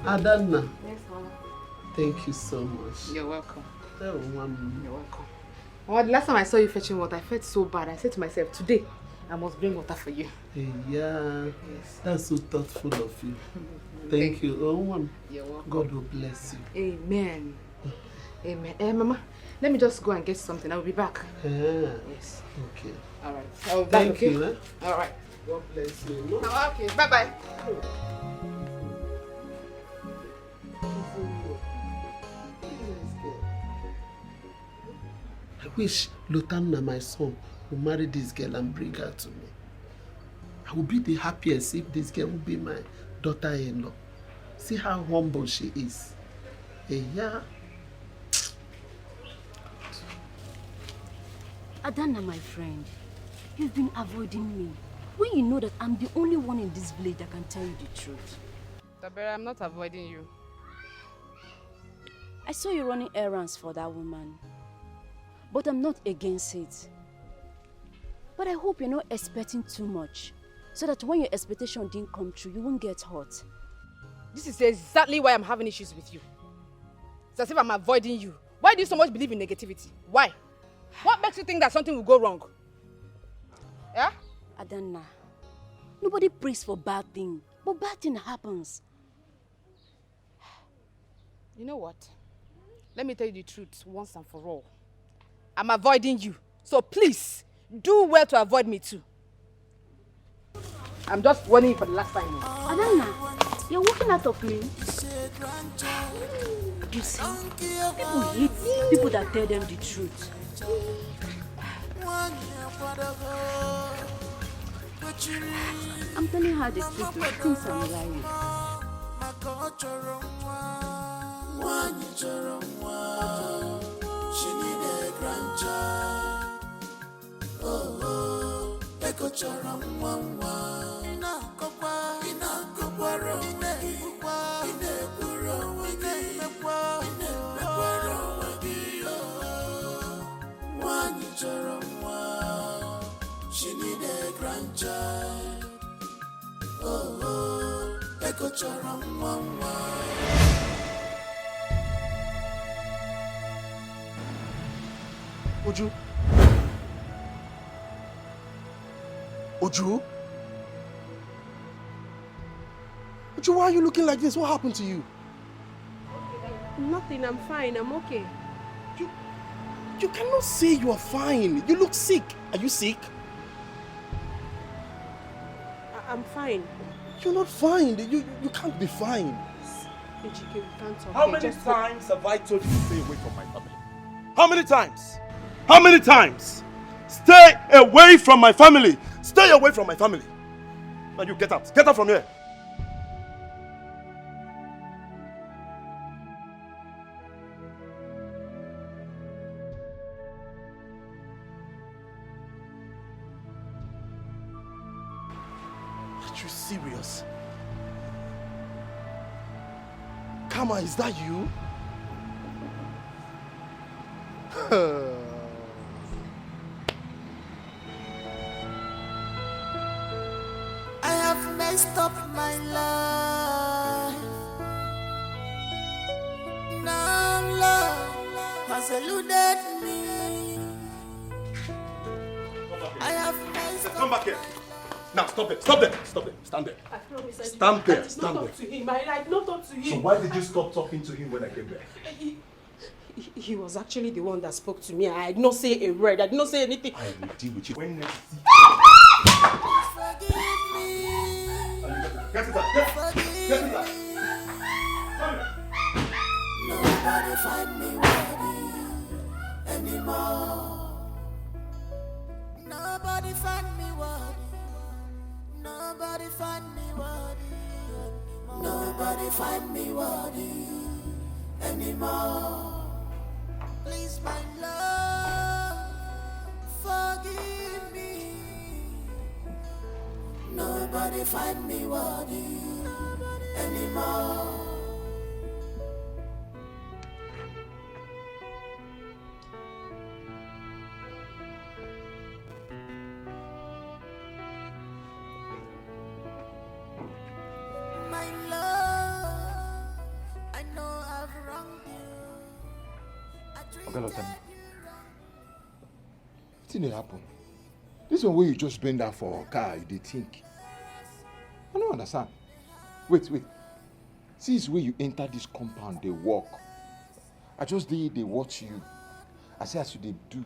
Adanna. Yes, Mama. Thank you so much. You're welcome. Oh, Mom. You're welcome. Oh, the last time I saw you fetching water, I felt so bad. I said to myself, today, I must bring water for you. Yeah, Yes. that's so thoughtful of you. Thank you. Oh, Mom. You're welcome. God will bless you. Amen. Amen. Mama, let me just go and get something. I'll be back. Yes. Okay. All right. I'll be back, Thank okay? you. Eh? All right. God bless you. No? Oh, okay. Bye-bye. I wish Lotanna, my son, will marry this girl and bring her to me. I will be the happiest if this girl will be my daughter-in-law. See how humble she is. Yeah. Adana, my friend, you've been avoiding me. When you know that I'm the only one in this village that can tell you the truth. Tabera, I'm not avoiding you. I saw you running errands for that woman. But I'm not against it. But I hope you're not expecting too much, so that when your expectation didn't come true, you won't get hurt. This is exactly why I'm having issues with you. It's as if I'm avoiding you. Why do you so much believe in negativity? Why? What makes you think that something will go wrong? Yeah? Adana, nobody prays for bad thing, but bad thing happens. You know what? Let me tell you the truth once and for all. I'm avoiding you. So please, do well to avoid me too. I'm just warning you for the last time. Adana, you're walking out of me. You see, people hate people that tell them the truth. I'm telling her the truth, but things I'm lying. She need a grandchild. Oh, Eko chara mwa. Ina kokwaro, ine kwaro wagi. Wanyi chara mwa. She need a grandchild. Oh, Eko chara mwa. Uju? Uju? Uju, why are you looking like this? What happened to you? Nothing, I'm fine, I'm okay. You cannot say you are fine. You look sick. Are you sick? I'm fine. You're not fine. You can't be fine. Ejike, we can't talk. How many times have I told you to stay away from my family? How many times? How many times? Stay away from my family. Stay away from my family. Now you get out. Get out from here. Are you serious? Kama, is that you? I have messed up my life. Now love has eluded me. I have messed up. Come back here. Now stop it. Stop there. Stop there. Stand there. I promise I Stand there. did not Stand talk there. to him. I did not talk to him. So why did you stop talking to him when I came there? He was actually the one that spoke to me. I did not say a word. I did not say anything. I will deal with you. When next see. Get it out. Get it out. Nobody find me worthy anymore. Nobody find me worthy. Nobody find me worthy. Nobody find me worthy anymore. Please, my love, forgive me. Nobody find me worthy anymore. My love, I know I've wronged you. Oga Lotan, wetin dey happen? This one where you just bend down for a car, you dey think. I don't understand. Wait. Since where you enter this compound, they walk. I just they watch you. I say as you they do,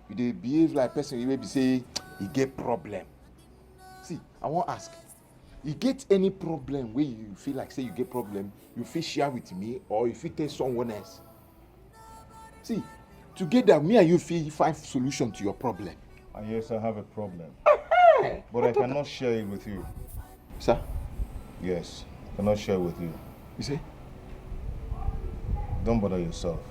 you they behave like person you maybe say you get problem. See, I want to ask, you get any problem where you feel like say you get problem, you feel share with me or you feel tell someone else? See, together me and you feel find solution to your problem. Yes, I have a problem. But I cannot share it with you. Sir? Yes, I cannot share it with you. You see? Don't bother yourself.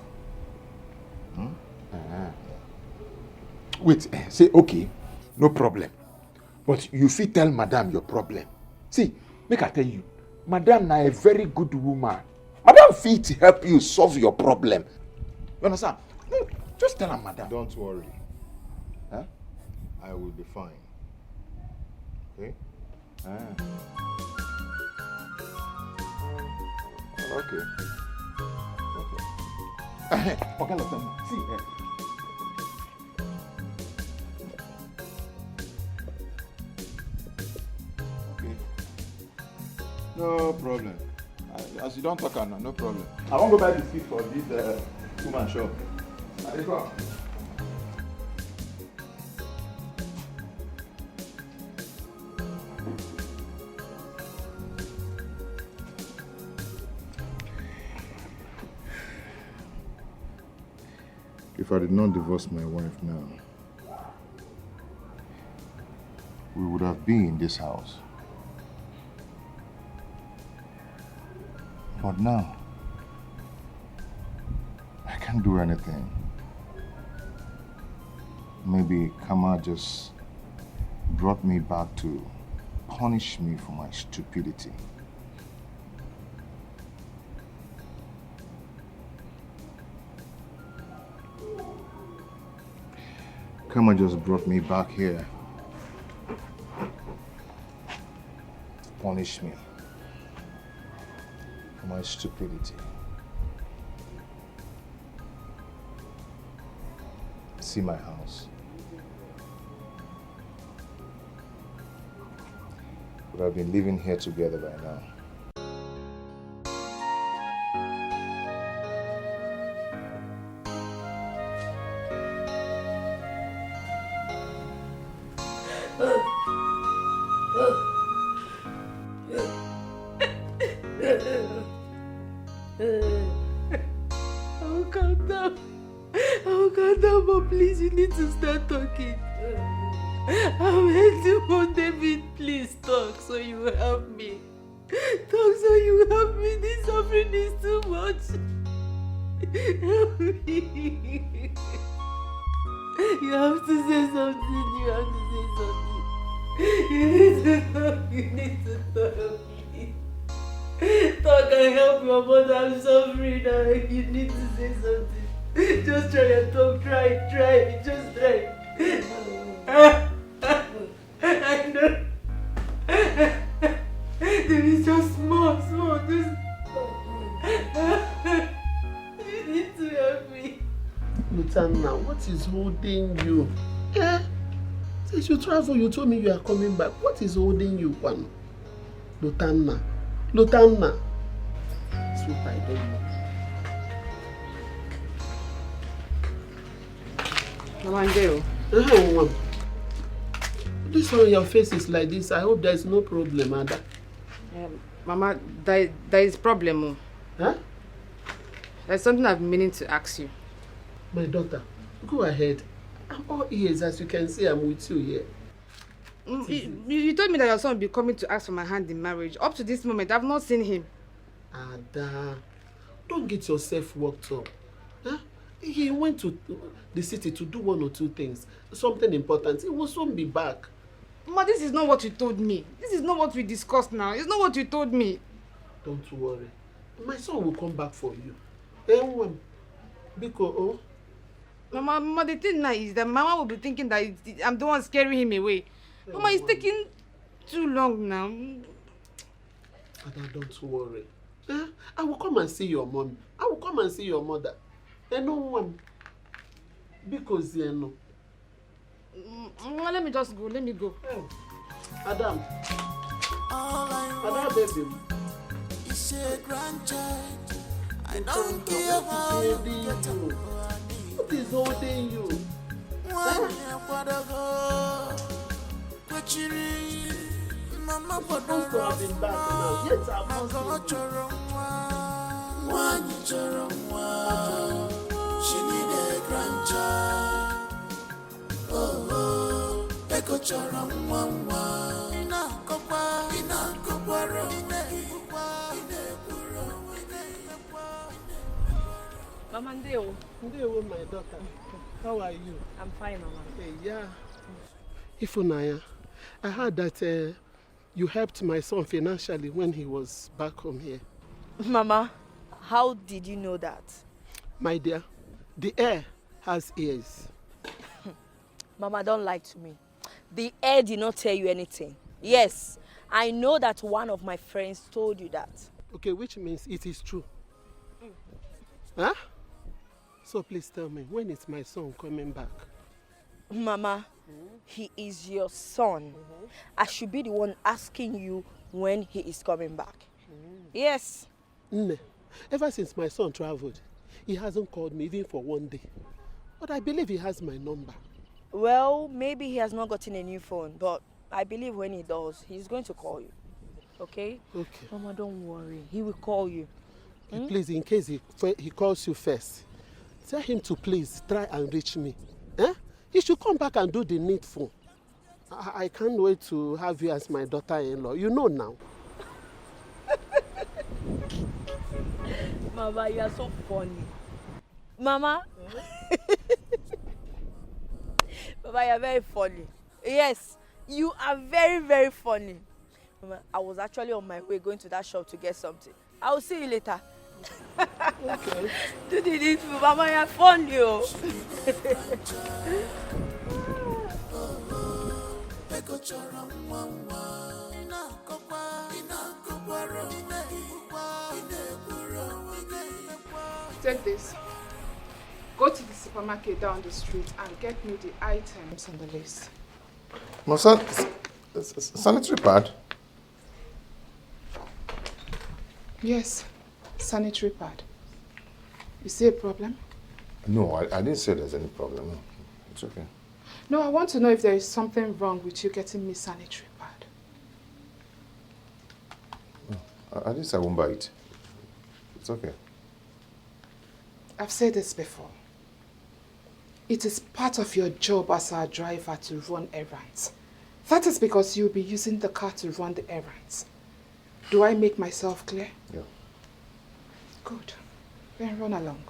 Wait, say okay, no problem. But you fit tell madam your problem. See, make I tell you, madam na a very good woman. Madam fit help you solve your problem. You understand? No, just tell her madam. Don't worry. Huh? I will be fine. Okay? Okay. Okay, let them see. Okay. No problem. As you don't talk now, no problem. I won't go buy the seat for this woman shop. I dey go. If I did not divorce my wife now, we would have been in this house. But now, I can't do anything. Maybe karma just brought me back to punish me for my stupidity. Karma just brought me back here to punish me for my stupidity. See my house. We have been living here together by now. But please, you need to start talking. I'm waiting for David. Please talk so you will help me. Talk so you will help me. This suffering is too much. Help me. You have to say something. You have to say something. You need to talk. You need to talk. Please. Talk and help your mother. I'm suffering now. You need to say something. Just try and talk. Try. Just try. I know. There is just small. Just. You need to help me. Lutanna, what is holding you? Since you travel, you told me you are coming back. What is holding you, Juan? Lutanna. That's what I don't know. Mama Angel. This one, your face is like this. I hope there is no problem, Ada. Mama, there is problem. Huh? There's something I've been meaning to ask you. My daughter, go ahead. I'm all ears. As you can see, I'm with you here. You told me that your son will be coming to ask for my hand in marriage. Up to this moment, I've not seen him. Ada, don't get yourself worked up. Huh? He went to the city to do one or two things. Something important. He will soon be back. Mama, this is not what you told me. This is not what we discussed now. It's not what you told me. Don't worry. My son will come back for you. Because, Mama, the thing now is that Mama will be thinking that I'm the one scaring him away. Mama, it's taking too long now. Ada, don't worry. I will come and see your mom. I will come and see your mother. Because, Let me just go. Let me go. Adam. Adam, baby. It's a grandchild. I don't care how you get up. What is holding you? Mama, supposed to have been back now. Yes, I'm not. She need a grandchild. Oh, Eko choro mwa. Ina kokwa Mama Ndeo. Ndeo, my daughter. How are you? I'm fine, Mama. Hey, yeah. Ifunaya, I heard that you helped my son financially when he was back home here. Mama, how did you know that? My dear, the air has ears. Mama, don't lie to me. The air did not tell you anything. Yes, I know that one of my friends told you that. Okay, which means it is true. Huh? So please tell me, when is my son coming back? Mama, he is your son. I should be the one asking you when he is coming back. Yes. Ever since my son traveled, he hasn't called me even for one day. But I believe he has my number. Well, maybe he has not gotten a new phone, but I believe when he does, he's going to call you. Okay? Okay. Mama, don't worry. He will call you. Please, in case he calls you first, tell him to please try and reach me. He should come back and do the needful. I can't wait to have you as my daughter-in-law. You know now. Mama, you are so funny. Mama? Mama, you are very funny. Yes, you are very, very funny. Mama, I was actually on my way going to that shop to get something. I will see you later. Okay. Do the needful, Mama, you are funny. Take this. Go to the supermarket down the street and get me the items on the list. No, sanitary pad? Yes, sanitary pad. You see a problem? No, I didn't say there's any problem. No, it's okay. No, I want to know if there is something wrong with you getting me sanitary pad. No, I didn't say I won't buy it. It's okay. I've said this before. It is part of your job as our driver to run errands. That is because you'll be using the car to run the errands. Do I make myself clear? Yeah. Good. Then run along.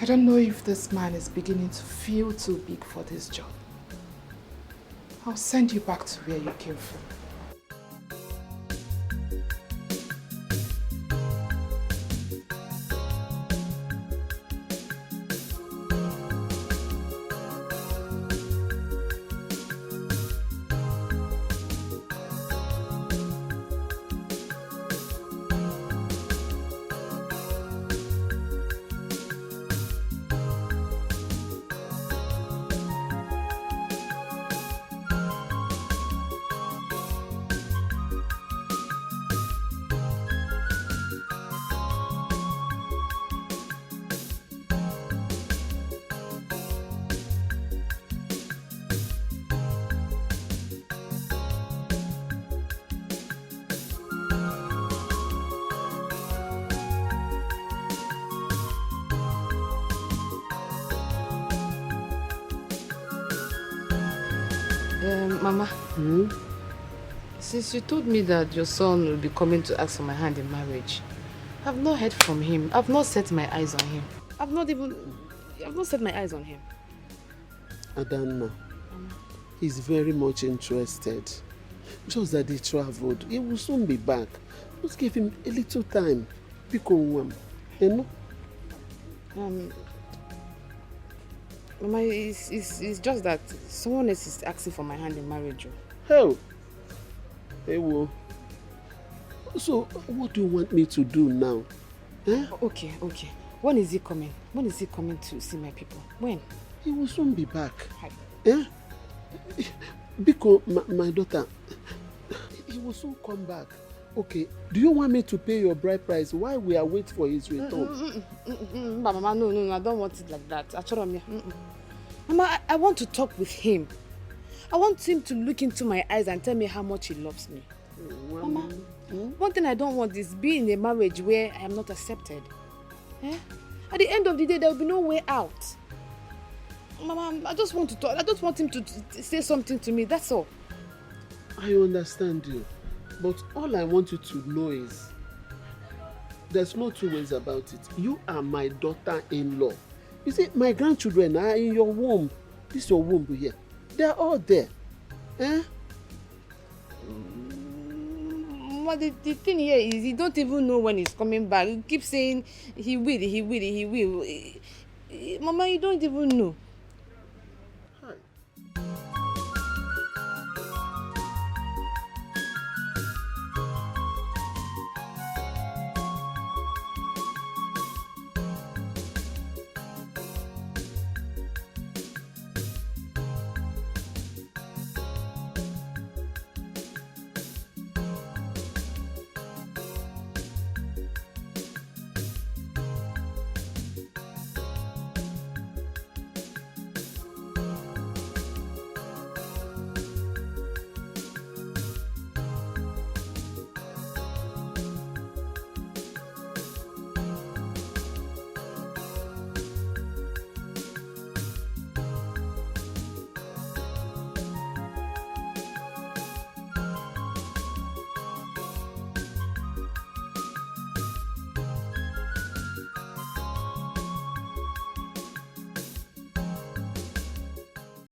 I don't know if this man is beginning to feel too big for this job. I'll send you back to where you came from. Mama, since you told me that your son will be coming to ask for my hand in marriage, I've not heard from him. I've not set my eyes on him. I've not set my eyes on him. Adanna, he's very much interested. Just that he traveled. He will soon be back. Just give him a little time. You know? Mama, it's just that someone else is asking for my hand in marriage. Hell. Hey, well. So, what do you want me to do now? Okay. When is he coming? When is he coming to see my people? When? He will soon be back. Because my daughter, he will soon come back. Okay, do you want me to pay your bride price while we are waiting for his return? Mama, no, I don't want it like that. Mama, I want to talk with him. I want him to look into my eyes and tell me how much he loves me. Mama, one thing I don't want is being in a marriage where I am not accepted. At the end of the day, there will be no way out. Mama, I just want to talk. I just want him to say something to me, that's all. I understand you. But all I want you to know is, there's no two ways about it. You are my daughter-in-law. You see, my grandchildren are in your womb. This is your womb here. They're all there. The thing here is he don't even know when he's coming back. He keeps saying he will. Mama, you don't even know.